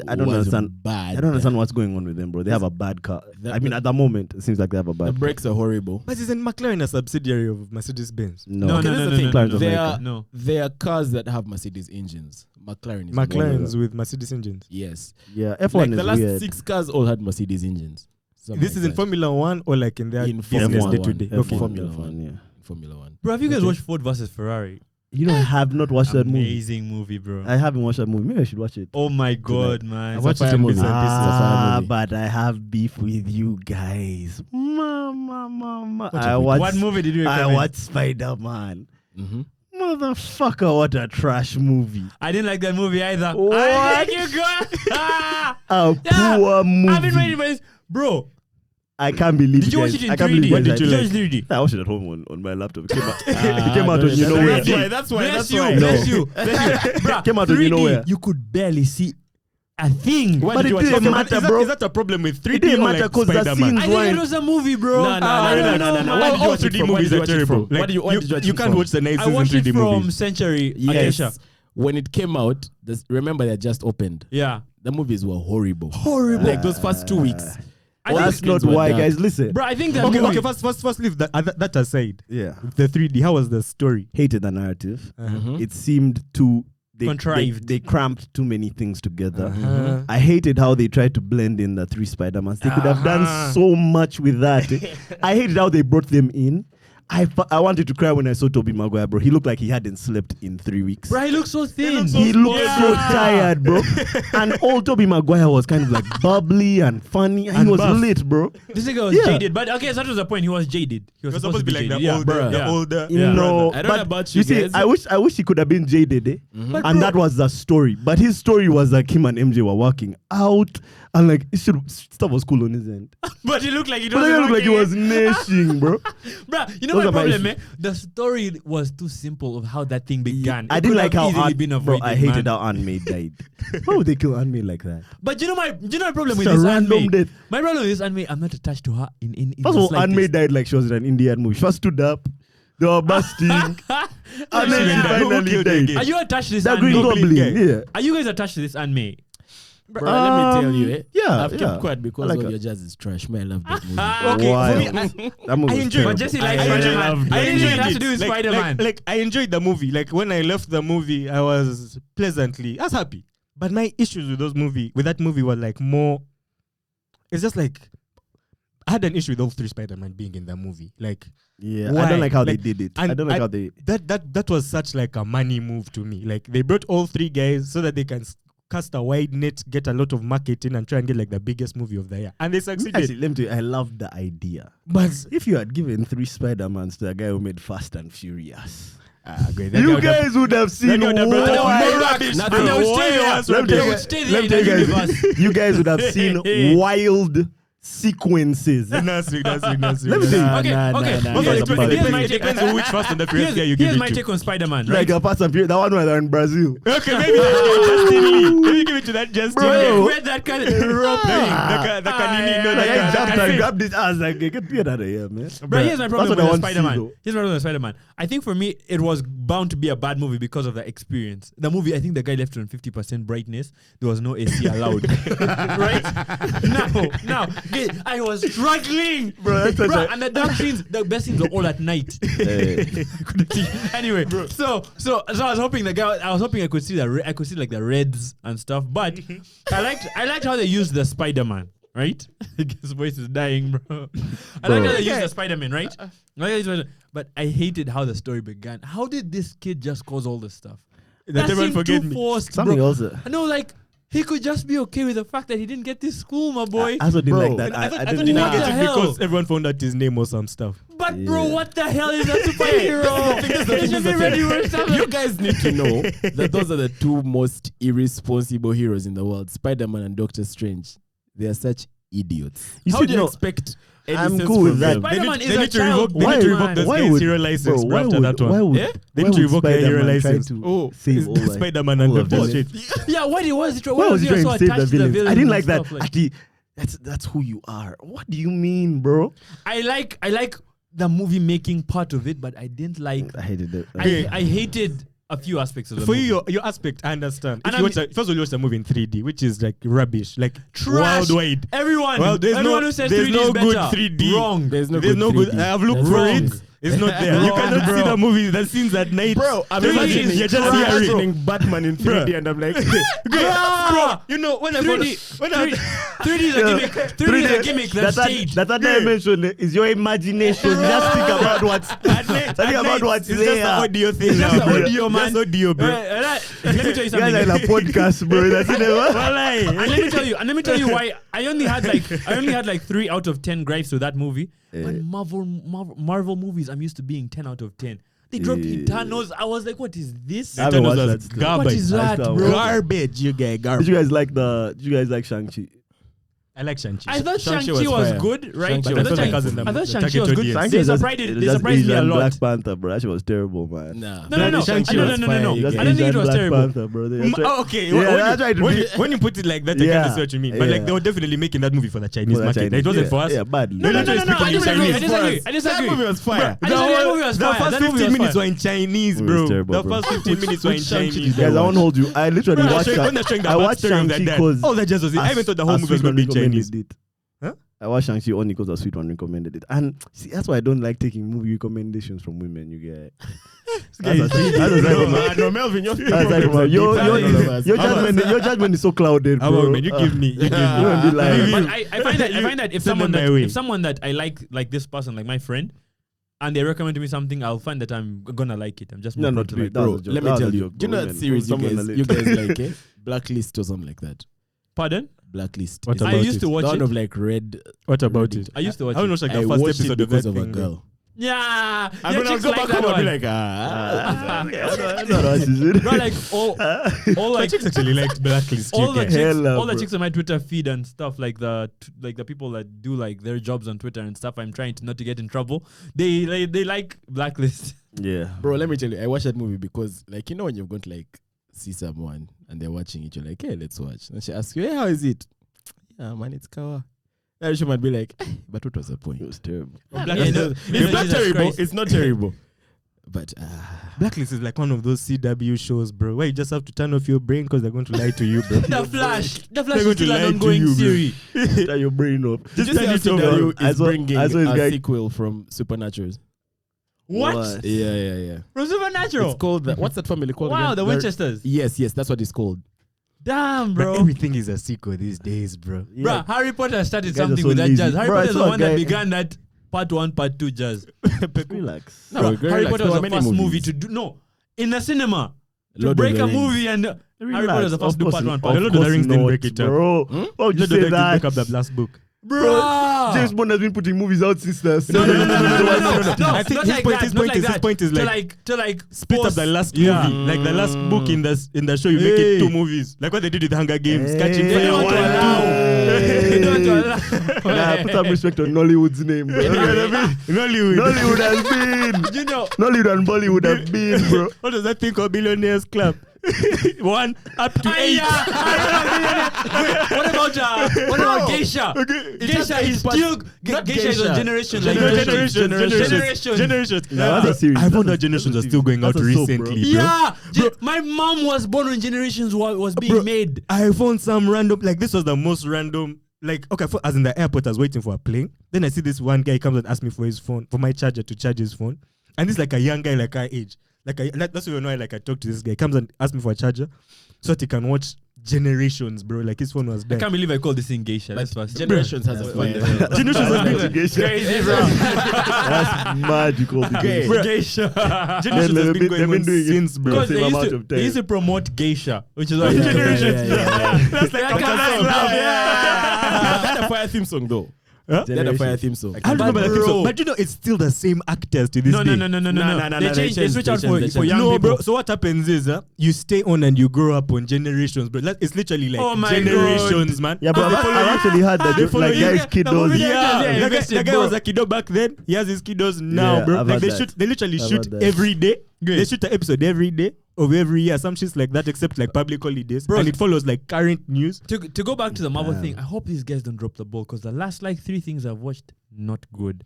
I don't Was understand. Bad. I don't understand what's going on with them, bro. They have a bad car. The- I mean, at the moment, it seems like they have a bad The car. brakes are horrible. But isn't McLaren a subsidiary of Mercedes-Benz? No, Okay, no, that's no, the no, thing. no, McLaren's no, They America. are no. there are cars that have Mercedes engines. McLaren is one of McLaren's them. with Mercedes engines. Yes. Yeah, F1 Like is the last weird. 6 cars all had Mercedes engines. Something This like is in that. Formula One or like in their In business Formula day One. to day? F1. Okay. Formula F1, One. yeah. Formula One. Bro, have you guys Okay. watched Ford versus Ferrari? You know, I have not watched that movie. Amazing movie, bro. I haven't watched that movie. Maybe I should watch it. Oh my god, man. I watched it in movie. bits and pieces. But I have beef with you guys. Mama. What movie did you I recommend? watched Spiderman. Mm-hmm. Motherfucker, what a trash movie. I didn't like that movie either. What? I like you, girl. A Yeah, poor movie. I've been waiting for this. Bro, I can't believe did you watch guys- it in I can't 3D? believe When guys did you like- like? 3D? I watched it at home on my laptop. It came out, it Ah, came out no, on you know where. that's why. That's why. Bless That's you, why. bless you, bless you. Bruh, Came out on 3D, you know where. you could barely see a thing. Why But did it you watch didn't it? matter, Is that- bro. Is that a problem with 3D It didn't or matter like 'cause the Spider-Man? scenes I think weren't- it was a movie, bro. No, I don't know, Why man. did you watch it 3D from? movies Movies are are terrible. terrible. Why do you watch it You can't from? watch the nice I in watched it 3D from movies. Century Yes. Acacia. When it came out, remember they just opened. Yeah. The movies were horrible. Horrible. Like those first 2 weeks. I All That's the not screens were why, dark. guys. Listen. Bro, I think that Okay, movie. okay. First, leave that aside. Yeah. The 3D. How was the story? Hated the narrative. Mhm. It seemed too Contrived. They cramped too many things together. Uh-huh. I hated how they tried to blend in the 3 Spider-Mans. They could have done so much with that. I hated how they brought them in. I wanted to cry when I saw Tobey Maguire, bro. He looked like he hadn't slept in 3 weeks. Bro, he looks so thin. He looked so Yeah. tired, bro. And old Tobey Maguire was kind of like bubbly and funny. And And he was buff. lit, bro. This nigga was Yeah. jaded. But okay, so that was the point. He was jaded. He was You're supposed to be like jaded. the Yeah. older, bruh. the Yeah. older. Yeah. No, I don't but know about you you see, guys. I wish he could have been jaded, eh? But And bro, that was the story. But his story was like him and MJ were working out, and like stuff was cool on his end. but he looked like he But doesn't it looked like he was nashing, bro. Bro, you know those are my problem, issues. the story was too simple of how that thing began. I It didn't could like have how easily been bro, avoided, I hated man. how Aunt May died. Why would they kill Aunt May like that? But you know my problem with It's a this Aunt May? random death. My problem with this Aunt May, I'm not attached to her in First of all, Aunt May died like she was in an Indian movie. She first stood up. They were busting. And then she finally died. Are you attached to this That Aunt green May? goblin, yeah. Are you guys attached to this Aunt May? Bro, let me tell you, yeah, I've yeah. kept quiet because I like all it. your jazz is trash. Man, I love that movie. Okay, Wow. for me, That movie I was enjoyed it. terrible. But Jesse likes I Spider-Man. enjoyed I enjoyed it. It has to do with Like, Spider-Man. Like, I enjoyed the movie. Like when I left the movie, I was happy. But my issues with that movie were like more. It's just like I had an issue with all three Spider-Man being in the movie. Like, Yeah, why? I don't like how Like, they did it. and I don't like how they. that was such like a money move to me. Like they brought all three guys so that they can cast a wide net, get a lot of marketing, and try and get like the biggest movie of the year. And they succeeded. Actually, let me tell you, I love the idea. But If you had given 3 Spider-Mans to the guy who made Fast and Furious, great. you guys would have seen that guy would have brought why- more rubbish, And bro. they would stay there. Why was Let me rubbish? tell They you would guys- stay let there me in tell that you guys, universe. you guys would have seen wild sequences. That's sweet. Let me tell you. Okay. It Depends on which Fast and the Furious guy you give Here's it my to. take on Spider-Man, Like right? a Fast and Furious, that one where they're in Brazil. Okay, maybe Justin Lee. Maybe give it to that Justin Bro. Lee. Where that kind of rope The Kanini, no, Like, I the jumped and Kanini. grabbed this ass like, get me out of here, man. But here's my problem That's what I with want to see, Spider-Man. though. Here's my problem with Spider-Man. I think for me, it was bound to be a bad movie because of the experience. The movie, I think the guy left it on 50% brightness. There was no AC allowed. Right? Now, I was struggling. Bro, that's such a- And the dark scenes, the best scenes were all at night. Couldn't see. Anyway, so I was hoping I could see I could see like the reds and stuff. But I liked how they used the Spider-Man. Right? His voice is dying, bro. I like how they used the Spider-Man, right? I like how they used Spider-Man. But I hated how the story began. How did this kid just cause all this stuff? That everyone seemed forget too me. forced, Something bro. else. No, like he could just be okay with the fact that he didn't get this school, my boy. I also didn't Bro, like that. I thought I he didn't didn't What get the it hell? because everyone found out his name or some stuff. But bro, Yeah. what the hell is a superhero? It should be ready for something. You guys need to know that those are the two most irresponsible heroes in the world, Spider-Man and Doctor Strange. They are such idiots. You How see, do you no, expect any I'm sense cool with from that. them? Spider-Man They is a need to child. revoke. They need to revoke this Why guy's would- hero license Bro, after that one. why would, Yeah? why They need to would revoke their hero Spider-Man try license. to save all like, Spider-Man and all of Doctor them? Strange. Yeah, why was he Why was he trying so to save the attached to the villains? villains I didn't and like that. stuff, like- Actually, that's who you are. What do you mean, bro? I like the movie making part of it, but I didn't like. I hated it. I hated a few aspects of the For movie. you, your aspect, I understand. And If you watch first of all, you watch the movie in 3D, which is like rubbish, like Trash. worldwide. Everyone, Well, there's everyone no, who says there's 3D no is good better. 3D. Wrong. There's no There's good no good. 3D. I have looked That's for wrong. it. It's not there. You Wrong, cannot see bro. the movie, the scenes at night. Bro, I'm 3D imagining is you're just trash. hearing. imagining Batman in 3D, and I'm like, Bro, You know when I 3D, when I 3D is a gimmick. 3D is a gimmick. That's stage. That dimension is your imagination. Just think about what's think about what's it's just there. an audio thing. It's just now, an bro. audio, man. Just audio, bro. Let me tell you You guys are in something. a podcast, bro. That's it, never. And let me tell you why I only had like 3 out of 10 gripes with that movie. But Marvel movies, I'm used to being 10 out of 10. They dropped Eternals. I was like, what is this? I haven't watched Eternals that was still. garbage. What is that, I still bro? haven't Garbage, you guys. Did Garbage. you guys like Did you guys like Shang-Chi? I like Shang-Chi. I thought Shang-Chi Shang-Chi was fire. good, right? Shang-Chi I was thought fire. Shang-Chi The was target good. audience. They surprised me a lot. Black Panther, bro. That shit was terrible, man. nah. No. Shang-Chi No. was fire, you Just guys. I don't think it Asian was Black terrible. Panther, bro. Okay, Yeah, I tried to be- when you put it like that, I Yeah. kind of see what you mean. But like Yeah. they were definitely making that movie for the Chinese For the market. Chinese. It wasn't Yeah, for us. Yeah, badly. No. I Speaking disagree. in I Chinese. disagree. That movie was fire. I disagree. That movie was The fire. first That movie 15 was minutes fire. were in Chinese, It was bro. terrible, The bro. first 15 minutes were in Chinese. Guys, I won't hold you. I literally watched When they're that. showing the I watched backstory of Shang-Chi that, because oh, that just was it. I even thought the whole movie was going to be Chinese. Huh? I watched Shang-Chi only because a sweet one recommended it. And see, that's why I don't like taking movie recommendations from women, you get. That's No, Melvin, your judgment is so clouded, How bro. about man? You give me. You give me. You won't be lying. But I find that if Send them someone my way. that I like this person, like my friend, and they recommend to me something, I'll find that I'm gonna like it. I'm just No, more not prone to really. like. That was bro, a joke. let That me was tell a you. joke, Do you know bro. that Women. series Someone on the you list. guys like, eh? Blacklist or something like that. Pardon? Blacklist. What It's about I used to the watch one it. of like red. What about it? I used to watch I it. watched like I the first watched it episode of because that of a thing. girl. Yeah. And when I go back home, I'll be like, I bro, like all My like chicks actually liked Blacklist. all the UK. chicks, Hella, all the bro. chicks on my Twitter feed and stuff, like the people that do like their jobs on Twitter and stuff. I'm trying to not to get in trouble. They like Blacklist. Yeah. bro, let me tell you, I watched that movie because, like, you know, when you're going to like see someone and they're watching it, you're like, hey, let's watch. And she asks you, hey, how is it? Yeah, man, it's kawa. And she might be like, but what was the point? It was terrible. It's not terrible. It's not terrible. But Blacklist is like one of those CW shows, bro, where you just have to turn off your brain because they're going to lie to you, bro. The Flash They're is going to still lie an to ongoing you, bro. series. Turn your brain up. just turn it over. CW I is saw- bringing I saw this a guy- sequel from Supernatural. What? Yeah. From Supernatural? It's called what's that family called? Wow, again? the Winchesters. Yes, that's what it's called. Damn, Bro, bro. everything is a sequel these days, bro. Bro, Harry Potter started Guys are something so with that lazy. jazz. Harry Bro, I Potter is the saw a one that guy- began that part 1, part 2 jazz. Relax. No, Bro, girl, Harry like, Potter there was were the many first movie movies. to do in the cinema to Lord of break the a Rings. movie, and Harry Potter was the first to do part 1, part The 2. Lord of the Rings didn't break it up. Bro. Hmm? Why would you Lord of the say Rings didn't that? break up that last book. Bro, James Bond has been putting movies out since the No. I think not his like point- that, his not point like is- his that. point is to like Split up post- the last Yeah. movie, like the last book in the show. You make it 2 movies, like what they did with Hunger Games, Catching They Fire don't want 1 to and 2. allow. They don't want to allow. Nah, put some respect on Nollywood's name, bro. Nollywood. Nollywood has been. You know, Nollywood and Bollywood have been, bro. What does that thing called Billionaires Club? 1 up to 8. what about Geisha? Geisha is still Geisha is on Generation. Like Generations. Nah, that's a series. I found That's that a- Generations are that's a still going out series. That's a soap, bro. recently, bro. Yeah, my mom was born when Generations was being Bro. made. I found some random, like this was the most random, like, okay, as in the airport, I was waiting for a plane. Then I see this one guy comes and asks me for his phone, for my charger to charge his phone. And this like a young guy like our age. That's what you know, I talk to this guy. He comes and asks me for a charger so that he can watch Generations, bro. Like his phone was I dead. can't believe I called this thing Geisha. That's fast. Generations has a fun development. Generations has been Crazy, bro. That's magical. Okay. Geisha. Generations has been going on since, bro. Because Same they amount used, of they used time. to promote Geisha, which is why Generations. That's like That's a fire theme song though. Huh? That's a fire theme song. I don't remember that bro. episode, but you know, it's still the same actors to this No. day. They changed. They switch out for young No, people. bro. So what happens is, you stay on and you grow up on Generations, bro. It's literally like Oh my Generations, man. Yeah, but I've actually heard that, They follow like, you. guys, kiddos. Yeah, the guy was a kiddo back then. He has his kiddos now, Yeah, bro. I've Like heard they that. shoot, they literally I've shoot heard that. every day. Good. They shoot an episode every day of every year. Some shit's like that, except like public holidays, Bro. and it follows like current news. To go back to the Marvel thing, I hope these guys don't drop the ball because the last like 3 things I've watched, not good.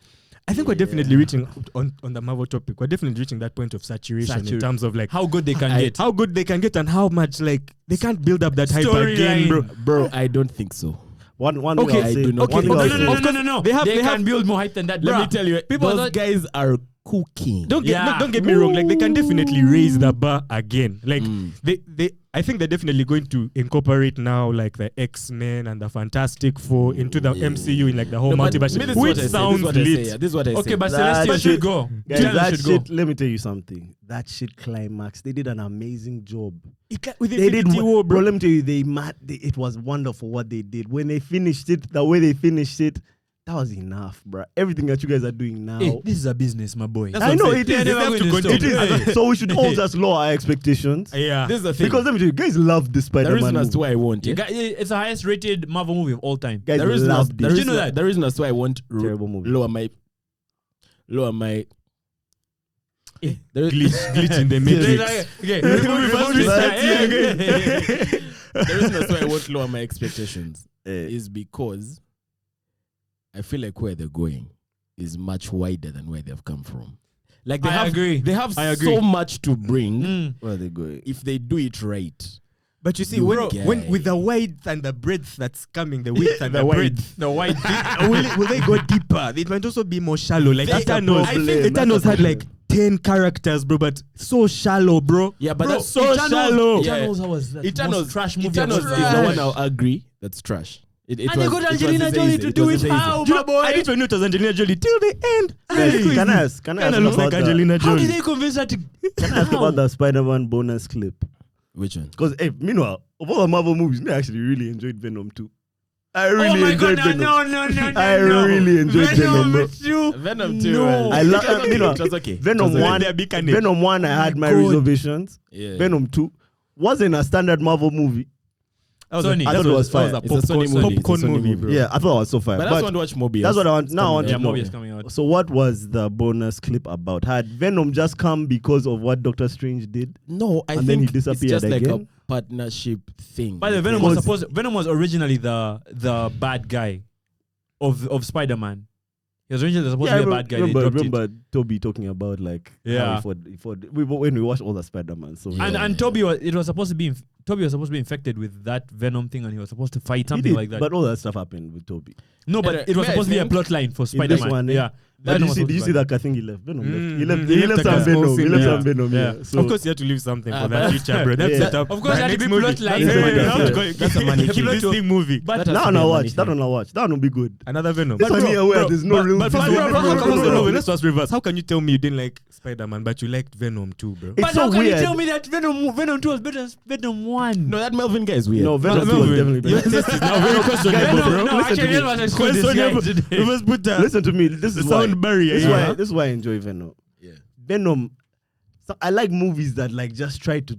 I think we're definitely reaching on the Marvel topic. We're definitely reaching that point of saturation in terms of like How good they can get. how good they can get and how much like they can't build up that hype again, bro. Bro, I don't think so. One thing Okay, I'll say. I do not one think thing so. I'll say. No. They They have can build more hype than that. Let bruh. me tell you, People those thought- guys are cooking. Don't Yeah. get me wrong. Like they can definitely raise the bar again. Like they I think they're definitely going to incorporate now like the X-Men and the Fantastic Four into the MCU in like the whole No, but multiverse, me, this is which what I say, sounds this is what I say, lit. yeah, this is what I Okay, say. but That Celestial shit- should go. Guys, Celestial that should go. shit, let me tell you something. That shit climax, they did an amazing job. With They did, Infinity War, bro. bro. Let me tell you, it was wonderful what they did. When they finished it, the way they finished it, that was enough, bro. Everything that you guys are doing now. Hey, this is a business, my boy. That's I what I'm know saying. it They is. have Never to going to continue. stop. It is. So we should all just lower our expectations. Yeah. This is the thing. Because let me tell you, guys love the the Spiderman reason as to movie. why I want it. It's the highest rated Marvel movie of all time. Guys The reason as- love the this. Did you know reason- that? the reason as to why I want Terrible movie. lower my glitch in the matrix. Okay, the reason as to why I want lower my expectations Eh, is because I feel like where they're going is much wider than where they've come from. Like they I have, agree. they have I agree. so much to bring where are they going? if they do it right. But you see, You when guy. with the width and the breadth that's coming, the width and The the width. breadth, The white. will they go deeper? It might also be more shallow. Like That's the Eternals, problem. Eternals That's the had like 10 characters, bro, but so shallow, bro. Yeah, but Bro, that's so shallow. Yeah. Eternals was the Eternals most trash movie. Eternals ever. is the one I'll agree that's trash. It And they got was Angelina easy. Jolie to do it. was easy. How, Do you my know, boy? I didn't know it was Angelina Jolie till the end. Guys, can I ask Kinda looks like about Angelina How Jolie. did they convince her to? Can I ask about the Spider-Man bonus clip? Which one? Because meanwhile, of all the Marvel movies, I actually really enjoyed Venom too. I really enjoyed Venom. No. I really enjoyed Venom, bro. Venom 2. No. I love it was okay. Venom 1, I had my reservations. Yeah. Venom 2 wasn't a standard Marvel movie. Sony. I thought it was fire. It's a Sony movie. Popcorn movie, bro. Yeah, I thought it was so fire. But that's want to watch Mobius. That's what I want. Now I want Yeah, to know. Mobius coming out. So what was the bonus clip about? Had Venom just come because of what Doctor Strange did? No, I And think then he it's disappeared just like again? a partnership thing. By the way, Venom was originally the bad guy of Spider-Man. He was originally supposed to be a bad guy. Remember Toby talking about like Yeah. when we watched all the Spider-Man. So And Toby was supposed to be infected with that Venom thing, and he was supposed to fight something like that. But all that stuff happened with Toby. No, but it was supposed to be a plot line for Spider-Man. one, Yeah. But did you see that? I think he left. Venom left. He left some Venom. He left some Venom. Yeah. So Of course, you have to leave something for that future, bro. That's Yeah. set up. Of course, by it had to next be movie. plot line. That's a money Keep this thing movie. But That has that to one be I a watch. money That one will be good. Another Venom. This one here where there's no real. But first Venom. let's just reverse. How can you tell me you didn't like Spider-Man, but you liked Venom too, bro? It's But so how can weird. you tell me that Venom 2 was better than Venom 1? No, that Melvin guy is weird. No, Venom Melvin. was definitely Your better. test is now very questionable, bro. No, actually, to me. was exclude this guy today. We must put that. Listen to me. This is The why. sound barrier. This is why I enjoy Venom. Yeah. Venom. So I like movies that like just try to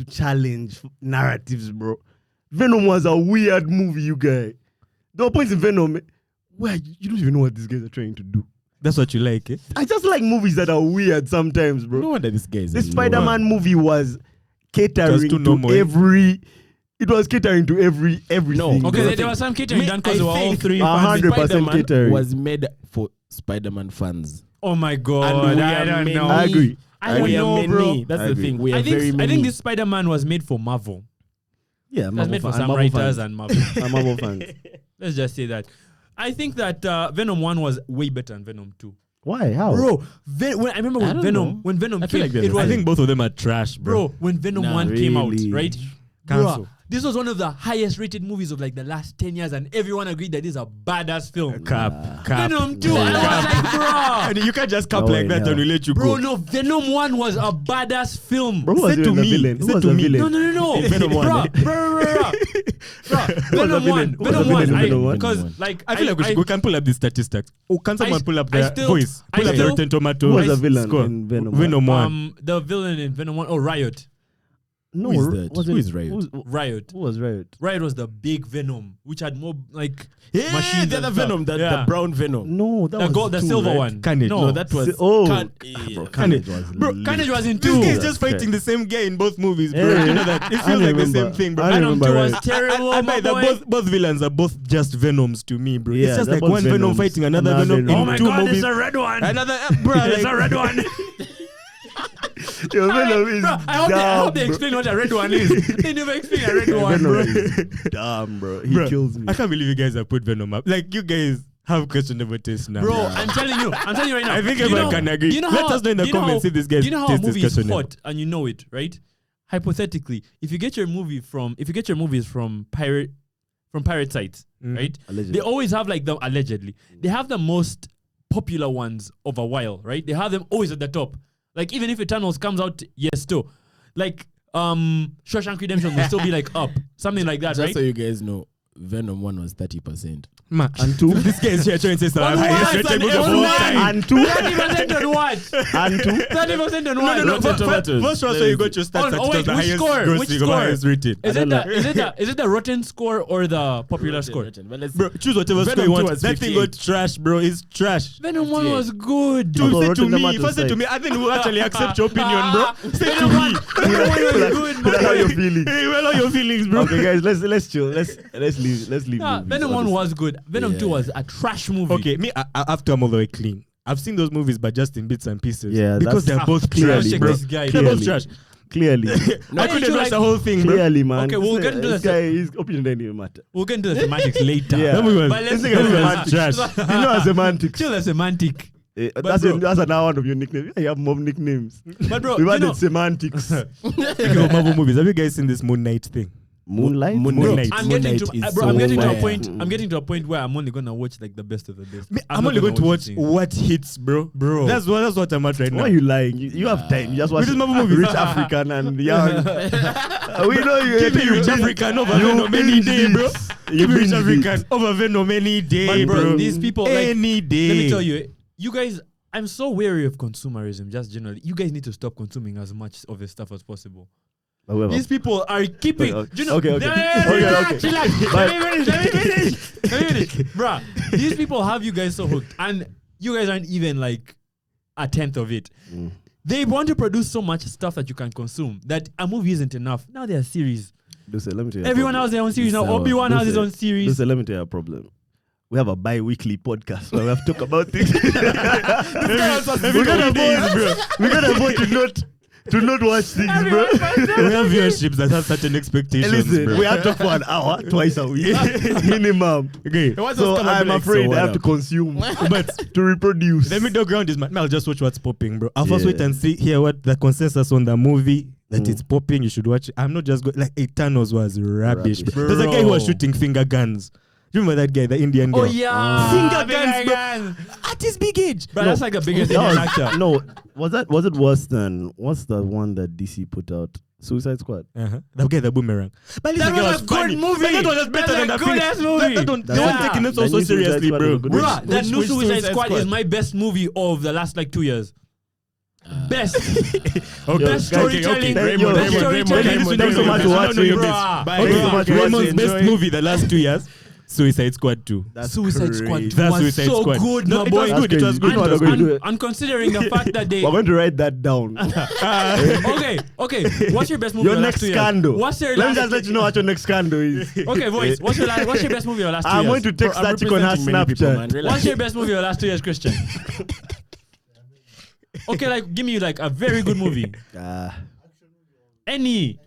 challenge narratives, bro. Venom was a weird movie, you guys. There were points in Venom where you don't even know what these guys are trying to do. That's what you like, eh? I just like movies that are weird sometimes, bro. No wonder this guy is. The alone. Spider-Man movie was catering Just too to normal, eh? every. It was catering to everything. Okay, bro. there was some catering done I because we were all think three 100% fans. Spider-Man catering. was made for Spider-Man fans. Oh my And god, we I are don't many. know. I agree. I don't We are know, many. bro. That's I the agree. thing. We are I very many. think this Spider-Man was made for Marvel. Yeah, It was made for some Marvel writers fans. and Marvel. I'm Marvel fans. Let's just say that. I think that Venom 1 was way better than Venom 2. Why? How? Bro, when I remember I don't know. when Venom I feel came, like it was, I think both of them are trash, bro. bro, when Venom Nah, 1 came out, really? right? Cancel. Bruh, this was one of the highest rated movies of like the last 10 years, and everyone agreed that this is a badass film. Cap. Venom 2, I was like, bro. And you can't just cap No like way, that no. and we let you Bro, go. no, Venom 1 was a badass film. Bro, who was Say even to the me. villain? Who Say was to the me. villain? No. Venom 1, Bro, eh? Venom villain? 1. Who was the Venom 1. villain in Venom 1? Because, like, I feel like we can pull up the statistics. Oh, can someone pull up the voice? I Pull up the still- Rotten Tomato Who was the villain score. in Venom? Venom 1. the villain in Venom 1, Riot. No, Who is that? wasn't- Who is Riot? Riot. Who was Riot? Riot was the big Venom, which had more like Yeah, machines the and other stuff. Venom, the Yeah. brown Venom. No, that the was gold, the two, silver right? one. Carnage. No, that was. Oh. Yeah. Carnage was Bro, lit. Carnage was in This 2. guy is just fighting the same guy in both movies, bro. Yeah. You know that? It I feels like the remember. same thing, bro. I Venom 2 remember was Riot. terrible, I my bet that boy. both villains are both just Venoms to me, bro. Yeah, it's just they're like both one Venom Venoms. fighting another Another Venom Venom. Oh in my two god, movies. it's a red one. Another, bro, It's like, a red one. Yo, Venom is Bro, I hope they bro. explain what a red one is. They never explain a red one, Venom bro. is dumb, bro. He bro, kills me. I can't believe you guys have put Venom up. Like, you guys have questionable taste now. Bro, I'm telling you right now. I think You everyone know- can agree. you know Let how- us know in the you know comments how- if this guy's Do you know how a taste is movie is questionable. hot and you know it, right? Hypothetically, if you get your movies from pirate sites, right? Allegedly. They always have like the allegedly. They have the most popular ones of a while, right? They have them always at the top. Like even if Eternals comes out, yes, still. Like Shawshank Redemption will still be like up. Something like that, Just right? so you guys know, Venom 1 was 30%. Man, And two. this guy is here trying to say On the highest what? rated movie On of all what? time. And two. 30% on what? And two. 30% on No, what? no, no. Rotten First, Tomatoes. first one, so you got your stats Oh, that oh, it was wait, the which highest score? Which grossing, score? highest rated. Is I it don't is it the Rotten score or the popular score? But let's Bro, choose whatever Venom score you 2 want. was That thing 58. got trash, bro. It's trash. Venom 1 was good. Although Dude, say to Rotten me. Tomatoes If I say to site. me, I think we'll actually accept your opinion, bro. Say to Venom me. 1 was good, That's how man. you're feeling. Hey, well, all your feelings, bro. Okay, guys, let's chill. Let's leave. Let's leave. Yeah, movies, Venom 1 honestly. was good. Venom 2 was a trash movie. Okay, me, I have to come all the way clean. I've seen those movies, but just in bits and pieces. Yeah, because that's- they're both clearly, trash, bro. bro. This guy. They're both Clearly. trash. Clearly, I couldn't watch the whole thing, bro. clearly, man. Okay, we'll get into this the- guy. His opinion doesn't even matter. We'll get into the semantics later. Yeah. That movie was, But let's This thing is was trash. You know, semantics. Chill the semantic. That's bro- that's another one of your nicknames. You have more nicknames. But bro, We've you added know, semantics. Speaking of Marvel movies, have you guys seen this Moon Knight thing? Moonlight. Moonlight. I'm Moon getting Knight to is bro, I'm so getting to a fire. point. I'm getting to a point where I'm only gonna watch like the best of the best. I'm only going to watch things. what hits, bro. That's what I'm at right now. Why are you lying? You have time. You just watch With this Marvel movie. Rich African and young. We know you. Give me Rich African over Venom any day, bro. Give me Rich African over Venom any day, But bro, these people, like, any day. let me tell you, you guys, I'm so wary of consumerism, just generally. You guys need to stop consuming as much of this stuff as possible. However. These people are keeping. Okay. You know, Okay. Let me finish. Bruh, these people have you guys so hooked, and you guys aren't even like a tenth of it. They want to produce so much stuff that you can consume that a movie isn't enough. Now they are series. Let me tell you Everyone has their own series now. Obi-Wan has his own series. Let me tell you a problem. We have a bi-weekly podcast where we have to talk about things. We gotta avoid to not watch things, bro. We have viewerships that have certain expectations, Listen, bro. we have to talk for an hour, twice a week, minimum. Okay. So I'm afraid I have to consume, but to reproduce. The middle ground is, I'll just watch what's popping, bro. I'll first wait and hear what the consensus on the movie that it's popping. You should watch it. I'm not just going, like, Eternals was rubbish. Bro. There's a guy who was shooting finger guns. Remember that guy, the Indian guy? Oh yeah, finger guns, bro. At his big age. But that's like the biggest Indian actor. No, was it worse than what's the one that DC put out? Suicide Squad. That guy, the boomerang. But That was a good movie. That was just better than the good ass movie. They weren't taking it so seriously, bro. Bruh, that new which Suicide Suicide Squad Squad? is my best movie of the last like 2 years. Best. Okay. Best storytelling. Raymond, Best storytelling. Thanks so much for watching. Bruh. Thanks so much for Raymond's watching. best movie the last 2 years. Suicide Squad 2. That's Suicide crazy. Squad 2 That's was Suicide so Squad. good, No, my it boy. was good. It was good. You know what I'm going to do? And considering the fact that they We're going to write that down. okay. What's your best movie? Your of the next last 2 years? scandal. What's your Let me last? just let you know what your next scandal is. Okay, voice. What's your best movie of the last 2 years? I'm going to text that chick on her Snapchat. What's your best movie of the last 2 years, Christian? Okay, like give me like a very good movie. Any.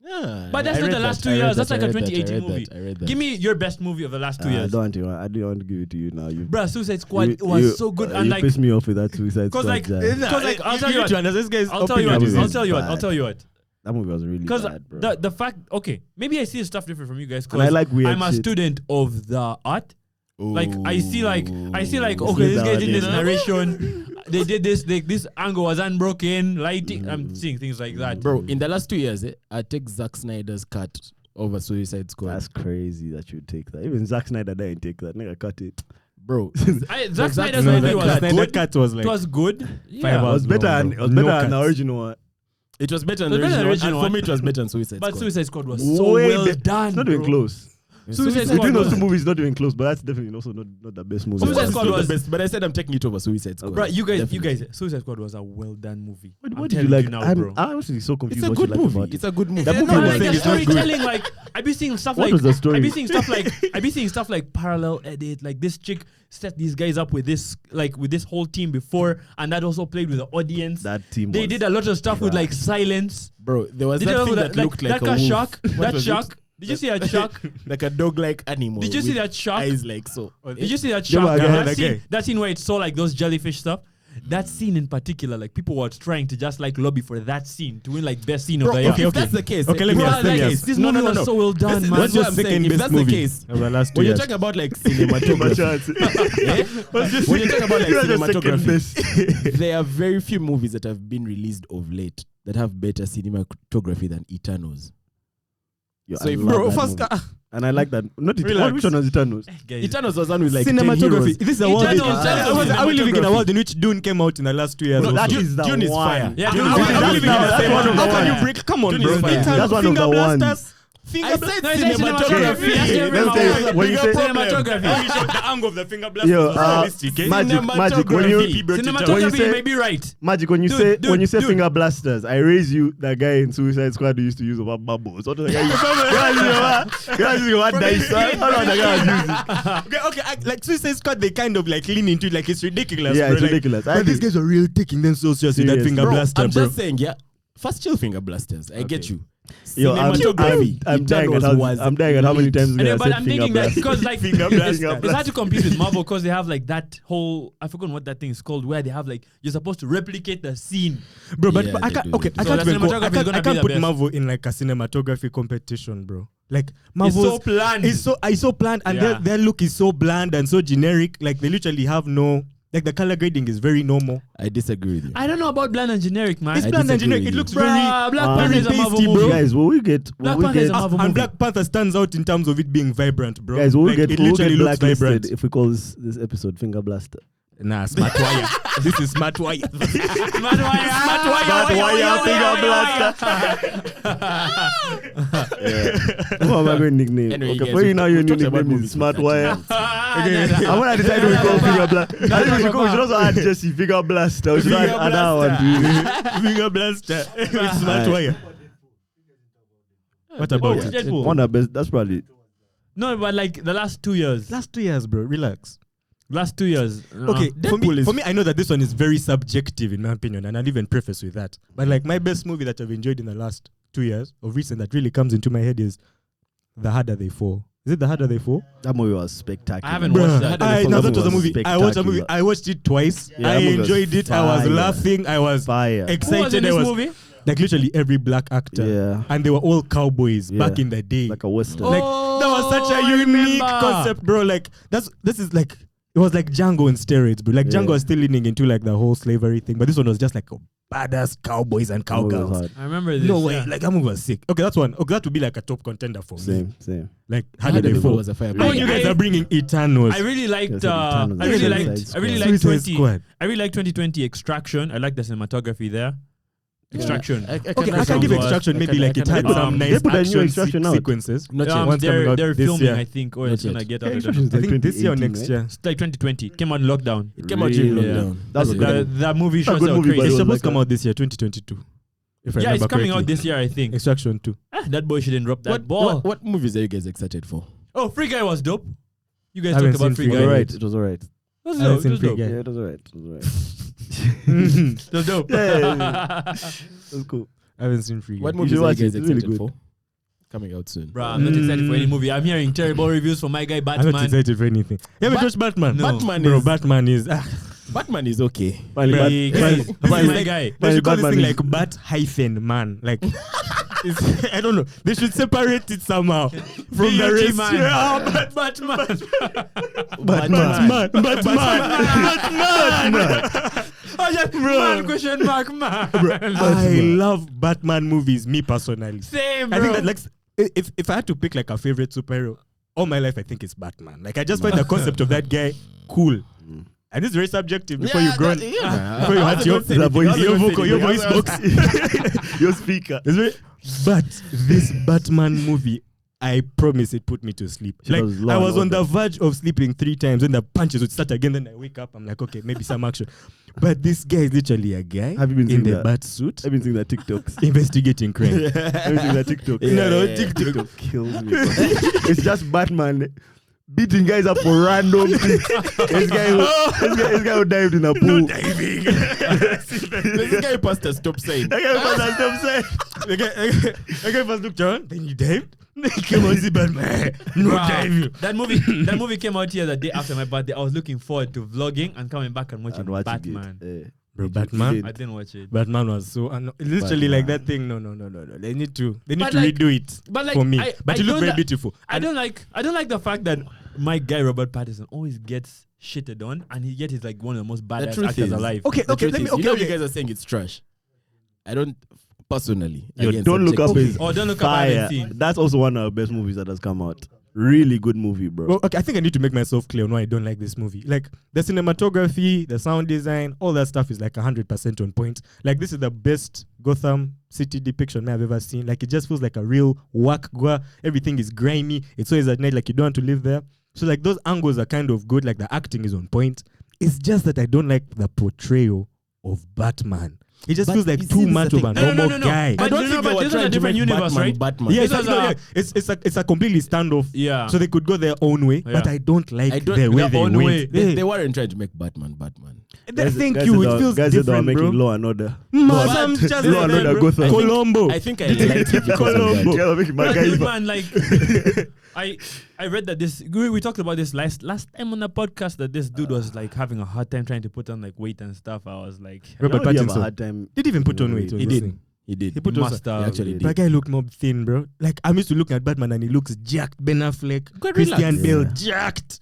Yeah, But that's I not read the last that, 2 I read years. that, That's like I a read that, 2018 movie. I read that. Give me your best movie of the last 2 I years. don't want to give it to you now. Bruh, Suicide Squad was so good. And you like, pissed me off with that Suicide Squad. like, jazz. because like, I'll tell you what. I'll tell you what. That movie was really Because bad, bro. the fact, okay, maybe I see stuff different from you guys. And I like weird I'm a shit. student of the art. Like I see like okay, Sleep this guy down did this there. narration. They did this. This angle was unbroken. Lighting. I'm seeing things like that. Bro, in the last 2 years, I take Zack Snyder's cut over Suicide Squad. That's crazy that you take that. Even Zack Snyder didn't take that. Nigga cut it. Bro, Zack Snyder's Snyder movie was Snyder good. cut was like It was good. Five Yeah. It was hours better long, than bro. the No original cuts. one. it was better than It the was better than original. the original And for me, one. it was better than Suicide But Squad. Suicide Squad was so Way well done. It's not even bro. close. Suicide Between Squad those was. two movies, not even close. But that's definitely also not the best movie. Suicide It's Squad not the was- best, but I said I'm taking it over Suicide Squad. Bro, you guys, Definitely. Suicide Squad was a well done movie. What I'm did you telling like? now, I'm bro. honestly so confused. It's a what good you like movie. about It's it. a good movie. That No, movie was like the saying it's not good. storytelling, like I be seeing stuff What like was the story? I be seeing stuff like parallel edit, like this chick set these guys up with this whole team before, and that also played with the audience. That team. They was did a lot of stuff with like silence. Bro, there was They did that a thing lot of that looked like a that wolf. shark. What That was it? shark. Did you see that shark? Like a dog-like animal. Did you see with that shark? Eyes like so. Did you see that Yeah, shark? but again, That scene where it saw like those jellyfish stuff. That scene in particular, like people were trying to just like lobby for that scene to win like best scene of the year. If that's the case, Okay, let me Bro, ask like, you. this movie was so well done, Listen, man. that's what I'm saying. If that's the case, of the last 2 when you're years. talking about like my cinematography, chance. when you're talking about like You are the second cinematography, best. there are very few movies that have been released of late that have better cinematography than Eternals. Yo, So I if love bro, that first, movie. And I like that. Not Relax. which one was Eternals? Guys, Eternals was done with like 10 Cinematography. heroes. This is a world. Eternals, Are we living in a world in which Dune came out in the last 2 years? No, that also? is the Dune is one. fire. Yeah, Dune Dune is is fire. fire. How That's can you one break? of Come on, Dune bro. is fire. That's one of Finger the ones. blasters. I said No, it's like cinematography. That's Okay, every let me tell you, movie. when you say- Cinematography. The angle of the finger blasters Yo, was realistic. eh? Magic. When you Cinematography, say- you may be right. Magic, when you Dude, say dude. finger blasters, I raise you that guy in Suicide Squad who used to use about bubbles. What was the guy using about dice? I don't know what the guy was using. Okay, like Suicide Squad, they kind of like lean into it like it's ridiculous. Yeah, bro. it's like, ridiculous. I But these agree. guys are really taking them so seriously. That Serious. finger Bro, blaster, I'm bro. just saying, yeah. First chill finger blasters. I get you. Yo, Cinematography. I'm dying at Eternals was I'm dying at how many times we And have but said I'm finger thinking that blast. because like Finger it's blast. hard to compete with Marvel because they have like that whole I forgot what that thing is called where they have like you're supposed to replicate the scene. Bro, but, Yeah, but I they can't. do. Okay, I So can't the even go. cinematography I is can't, gonna I be can't the put best. Marvel in like a cinematography competition, bro. Like It's Marvel so planned. It's so planned, and Yeah. their look is so bland and so generic. Like they literally have no Like the color grading is very normal. I disagree with you. I don't know about bland and generic, man. It's I bland and disagree generic. with It you. looks very Black Panther is a Marvel pasty, movie. bro. Guys, will we get Black Panther is a Marvel movie. And Black Panther stands out in terms of it being vibrant, bro. guys, will we Like, get it will we literally get looks blacklisted vibrant. if we call this episode Finger Blaster? Nah, Smart Wire. This is Smart Wire. Smart wire. What am I going to nickname? Anyway, Okay, guys, for you now, your we new talked about nickname is movies Smart for Wire. 30 I want to decide we call Finger Blaster. I think we should also add Jesse Finger Blaster. We should add another one. Finger Blaster with Smart Wire. What about it? Deadpool. One of the best. That's probably. No, but like the last 2 years. Last 2 years, bro. Relax. Last 2 years. Okay, for me, I know that this one is very subjective in my opinion, and I'll even preface with that. But like my best movie that I've enjoyed in the last 2 years of recent that really comes into my head is The Harder They Fall. Is it The Harder They Fall? That movie was spectacular. I haven't watched that. Now that was a movie. I watched a movie. I watched it twice. Yeah, I that movie was enjoyed it. I was fire. laughing. I was Fire. Who was excited. in I this was movie? like literally every black actor. Yeah. And they were all cowboys Yeah. back in the day. Like a western. Like that was such a I unique remember. concept, bro. Like this is like it was like Django on steroids, bro. Like Django Yeah. was still leaning into like the whole slavery thing, but this one was just like a badass cowboys and That movie was cowgirls. hard. I remember this. No way, yeah. like that movie was sick. Okay, that's one. Okay, that would be like a top contender for me. Same. Like how Harder did they They Fall fall? was a fire. How you guys are bringing Eternals? I really liked. Yes, I did. I really Suicide liked. I Squad. really liked Suicide 20. Squad. I really liked 2020 Extraction. I like the cinematography there. Extraction. Okay, I can give sounds Extraction maybe like it had agree. some They nice put a new action Extraction out. sequences. Not yet. One's coming out They're this filming, year. I think, or Not it's gonna yet. get Yeah, out of Extraction is I like think this year or 2018, next right? year. It's like 2020. Came out in lockdown. It came out during Really? lockdown. That's it. good. That movie It's a shows good are movie, but It's crazy. it was supposed to like come out this year, 2022. If I Yeah, remember it's coming out correctly. this year, I think. Extraction 2. That boy shouldn't drop that ball. What movies are you guys excited for? Oh, Free Guy was dope. You guys Haven't talked about seen Free Free Guy. Guy. It was alright. It was I haven't dope. seen It was Free dope. Guy. Yeah, it was alright. It was dope. Yeah. It was cool. I haven't seen Free Guy. What You movies should are you watch guys it. It's really excited good. for? Coming out soon. Bro, I'm not excited for any movie. I'm hearing terrible reviews for my guy I'm not Batman. excited for anything. You haven't watched Batman? No. Batman Bro, is Batman is... Batman is okay. Hey, guys, this is my like- guy. They should call this Batman thing is- like Bat-man. Like, I don't know. They should separate it somehow from the rest. Man. Yeah, Batman. Batman. Oh, just man, question mark, man. I love Batman movies, me personally. Same, I bro. think that like if I had to pick like a favorite superhero, all my life I think it's Batman. Like I just find the concept of that guy cool. And it's very subjective before you grow. Before you had your voice box. Your speaker. It's very, but this Batman movie, I promise it put me to sleep. Like was Law I and was on the Order. verge of sleeping 3 times when the punches would start again. Then I wake up. I'm like, okay, maybe some action. But this guy is literally a guy Have you been in seeing the that? bat suit I've been seeing that TikToks. investigating crime. I've been seeing that TikTok. No, TikTok. Kills me. It's just Batman beating guys up for random things. This guy who dived in a pool. Diving. This guy passed a stop sign. That guy was stop saying. The guy first looked down, then he dived. Then he came on, see Batman. No Wow. diving. That movie came out here the day after my birthday. I was looking forward to vlogging and coming back and watching And watching Batman. it. Bro, Batman. I didn't watch it. Batman was so literally like that thing. No. They need to redo it But like, for me. I But you look don't very li- beautiful. I don't like the fact that my guy Robert Pattinson always gets shitted on, and he yet is like one of the most badass truth actors is- alive. Okay, The truth is, you know you okay. guys are saying it's trash. I don't personally. Yo, again, Don't Look Up subjective. is Oh, Don't Look Up, I haven't fire. seen. That's also one of the best movies that has come out. Really good movie, bro. Well, okay, I think I need to make myself clear on why I don't like this movie. Like the cinematography, the sound design, all that stuff is like 100% on point. Like this is the best Gotham City depiction I've ever seen. Like it just feels like a real work. Everything is grimy. It's always at night. Like you don't want to live there. So like those angles are kind of good. Like the acting is on point. It's just that I don't like the portrayal of Batman. It just But feels like you see, too this is much the of a thing. normal guy. But I don't no, think but they were this is a trying to different make universe, Batman right? Batman. Yes, This is it's a completely standoff. Yeah. So they could go their own way, but Yeah. I don't like I don't- the way their they own went. way. They weren't trying to make Batman. Thank you. It feels guys said they were different, making bro. Law and Order. I'm just Law and like Order that, Gotham. bro. Colombo. I think I liked it because of that. Yeah, they're making But dude, MacGyver. man, like I read that this we talked about this last time on the podcast that this dude was like having a hard time trying to put on like weight and stuff. I was like, Robert How do you have a Pattinson hard time? did even put on weight. He He was did. saying. He did. He put he on must He have. actually did. did. That guy looked more thin, bro. Like I'm used to looking at Batman and he looks jacked. Ben Affleck, God, Christian relax. Bale, Yeah. jacked.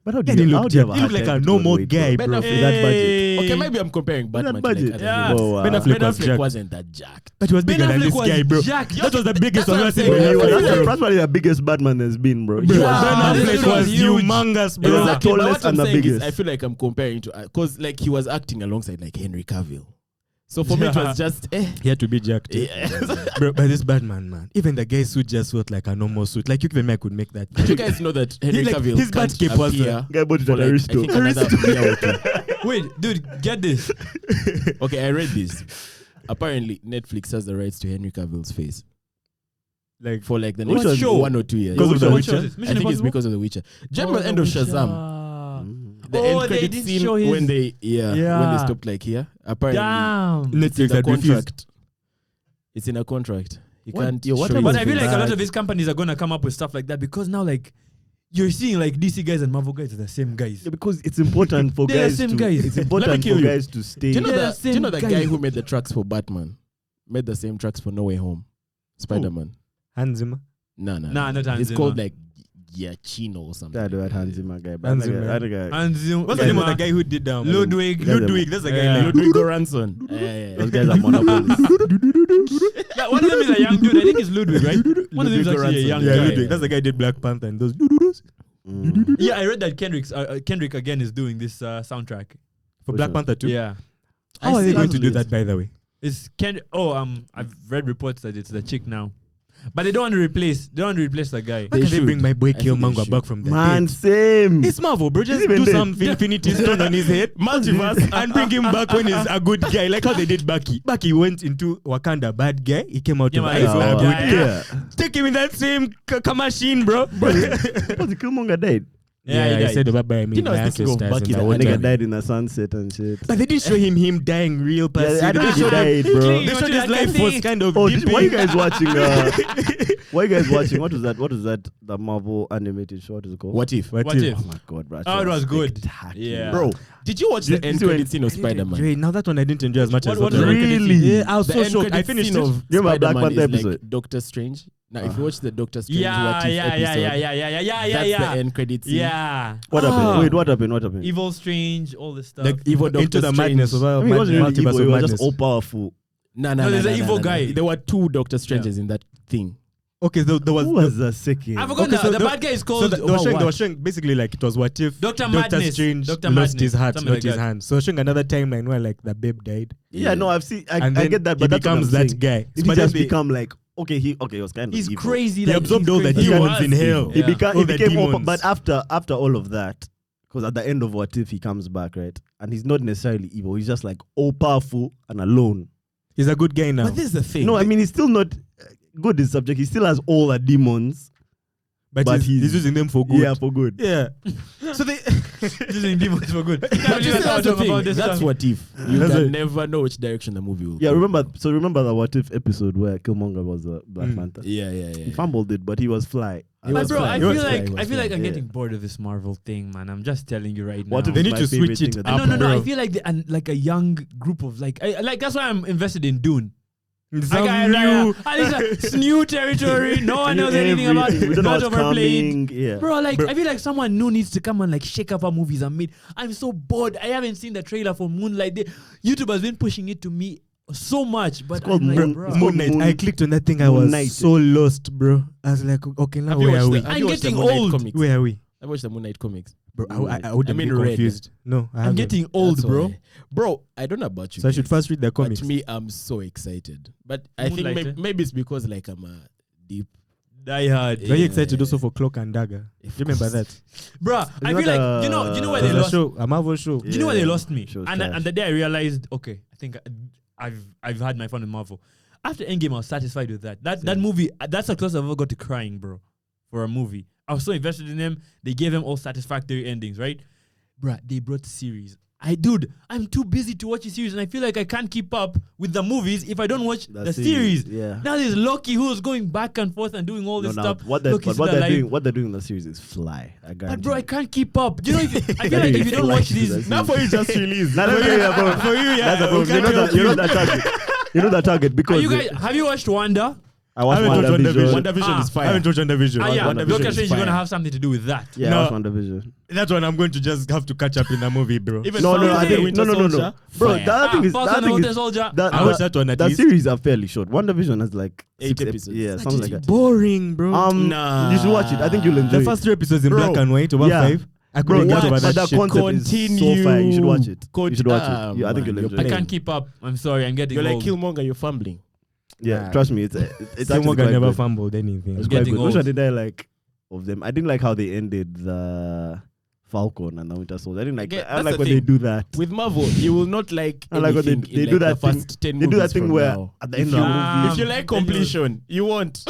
But how do He you looked have like a time to normal wait for guy, it? Ben bro. Affleck. With that budget. Okay, maybe I'm comparing Batman that to like budget. other Yeah. movies. Oh, wow. Ben Affleck was jacked. wasn't that jacked. But he was bigger Ben than Affleck this was guy, bro. jacked. That was the biggest That's what I've I'm ever seen. saying. Ben He was- Affleck, that's bro. probably the biggest Batman has been, bro. Bro, Yeah, Ben this Affleck dude was was huge. humongous, bro. Yeah. Exactly. But tallest what I'm and the saying is, biggest. I feel like I'm comparing to because like he was acting alongside like Henry Cavill. So for me, it was just He had to be jacked. Yeah. Bro, but this Batman, man. Even the guy's suit just felt like a normal suit. Like, you even I could make that. Do you guys know that Henry like, Cavill his can't Batcape was appear Guy bought it for at like, I Aristo. think another year or two. Wait, dude, get this. Okay, I read this. Apparently, Netflix has the rights to Henry Cavill's face Like, for like the Which next show? 1 or 2 years. Because of The What Witcher? show is this? I Mission think it's Impossible? because of The Witcher. Do you remember the end of Shazam? The Oh, end they credit didn't scene show his- when they when they Yeah. stopped like here. Apparently, Damn. it's in Netflix a had refused. contract. It's in a contract. He What? can't. Yo, what show about But his I feel face. like a lot of these companies are gonna come up with stuff like that because now, like, you're seeing like DC guys and Marvel guys are the same guys. Yeah, because it's important for They're the guys same to. guys. It's Let me important kill for you. guys to stay. Do you know Yeah, that? Do you know the same guy guy. who made the tracks for Batman? Made the same tracks for No Way Home. Spiderman. Hans Zimmer. No. Nah, not Hans It's Zimmer. called like Giacchino or something. That dude, Hans Zimmer guy. Hans Zimmer. Other guy. And What's the name of the guy who did Ludwig. Ludwig. That's the guy. Yeah. Like, Ludwig Göransson. Yeah. Those guys are monopolies. Yeah, one of them is a young dude. I think it's Ludwig, right? One of them is actually a young yeah, guy. Ludwig. That's the guy who did Black Panther and those. Yeah, I read that Kendrick again is doing this soundtrack. For Which Black one? Panther too. Yeah, How are they going to do Absolutely. that, by the way? it's I've read reports that it's the chick now, but they don't want to replace. They don't want to replace the guy. Why can't they should. bring my boy I think they Killmonger should. back from the Man, dead? same. It's Marvel, bro. Just even do dead. some Infinity Stone on his head, multiverse, and bring him back when he's a good guy, like how they did Bucky. Bucky went into Wakanda, bad guy. He came out Yeah, of man, Ice, he's a a good good guy. Yeah. Take him in that same machine, bro. Because the Killmonger died. Yeah, he I died. said about by me. You know, I was thinking of Bucky that That one nigga time. died in a sunset and shit. But they didn't show him dying real person. I They think he showed died, bro. They showed his life was kind of Oh, dipping. why you guys watching? Why you guys watching? What was that? What was that? The Marvel animated show. What is it called? What if? What What if? if? Oh my god, bro! Oh, it was good. Spectacular. Yeah. Bro, did you watch the Did end you- credit scene of Spider-Man? Wait, now that one I didn't enjoy as much What- as what the is other the one. Really? Yeah, I was The so end shocked. I credit finished scene it. of You remember Black Spider-Man Panther is like episode? Doctor Strange. Now, if you watch the Doctor Strange Yeah, What If yeah, episode, yeah. that's Yeah. the end credit scene. Yeah. What happened? Wait, what happened? What happened? Evil Strange, all this stuff. Like Evil into Doctor the Strange. madness of I mean, he wasn't really multiverse evil. of He was madness. just all powerful. No, there's an evil guy. There were 2 Doctor Stranges in that thing. Okay, there was. Who was the second? I forgot Okay, so the bad guy is called. So they were showing basically like it was what if Dr. Madness. Strange Dr. lost Madness, his heart, something not like his that. hand. So showing another timeline where like the babe died, Yeah, no, I've seen. I and then get that, but he that's what becomes I'm that saying. guy. Did he But then just they- become like he was kind of He's evil. crazy. He like, absorbed he's all the crazy. demons was in hell. evil. He Yeah. became. All He the became. demons. But after all of that, because at the end of What If he comes back, right, and he's not necessarily evil. He's just like all powerful and alone. He's a good guy now. But this is the thing. No, I mean he's still not good is subject. He still has all the demons. but he's using them for good. Yeah, for good. Yeah. So they Using demons for good. But you see, that's the thing. That's What If. You That's can it. never know which direction the movie will Yeah, go. remember the What If episode where Killmonger was the Black Panther. Yeah. He fumbled it, but he was fly. He But was bro, fly. I He feel was fly. like He was I feel like fly. I'm Yeah. getting bored of this Marvel thing, man. I'm just telling you right What now. if They it's need my to favorite switch thing it that up. they No. bro. I feel like a young group of like that's why I'm invested in Dune. some Like, new. it's new territory. No one knows anything about We it. don't know Not what's overplayed. coming. Yeah. Bro, like Bro. I feel like someone new needs to come and like shake up our movies and made. I'm so bored. I haven't seen the trailer for Moonlight. YouTube has been pushing it to me so much, but called I'm like, Moon- bro. it's called Moon Knight. Moon- I clicked on that thing. I Moon was Knight. so lost, bro. I was like, okay, now Have you where are watched we? the- have I'm you watched the getting Moon Knight old. comics? Where are we? I watched the Moon Knight comics. Bro, I wouldn't I mean, be read. confused. No, I I'm haven't. getting old, That's bro. why. Bro, I don't know about you. So I should guys, first read the but comics. to me, I'm so excited. But I think Moonlight, maybe it's because like I'm a deep. Die Hard. Very Yeah. excited also for Cloak and Dagger. Do you remember that? Bro, I not feel like a- you know where they There's a lost. show, a Marvel show. Do you know where they lost me? Show's And trash. the day I realized, okay, I think I've had my fun with Marvel. After Endgame, I was satisfied with that. That movie, that's the closest I've ever got to crying, bro, for a movie. I was so invested in them. They gave them all satisfactory endings, right? Bruh, they brought series. I'm too busy to watch a series, and I feel like I can't keep up with the movies if I don't watch the series. Yeah. Now there's Loki who's going back and forth and doing all this stuff. What Loki's still alive. they're doing in the series is fly. I But guarantee. bro, I can't keep up. You know, I feel like if you don't watch these, Not for you, just release. Bro. For you, That's the problem. You know that target. You know that target are because you guys, have you watched Wanda? I watched WandaVision. WandaVision is I fire. haven't watched WandaVision. Yeah, WandaVision Doctor is Strange is fire. gonna have something to do with that. Yeah, No. I watched WandaVision. That one I'm going to just have to catch up in the movie, bro. Even No, Falcon I and think Winter no. Soldier, Bro, fire. the other thing is Falcon and Winter Soldier. I watched that one at the least. series are fairly short. WandaVision has like 8 6 episodes. Yeah, something like that. Boring, bro. Nah. You should watch it. I think you'll enjoy The it. first 3 episodes in Bro. black and white, about Yeah. 5. I Bro, couldn't get watch over but that that shit. concept is so fire. You should watch it. You should watch it. I think you'll man, enjoy I it. can't keep up. I'm sorry, I'm getting You're like old. Killmonger, you're fumbling. Yeah, Nah. trust me. It's Still actually Morgan quite never good. fumbled anything. It's Getting quite good. Which old. one did I like of them? I didn't like how they ended the Falcon and the Winter Soldier. I didn't like. Okay, I that's like the when they thing. do that. With Marvel, you will not like I like when they anything in do like that the thing. first 10 They do that movies thing from where now. at the If end of you- the movie. If you like completion, you won't.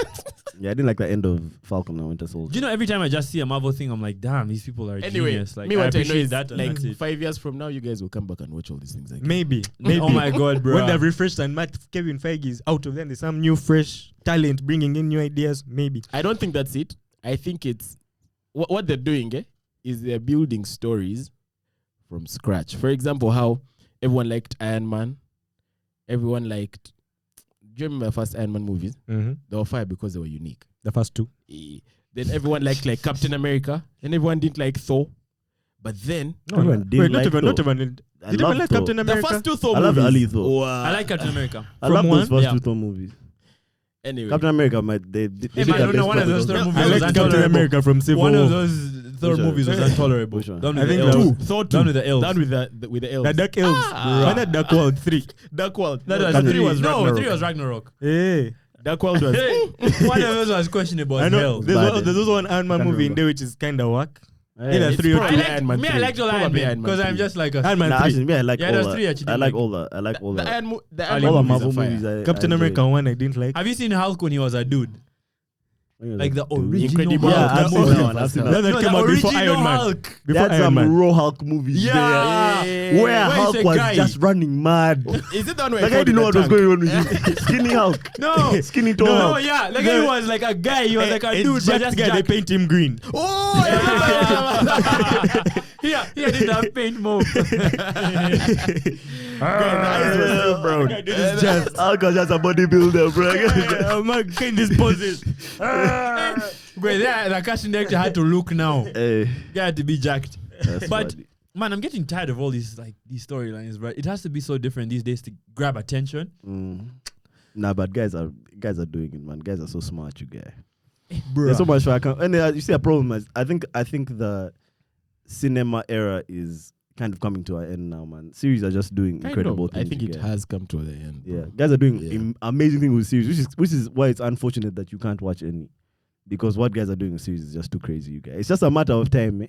Yeah, I didn't like the end of Falcon and Winter Soldier. Do you know every time I just see a Marvel thing, I'm like, damn, these people are Anyway, genius. Like, me I what I know appreciate is that. And like that's it. 5 years from now, you guys will come back and watch all these things again. Maybe. Oh my god, bro. When they've refreshed and Kevin Feige is out of them, there's some new fresh talent bringing in new ideas. Maybe. I don't think that's it. I think it's what they're doing is they're building stories from scratch. For example, how everyone liked Iron Man. Everyone liked. Do you remember the first Iron Man movies? Mm-hmm. They were fire because they were unique. The first 2. Then everyone liked like Captain America, and everyone didn't like Thor. But then Everyone didn't like Thor. not even. I Did love even like Thor. Captain the America? first 2 Thor I love movies. Ali Thor. Wow. I like Captain America. I love From those one? first Yeah. 2 Thor movies. Anyway, Captain America, they Hey, did man, their no, best one of part those with Thor those. movies I was like Captain intolerable. America from Civil One War. of those Thor Which one? movies was intolerable. Which one? Done I with think the that elves. was- Thor 2. Done with the elves. Done with the elves. The Dark Elves. Ah. When that Dark World 3. Dark World. That No, was Dark three. was No, Ragnarok. 3 was Ragnarok. Hey. Dark World was. Hey, one of those was questionable I as know. hell. There's also one Iron Man Can't movie in remember. there which is kind of whack. Yeah, Either it's 3 or probably 2. Iron Man Me, I 3. liked all Iron Probably Man Iron Man because I'm 3. just like a Iron Man Nah, 3. actually, me, I like Yeah, all there's the. 3 actually I like didn't all the. I like all The the. Iron All movies the Marvel are fire. movies. Captain America 1 I didn't like. Have you seen Hulk when he was a dude? Like the original Incredible Hulk. Yeah, I've the seen movie. that one. I've seen That that. that No, came the out before original Iron Man. Hulk. They Before had Iron some Man. raw Hulk movies Yeah. there, where Where Hulk is a was guy? just running mad. Is it the one where Like I he didn't know what was tank? going on with him. Skinny Hulk, No. skinny tall No, Hulk. yeah. Like he was like a guy. He was like a dude, but Jack just guy, they jacked. paint him green. Oh, Yeah, he did that paint move. Bro, this is just Hulk was just a bodybuilder, bro. Man, in these poses. Wait, the casting director had to look now. Hey, He had to be jacked. that's But funny. man, I'm getting tired of all these these storylines, right? It has to be so different these days to grab attention. Nah, but guys are doing it, man. Guys are so smart, you guys. Bro. There's so much for and you see a problem is I think the cinema era is kind of coming to an end now, man. Series are just doing incredible I things. think you it guys. has come to the end. Yeah, guys are doing Yeah. amazing things with series, which is why it's unfortunate that you can't watch any, because what guys are doing with series is just too crazy, you guys. It's just a matter of time, eh?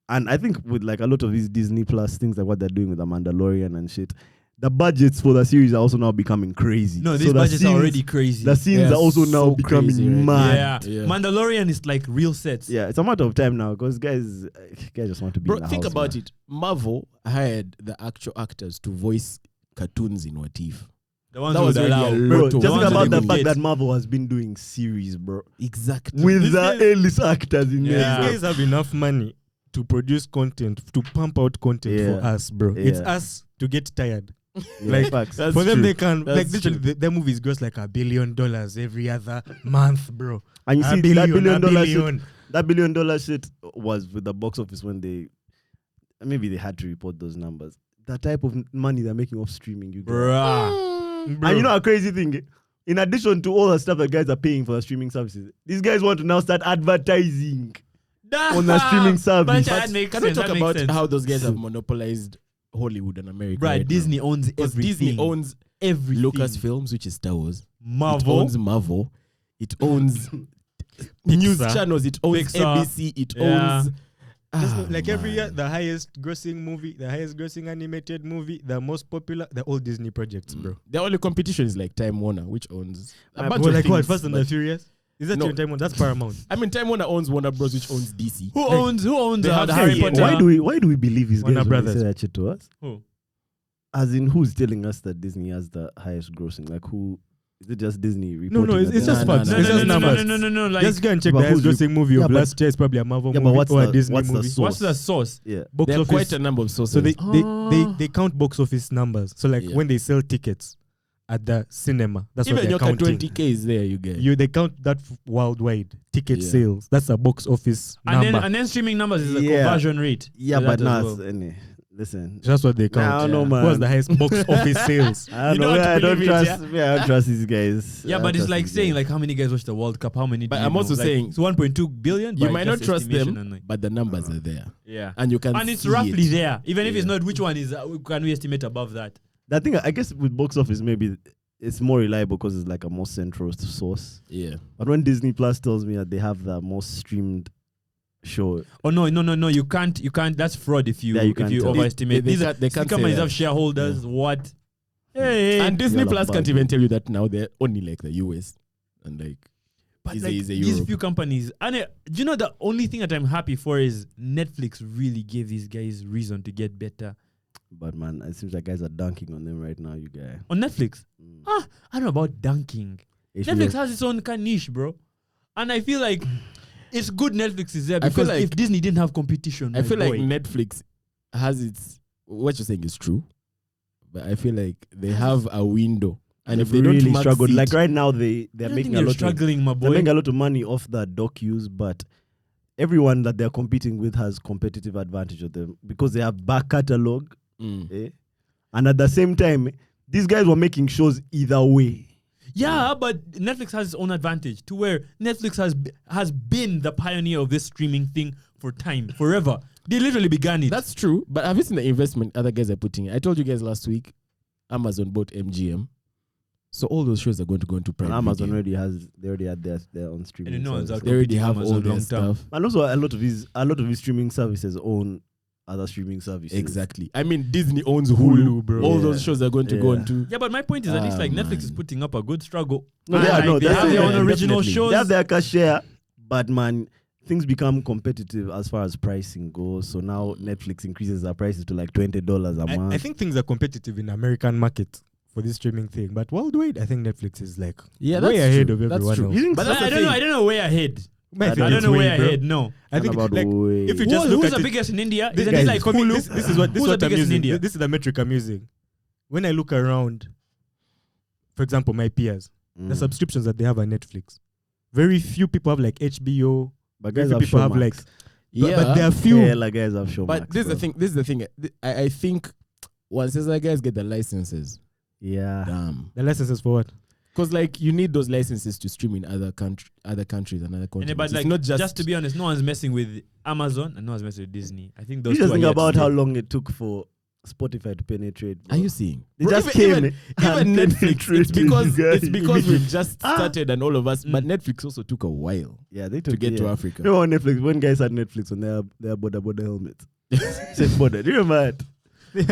And I think with like a lot of these Disney Plus things, like what they're doing with the Mandalorian and shit, the budgets for the series are also now becoming crazy. No, So these the budgets scenes- are already crazy. The scenes They are are also now so becoming crazy, right? mad. yeah. Yeah. Mandalorian is like real sets. Yeah, it's a matter of time now because guys just want to be Bro, in the think house, about man. it. Marvel hired the actual actors to voice cartoons in What If. The ones That who was would already allow. a Bro, lot just of think ones that about they the could fact get. that Marvel has been doing series, bro, Exactly. with This the guy- A-list actors in Yeah. there. These guys have enough money to produce content, to pump out content Yeah. for us, bro. It's Yeah. us to get tired. Yeah, Like, facts. That's for them, true. they can That's like literally true. their movies gross like $1 billion every other month, bro. And you $1 see billion, that $1 billion $1 shit, billion. that $1 billion shit was with the box office when maybe they had to report those numbers. The type of money they're making off streaming, you guys. Bruh. Bro. And you know a crazy thing? In addition to all the stuff that guys are paying for the streaming services, these guys want to now start advertising on the streaming service. But But that makes Can sense. we talk that makes about sense. how those guys have monopolized Hollywood and America? Right, now? Disney owns 'Cause everything. Disney owns everything. Lucasfilms, which is Star Wars. It Marvel. owns Marvel. It owns news channels. It owns Pixar. ABC. It Yeah. owns. Like every year, man. the highest grossing movie, the highest grossing animated movie, the most popular, they're all Disney projects, bro. The only competition is like Time Warner, which owns a bunch But of like what? things, Fast and but- the Furious? Is that No. your time one? That's Paramount. I mean, Time Warner owns Warner Bros, which owns DC. Who owns They have the Harry Harry Potter? Potter. why do we believe these guys Warner when they Brothers. say that shit to us? Who? As in, who's telling us that Disney has the highest grossing? Like, who? Is it just Disney reporting? No, it's that just they have facts. the No, It's no, just no, no, numbers. no, no, no, no. Like, Just go and check But the highest who's grossing movie yeah, of but- last year. It's probably a Marvel Yeah, but movie what's or a the- Disney what's the movie. source? what's the source? Yeah. Box There are office. quite a number of sources. So they count box office numbers. So like Yeah. when they sell tickets, at the cinema. That's Even what your they're counting. 20K is there, you get. They count that worldwide ticket sales. That's a box office number. And then streaming numbers is a conversion rate. Yeah, to but that as nah, well. listen. That's what they count. I don't know, man. Who has the highest box office sales? I don't You know. don't I don't believe it, trust. I don't trust these guys. Yeah, I but don't it's trust like these saying guys. like how many guys watch the World Cup? How many? But do you I'm know? also Like, saying it's 1.2 billion. You by might not just trust estimation them, and like- but the numbers are there. yeah, And you can and it's see roughly it. there. Even if it's Yeah. not, which one is? Can we estimate above that? That thing, I guess, with box office, maybe it's more reliable because it's like a more central source. Yeah. But when Disney Plus tells me that they have the most streamed show, Oh no! You can't. That's fraud. If you Yeah, you can't tell. overestimate. They These can't- they can't say companies that. have shareholders. What? Hey, And Disney You're Plus like can't bad. even tell you that now. They're only like the US and like but is like, a these Europe. few companies. And do you know the only thing that I'm happy for is Netflix really gave these guys reason to get better but man, it seems like guys are dunking on them right now. You guys. on Netflix. Mm. I don't know about dunking. Netflix has its own kind of niche, bro. And I feel like it's good Netflix is there I feel because like- if Disney didn't have competition, I my feel like boy, Netflix has its what you're saying is true, but I feel like they have a window, and if they really don't max struggled, it, like right now they're I don't making think a they're lot struggling, my they're boy. making a lot of money off the docus, but everyone that they're competing with has competitive advantage of them because they have back catalog, and at the same time, these guys were making shows either way. Yeah, but Netflix has its own advantage to where Netflix has been the pioneer of this streaming thing for time, forever. They literally began it. that's true. But have you seen the investment other guys are putting in? I told you guys last week, Amazon bought MGM, so all those shows are going to go into And Prime. Amazon Video. already had their own streaming. And no one's service. out They already competing have Amazon all their long term. stuff. And also a lot of his streaming services own other streaming services. Exactly. I mean, Disney owns Hulu, bro. All Yeah. those shows are going to go Yeah. into. Yeah, but my point is at least like Netflix is man. putting up a good struggle. No, And, they are, like, no, they that's have their it. own original Definitely. shows. They have their cash share, but man, things become competitive as far as pricing goes. So now Netflix increases their prices to like $20 a month. I think things are competitive in American market for this streaming thing, but worldwide, I think Netflix is like Yeah, way that's ahead true. of That's everyone true. else. You think But so? that's the I don't know. thing. I don't know way ahead. I think I don't it's know way, way bro. ahead. No. I think about like, way. if you just look Who's at the it, biggest in India? this, Isn't guys, it like for me, Hulu? this is what Who's the I'm biggest in using. India? This is the metric I'm using. When I look around, for example, my peers, the subscriptions that they have on Netflix, very few people have like HBO. But Very guys few have people have Showmax. like, Yeah, but there are few. Yeah, like guys have Showmax. but this is the bro. thing. This is the thing. I think once these other guys get the licenses, Yeah. damn. The licenses for what? Because like you need those licenses to stream in other countries and other And continents. but It's like, not just just to be honest, no one's messing with Amazon and no one's messing with Disney. I think those You two just are think yet about to how stay. long it took for Spotify to penetrate. Are you seeing? They Bro, just even- came even and Netflix. It's penetrated, because guys. it's because we've just Ah. started and all of us. But Netflix also took a while Yeah, they to took get to yeah. Africa. You know on Netflix when guys had Netflix on their Boda helmets. Safe Boda. Do you remember that?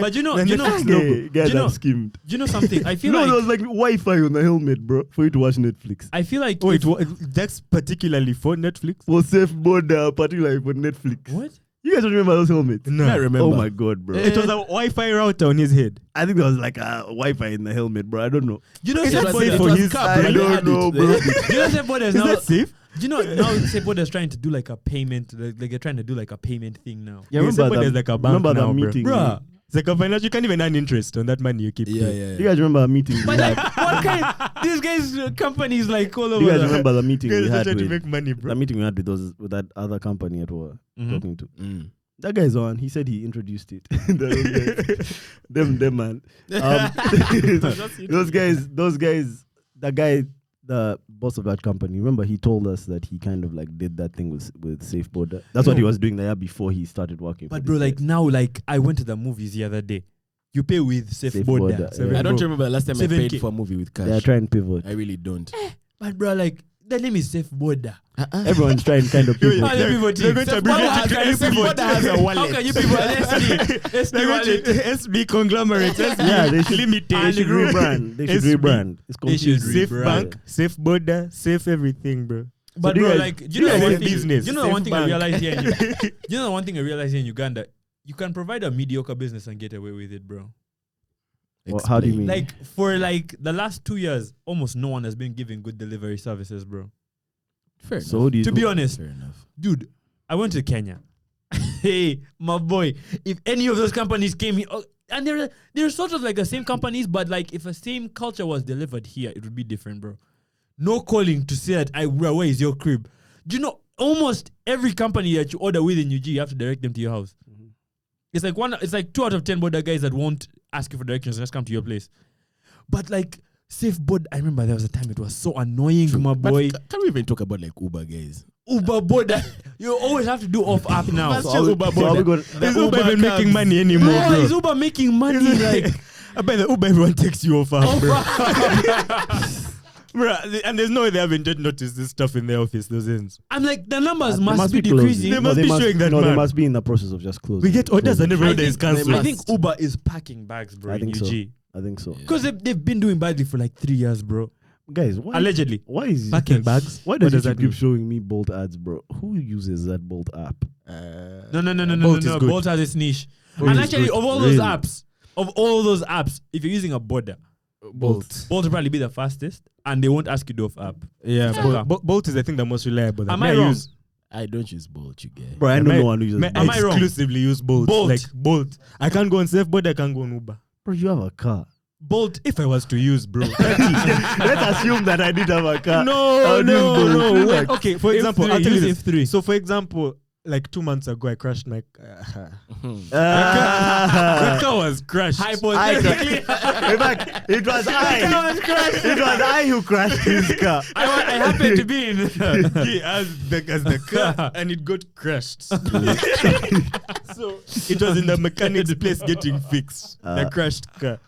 But you know, Guys you know, have skimmed. you know something. I feel No, like there was like Wi-Fi on the helmet, bro, for you to watch Netflix. I feel like Oh, if- that's particularly for Netflix. For Safe Boda, particularly for Netflix. what? You guys don't remember those helmets? No, I remember. Oh my god, bro. It was a Wi-Fi router on his head. I think there was like a Wi-Fi in the helmet, bro. I don't know. You know, Is Safe that Boda- safe for his- I don't know, bro. you know, Safe Boda is Is now. that safe? You know, now Safe Boda is trying to do like a payment. Like they're trying to do like a payment thing now. Yeah, Yes, remember there's that, like a bank remember now, the bro. meeting? Bruh, it's like a financial. You can't even earn interest on that money you keep. Yeah, paying. yeah. You guys remember a meeting we But had? like, what kind? These guys, companies like all over. You guys the- remember the meeting Guys we are had trying to with make money, bro. the meeting we had with that other company at work Mhm. talking to? Mm. That guy's on. He said he introduced it. them man. Those guys. The guy, the boss of that company. Remember, he told us that he kind of like did that thing with Safe Boda. That's what he was doing the year before he started working. But for bro, these like guys. now, like I went to the movies the other day. You pay with Safe Safe Boda. Boda, yeah. I don't remember the last time I 7K. paid for a movie with cash. they are trying to pivot. I really don't. But bro, like the name is Safe Boda. Everyone's trying to kind of pivot. How you pivot? they're going to Safe abbreviate Boda it to can you SB. pivot? Boda has a wallet. How can you pivot? SD They're going wallet. to SB conglomerate. SB Yeah, they should limited. They should rebrand. They should SB. rebrand. It's They should confusing. Safe rebrand. bank, safe border, safe everything, bro. But do you bro, guys- like, you guys one have thing? business, You know the safe one thing I bank. realized here. You know the one thing I realized here in Uganda. You can provide a mediocre business and get away with it, bro. Well, how do you mean? Like for like the last 2 years, almost no one has been giving good delivery services, bro. Fair So enough. who do you To be honest, Fair enough. dude, I went to Kenya. Hey, my boy, if any of those companies came here, And they're sort of like the same companies, but like if a same culture was delivered here, it would be different, bro. No calling to say that where is your crib? Do you know almost every company that you order with in UG, you have to direct them to your house. Mm-hmm. It's like 2 out of 10 Boda guys that won't ask you for directions, just come to your place. But like Safe Boda, I remember there was a time it was so annoying, my boy. Can we even talk about like Uber guys? Uber Boda, you always have to do off app now. Uber Boda. Is Uber even making money anymore, bro? Is Uber making money? Like, I bet the Uber everyone takes you off app, bro. Bro, and there's no way they haven't noticed this stuff in their office, those ends. I'm like, the numbers must be decreasing. They must be showing that, man. They must be in the process of just closing. We get orders and every order is cancelled. I think Uber is packing bags, bro, I think in UG. so. I think so. Because they've been doing badly for like 3 years, bro. Guys, allegedly. Why is packing bags? Why does it keep showing me Bolt ads, bro? Who uses that Bolt app? No. Bolt has its niche. And actually, of all those apps, if you're using a Boda, Bolt will probably be the fastest, and they won't ask you to off app. Yeah, Bolt is I think the most reliable. Am I wrong? I don't use Bolt, you get. Bro, I know no one who uses Bolt. I exclusively use Bolt. Like Bolt. I can't go on Safe Boda, I can't go on Uber. Bro, you have a car. Bolt, if I was to use, bro. Let's assume that I did have a car. No. Like, okay, for example, I'll tell you this. F3. So, for example, like 2 months ago, I crashed my car. the car was crashed. Hypothetically. In fact, it was I who crashed his car. I happened to be in as the car, and it got crashed. So it was in the mechanic's place getting fixed. The crashed car,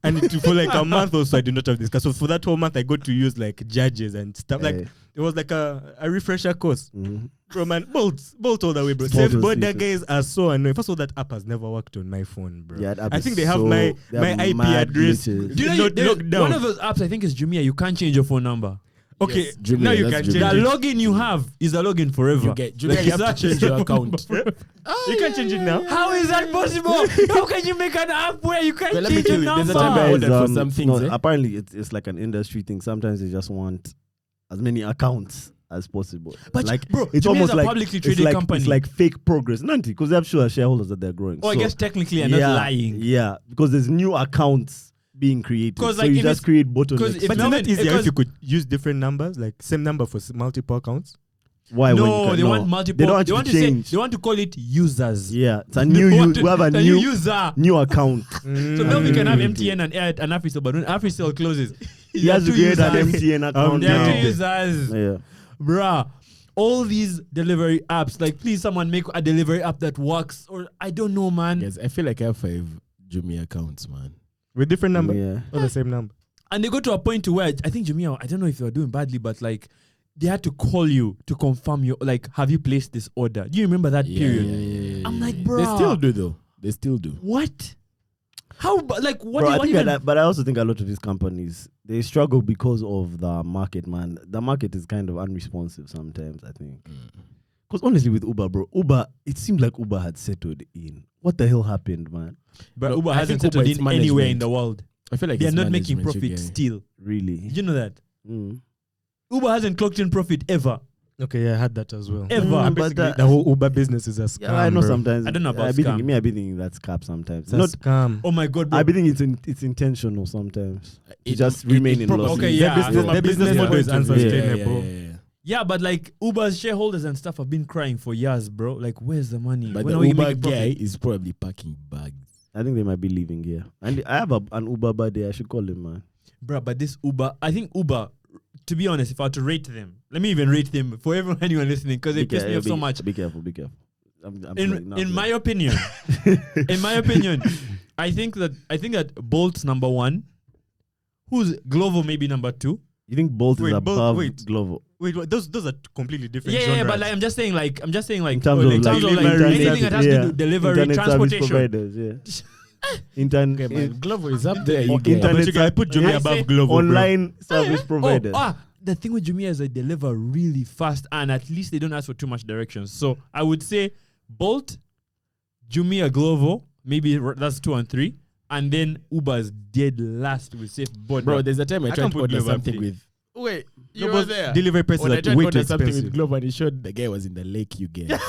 and for like a month or so, I did not have this car. So for that whole month, I got to use like judges and stuff. Like it was like a refresher course. Mm-hmm. Bro, man, Bolt all the way, bro. Safe Boda guys are so annoying. First of all, that app has never worked on my phone, bro. Yeah, I think they have my IP address. Do you know one of those apps I think is Jumia. You can't change your phone number. Okay, yes, Jumia, now you can change the login you have is a login forever. You get Jumia, you have to change your account. You can't change it now. How is that possible? How can you make an app where you can't change your number? There's a time I ordered for some things. Apparently, it's like an industry thing. Sometimes they just want as many accounts as possible. But like, bro, it's Jumia almost is a like publicly traded company. It's like fake progress, not because they have sure shareholders that they're growing. Oh, so, I guess technically, I'm not lying. Yeah, because there's new accounts being created. So like you just create bottlenecks. But it's not easier if you could use different numbers, like same number for multiple accounts. Why? No, they want multiple. They don't want to change. They want to call it users. Yeah, it's a new we have a new user, new account. So now we can have MTN and Air and Africell, but when Africell closes, he has to create an MTN account. There are 2 users. Yeah, bruh. All these delivery apps, like please someone make a delivery app that works, or I don't know, man. Yes, I feel like I have 5 Jumia accounts, man. With different numbers, or the same number. And they go to a point to where I think Jumia, I don't know if they were doing badly, but like they had to call you to confirm your, like, have you placed this order? Do you remember that period? Yeah. I'm like, bro. They still do though. They still do. What? How? Like, what? Bro, I think but I also think a lot of these companies, they struggle because of the market, man. The market is kind of unresponsive sometimes, I think. Because honestly, with Uber, bro, it seemed like Uber had settled in. What the hell happened, man? But Uber hasn't settled in anywhere in the world. I feel like they're not making profit still. Really? Did you know that? Uber hasn't clocked in profit ever. Okay, yeah, I had that as well. Ever. But the whole Uber business is a scam. Yeah, I know sometimes. I don't know about scam. I've been thinking that's cap sometimes. It's not scam. Oh my God, bro. I've been thinking it's intentional sometimes. It just remain in losses. Okay, yeah. Their business model is unsustainable. Yeah, but like Uber's shareholders and stuff have been crying for years, bro. Like, where's the money? But the Uber guy is probably packing bags. I think they might be leaving here. And I have an Uber buddy. I should call him, man. Bro, but this Uber, I think Uber, to be honest, if I were to rate them, let me even rate them for anyone listening, because they piss me off so much. Be careful. In my opinion, I think that Bolt's number 1. Who's Glovo maybe number 2? You think Bolt is above Glovo? Wait, those are completely different genres. Yeah, but like, I'm just saying like in terms of anything that has to do delivery, transportation. Providers, yeah. Glovo is up there. I put Jumia above Glovo. Online service providers. The thing with Jumia is they deliver really fast, and at least they don't ask for too much directions. So I would say Bolt, Jumia, Glovo, maybe that's 2 and 3. And then Uber's dead last with Safe Boda. Bro, there's a time I tried to order something with. Wait, you were there. Delivery prices are way too expensive. Something with Glovo and it showed the guy was in the lake, you get.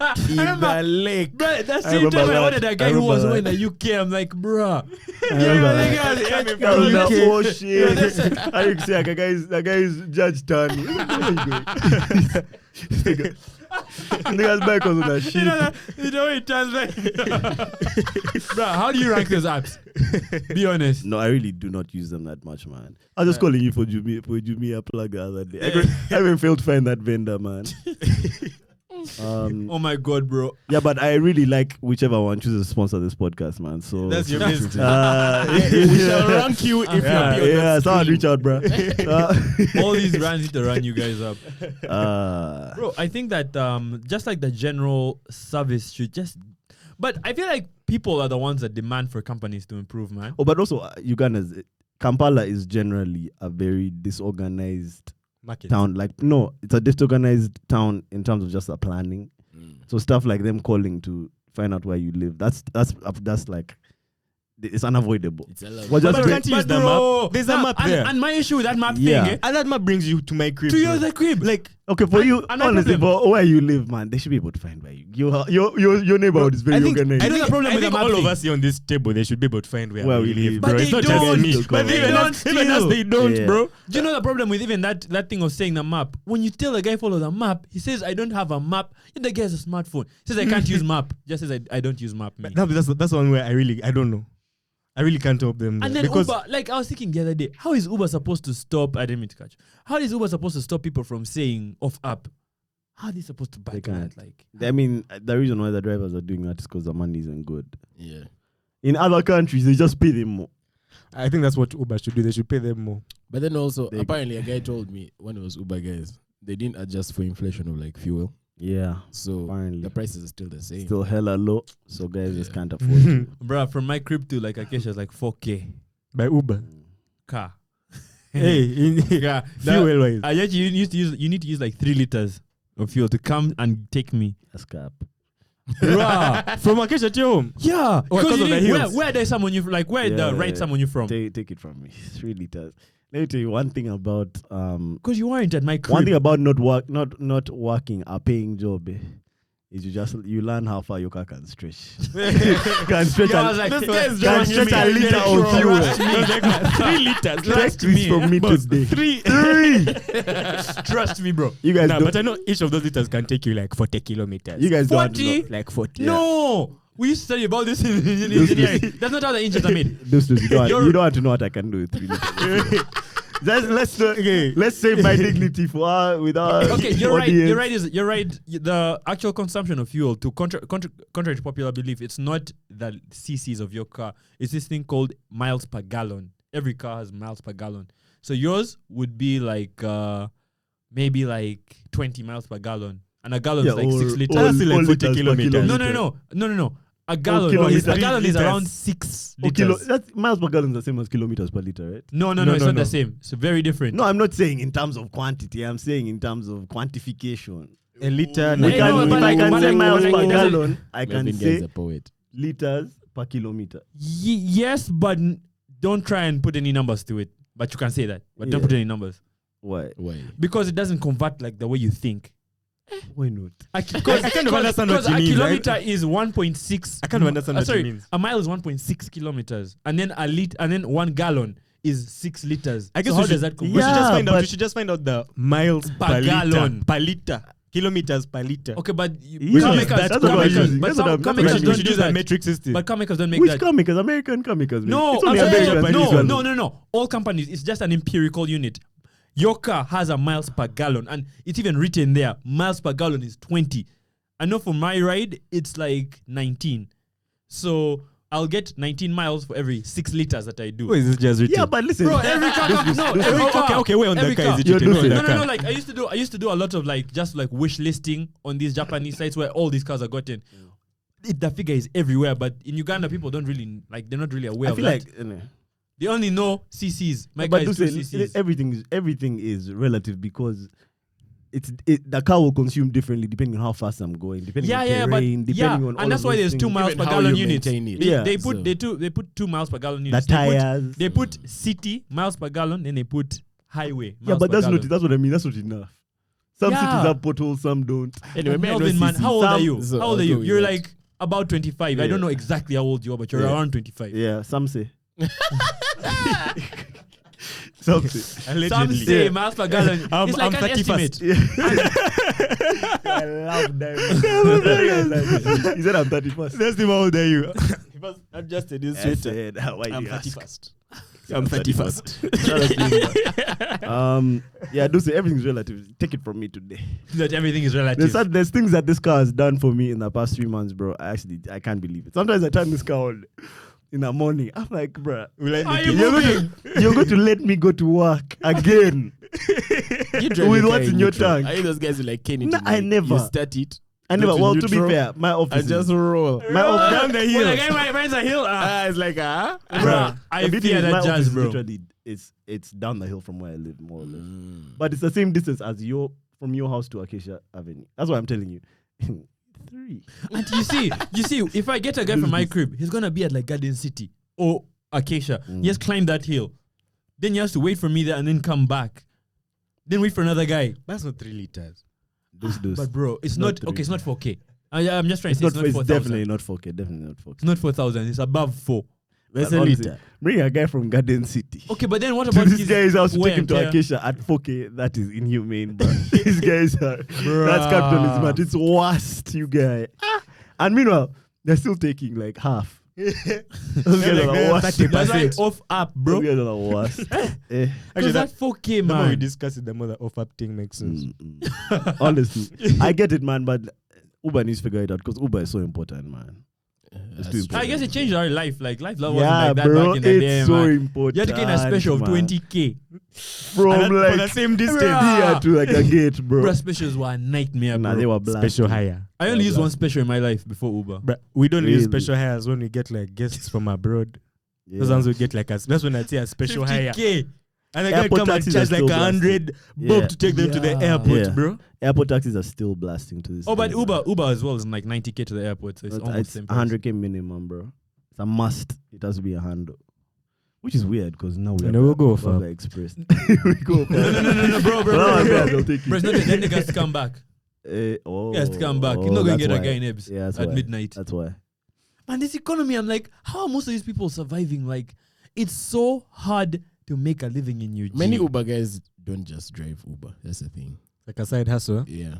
in the lake. Bro, that's the same time I ordered that guy who was in the UK. I'm like, bruh. Oh shit! How you say that guy is Judge Tony? Niggas back on that shit. You know it turns like. Bro, how do you rank those apps? Be honest. No, I really do not use them that much, man. I was just calling you for Jumia plug the other day. I haven't failed to find that vendor, man. Oh my god, bro. Yeah, but I really like whichever one chooses to sponsor this podcast, man. So That's your business. We shall rank you if you're someone reach out, bro. All these brands need to run you guys up. Bro, I think that just like the general service should just. But I feel like people are the ones that demand for companies to improve, man. Oh, but also Kampala is generally a very disorganized Market. town. Like, no, it's a disorganized town in terms of just the planning. So stuff like them calling to find out where you live, that's like, it's unavoidable. It's a lot. Well, But just can't you use the map? There's a map there. And my issue with that map Yeah. thing, And that map brings you to my crib. to bro. your crib. Like, okay, for you, and my honestly, problem- for where you live, man, they should be able to find where your neighborhood is very organized. I know the problem I with think the map all of thing. us here on this table, they should be able to find where Where we we live, live. bro. But It's they not just don't. me. But They even don't us, still. they don't, Yeah. bro. Do you know the problem with even that thing of saying the map? When you tell a guy follow the map, he says, I don't have a map. And the guy has a smartphone. He says, I can't use map. Just says, I don't use map. Me. That's one where I don't know. I really can't help them. And there. then Because Uber, like I was thinking the other day, how is Uber supposed to stop? I didn't mean to catch. How is Uber supposed to stop people from saying off app? How are they supposed to They battle can't. that? Like, I mean, the reason why the drivers are doing that is because the money isn't good. Yeah. In other countries, they just pay them more. I think that's what Uber should do. They should pay them more. But then also, They- apparently, a guy told me when it was Uber guys, they didn't adjust for inflation of like fuel. Yeah, So apparently. the prices are still the same. Still hella low, so guys just Yeah. can't afford it. bruh, from my crib to like Acacia is like 4K By Uber. car. Hey, Yeah, fuel wise. yet you need to use like 3 liters of fuel to come and take me. That's cap. Bruh. From Acacia to your home. Yeah, Oh, because of the hills. where there's someone you like where the right someone you from? Take it from me. 3 liters. Let me tell you one thing about Because you weren't at my crib. one thing about not working a paying job is you learn how far your car can stretch. Can stretch Yeah, I was like, This can guy is can drawing stretch me a a liter metro. of fuel. Trust me. 3 liters. Take Trust this me. from me Boss, today. 3. 3. Trust me, bro. You guys Nah, don't. but I know each of those liters can take you like 40 kilometers. You guys don't. 40? know. like 40. No, we used to study about this in engineering. That's not how the inches are made. Those you don't You're- want to know what I can do with 3 liters. Let's save my dignity for with our Okay, you're right. audience. You're right. The actual consumption of fuel, to contrary to popular belief, it's not the cc's of your car. It's this thing called miles per gallon. Every car has miles per gallon. So yours would be like maybe like 20 miles per gallon, and a gallon is like 6 liters. That's still like 40 liters per kilometers. No. A gallon, kilometers. a gallon is Liters. around 6 Okay, liters. that's miles per gallon is the same as kilometers per liter, right? No, No, it's no, not no. the same. It's very different. No, I'm not saying in terms of quantity. I'm saying in terms of quantification. A liter. No, We can, no, if but I like- can but say like- miles but per like- gallon, I can Melvin guy is say a poet. liters per kilometer. Yes, but don't try and put any numbers to it. But you can say that. But don't Yeah. put any numbers. Why? Why? Because it doesn't convert like the way you think. Why not? I kind of understand what Because you a mean. kilometer is 1.6. I kind of understand what sorry, you mean. a mile is 1.6 kilometers, and then and then 1 gallon is 6 liters. I guess so we how should, does that we convert? should just Yeah, find out. but- We should just find out the miles Per per gallon. liter. Per liter. Kilometers per liter. Okay, but Yeah, car that's makers, what car I'm makers, using. but That's some what I'm- car that's what makers I'm We don't should do use that that. metric system. But car makers don't make Which that. car makers? American car makers. man. No, it's only I'm saying- American. Japanese one. no. All companies, it's just an empirical unit. Your car has a miles per gallon, and it's even written there. Miles per gallon is 20. I know for my ride, it's like 19. So I'll get 19 miles for every 6 liters that I do. Who is this just written? Yeah, but listen. Bro, every car, every car. Okay, where on the Every car car. is it You're written? Where on losing. the No, car? like I used to do a lot of like just like wish listing on these Japanese sites where all these cars are gotten. The figure is everywhere, but in Uganda people don't really like, they're not really aware I of feel that. like They only know CCs. My but car is do 2 say, CCs. everything is relative because the car will consume differently depending on how fast I'm going, depending on terrain, depending on all and that's of why those there's 2 things. miles Even per how gallon you units. maintain it. Yeah. They put 2 miles per gallon The units. tires. They put city miles per gallon, then they put highway. Yeah, miles but per that's gallon. not. That's what I mean. That's not enough. Some cities have potholes, some don't. Anyway, Melvin, man, how old are you? So how old are I'll you? go with You're that. like about 25. I don't know exactly how old you are, but you're around 25. Yeah, some say. Some say. Some say miles per gallon. I'm It's like an 31st. estimate. I love that. He said I'm 31st. That's the how old are you? I'm just a I Twitter. said, how are I'm you ask? 31st. I'm 31st. Yeah, I do say everything's relative. Take it from me today. That everything is relative. There's things that this car has done for me in the past 3 months, bro. I can't believe it. Sometimes I turn this car on in the morning. I'm like, bro, Are you moving? you're going to let me go to work again You drive with your what's car in your neutral. tank. Are you those guys who like Kenny? No, I never. You start it. I never. Go to Well, to be neutral fair, my office and just roll. Down the hill. When I get my friends a hill, It's like bro, I fear that jazz, bro. Literally, it's down the hill from where I live, more or less. But it's the same distance as from your house to Acacia Avenue. That's what I'm telling you. 3. And you see, if I get a guy from my crib, he's gonna be at like Garden City or Acacia. He has climbed that hill. Then he has to wait for me there and then come back. Then wait for another guy. That's not 3 liters. But bro, it's not okay. It's not 4K. I'm just trying to say It's it's not 4,000. definitely not 4K. Definitely not 4K. It's not 4,000. It's above 4. That's But a honestly, liter. bring a guy from Garden City. Okay, but then what To about this his guy's house to wear take him and to tear? Acacia at 4K. That is inhumane, bro. These guys are. That's capitalism at its worst, you guy. And meanwhile, they're still taking like half. Those guys are the worst. That's like off up, bro. Those guys are the worst. Actually, Because that 4K, the more we man. discuss it, the more the off-up thing makes sense. Honestly, I get it, man, but Uber needs to figure it out because Uber is so important, man. It's too important. I guess it changed our life. Like life wasn't Yeah, like that bro, back in the day, it's so man. important. You had to gain a special of man. 20K. From And that- for the like same distance. here to like a gate, bro. Bro, specials were a nightmare, bro. Nah, they were black. Special hire. I only used one special in my life before Uber. But we don't use Really? special hires when we get like guests from abroad. Yeah. Those ones we get like that's when I say a special hire. 50K. And the guy Airport come and taxis charge are like still 100 Yeah. bob to take them to the Yeah. airport, Yeah. bro. Airport taxis are still blasting to this. Oh, but day, man. Uber as well is like 90K to the airport, so it's almost It's same price. 100K minimum, bro. It's a must. It has to be a handle. Which is weird because now we No, we'll go for Express. we go for No, bro. They'll take Bro, it. it's not then they got to come back. He has to come back. You're not going to get a guy in Ebs Yeah, that's at why. midnight. That's why. Man, this economy, I'm like, how are most of these people surviving? Like, it's so hard to make a living in Eugene. Many Uber guys don't just drive Uber. That's the thing. like a side hustle. Yeah.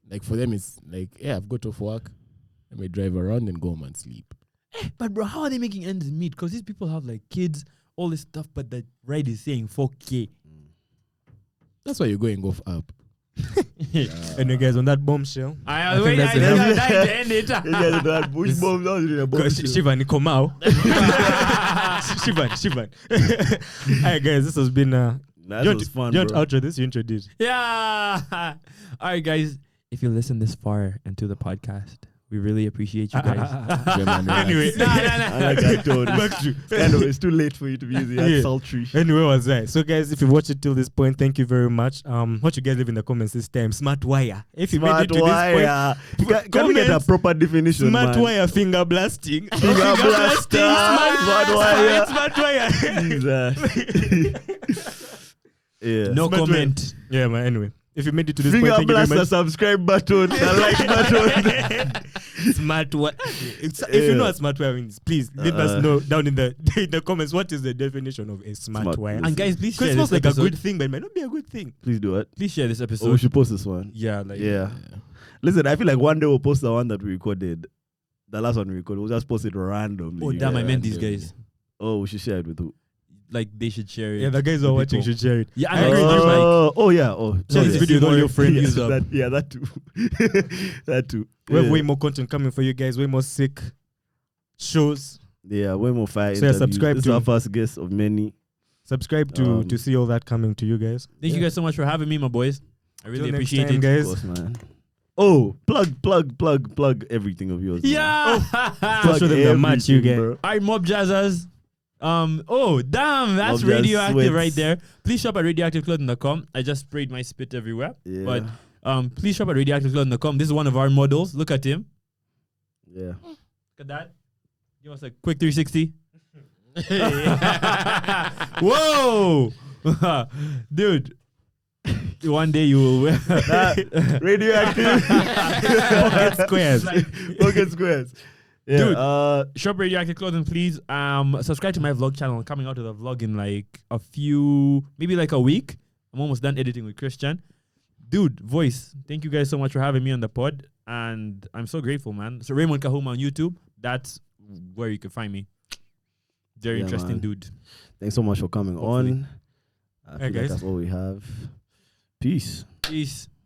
Like for them, it's like, yeah, I've got off work. I may drive around and go home and sleep. But bro, how are they making ends meet? Because these people have like kids, all this stuff, but the ride is saying 4K. That's why you're going off up. And you guys on that bombshell. I think wait, that's I enough. think I'm dying to end it. You guys do that bush bomb, not really a bomb. Shiva ni komao. Shivan. Alright guys, this has been That was fun, don't bro. outro this, you introduce. Yeah. All right, guys. If you listen this far into the podcast, we really appreciate you guys. Anyway, I like that tone. back to Anyway, it's too late for you to be using that Yeah. sultry. Anyway, was that? So, guys, if you watched it till this point, thank you very much. What you guys leave in the comments this time? Smart wire. If you made Smart it to this wire. Can we get a comments, proper definition, point, smart man? wire finger blasting. Finger blaster. Smart wire. Smart wire. Jesus. Yeah. No Smart comment. Yeah, man. Anyway, if you made it to this Finger point, thank you blaster, very subscribe button, the like button. much. Smart wire. If you know what smart wire means, please let us know down in the comments what is the definition of a smart wire. And guys, please Because share it smells this like a episode. good thing, but it might not be a good thing. Please do it. Please share this Oh, we episode. should post this one. Yeah, like Yeah. Listen, I feel like one day we'll post the one that we recorded. The last one we recorded. We'll just post it randomly. Oh damn, I Yeah. meant these guys. Oh, we should share it with who? Like they should share it. Yeah, the guys who are with watching people. should share it. Yeah, I agree. Like, Oh yeah. Oh, Share this yeah. video with all your friends. Yes, Use up. that too. That too. We have Yeah. way more content coming for you guys, way more sick shows. Yeah, way more fire. So yeah, interviews. subscribe This to- is our first guest of many. Subscribe to see all that coming to you guys. thank you guys so much for having me, my boys. I really Till next appreciate time, it. guys. Of course, man. Oh, plug everything of yours. man. Yeah. Plug Show them the match you everything, get. bro. All right, Mob Jazzers. Oh, damn, that's Mob Jazz Radioactive sweats. right there. Please shop at radioactiveclothing.com. I just sprayed my spit everywhere. Yeah. But please shop at radioactiveclothing.com. This is one of our models. Look at him. Yeah. Look at that. Give us a quick 360. Whoa. Dude. one day you will wear Radioactive. Pocket squares. Pocket squares. Yeah, Dude, shop Radioactive clothing, please. Subscribe to my vlog channel. I'm coming out with a vlog in like a few, maybe like a week. I'm almost done editing with Christian. Dude, voice. Thank you guys so much for having me on the pod, and I'm so grateful, man. So Raymond Kahuma on YouTube. That's where you can find me. Very interesting, man. dude. Thanks so much for coming Hopefully. on. I feel like guys. that's all we have. Peace. Peace.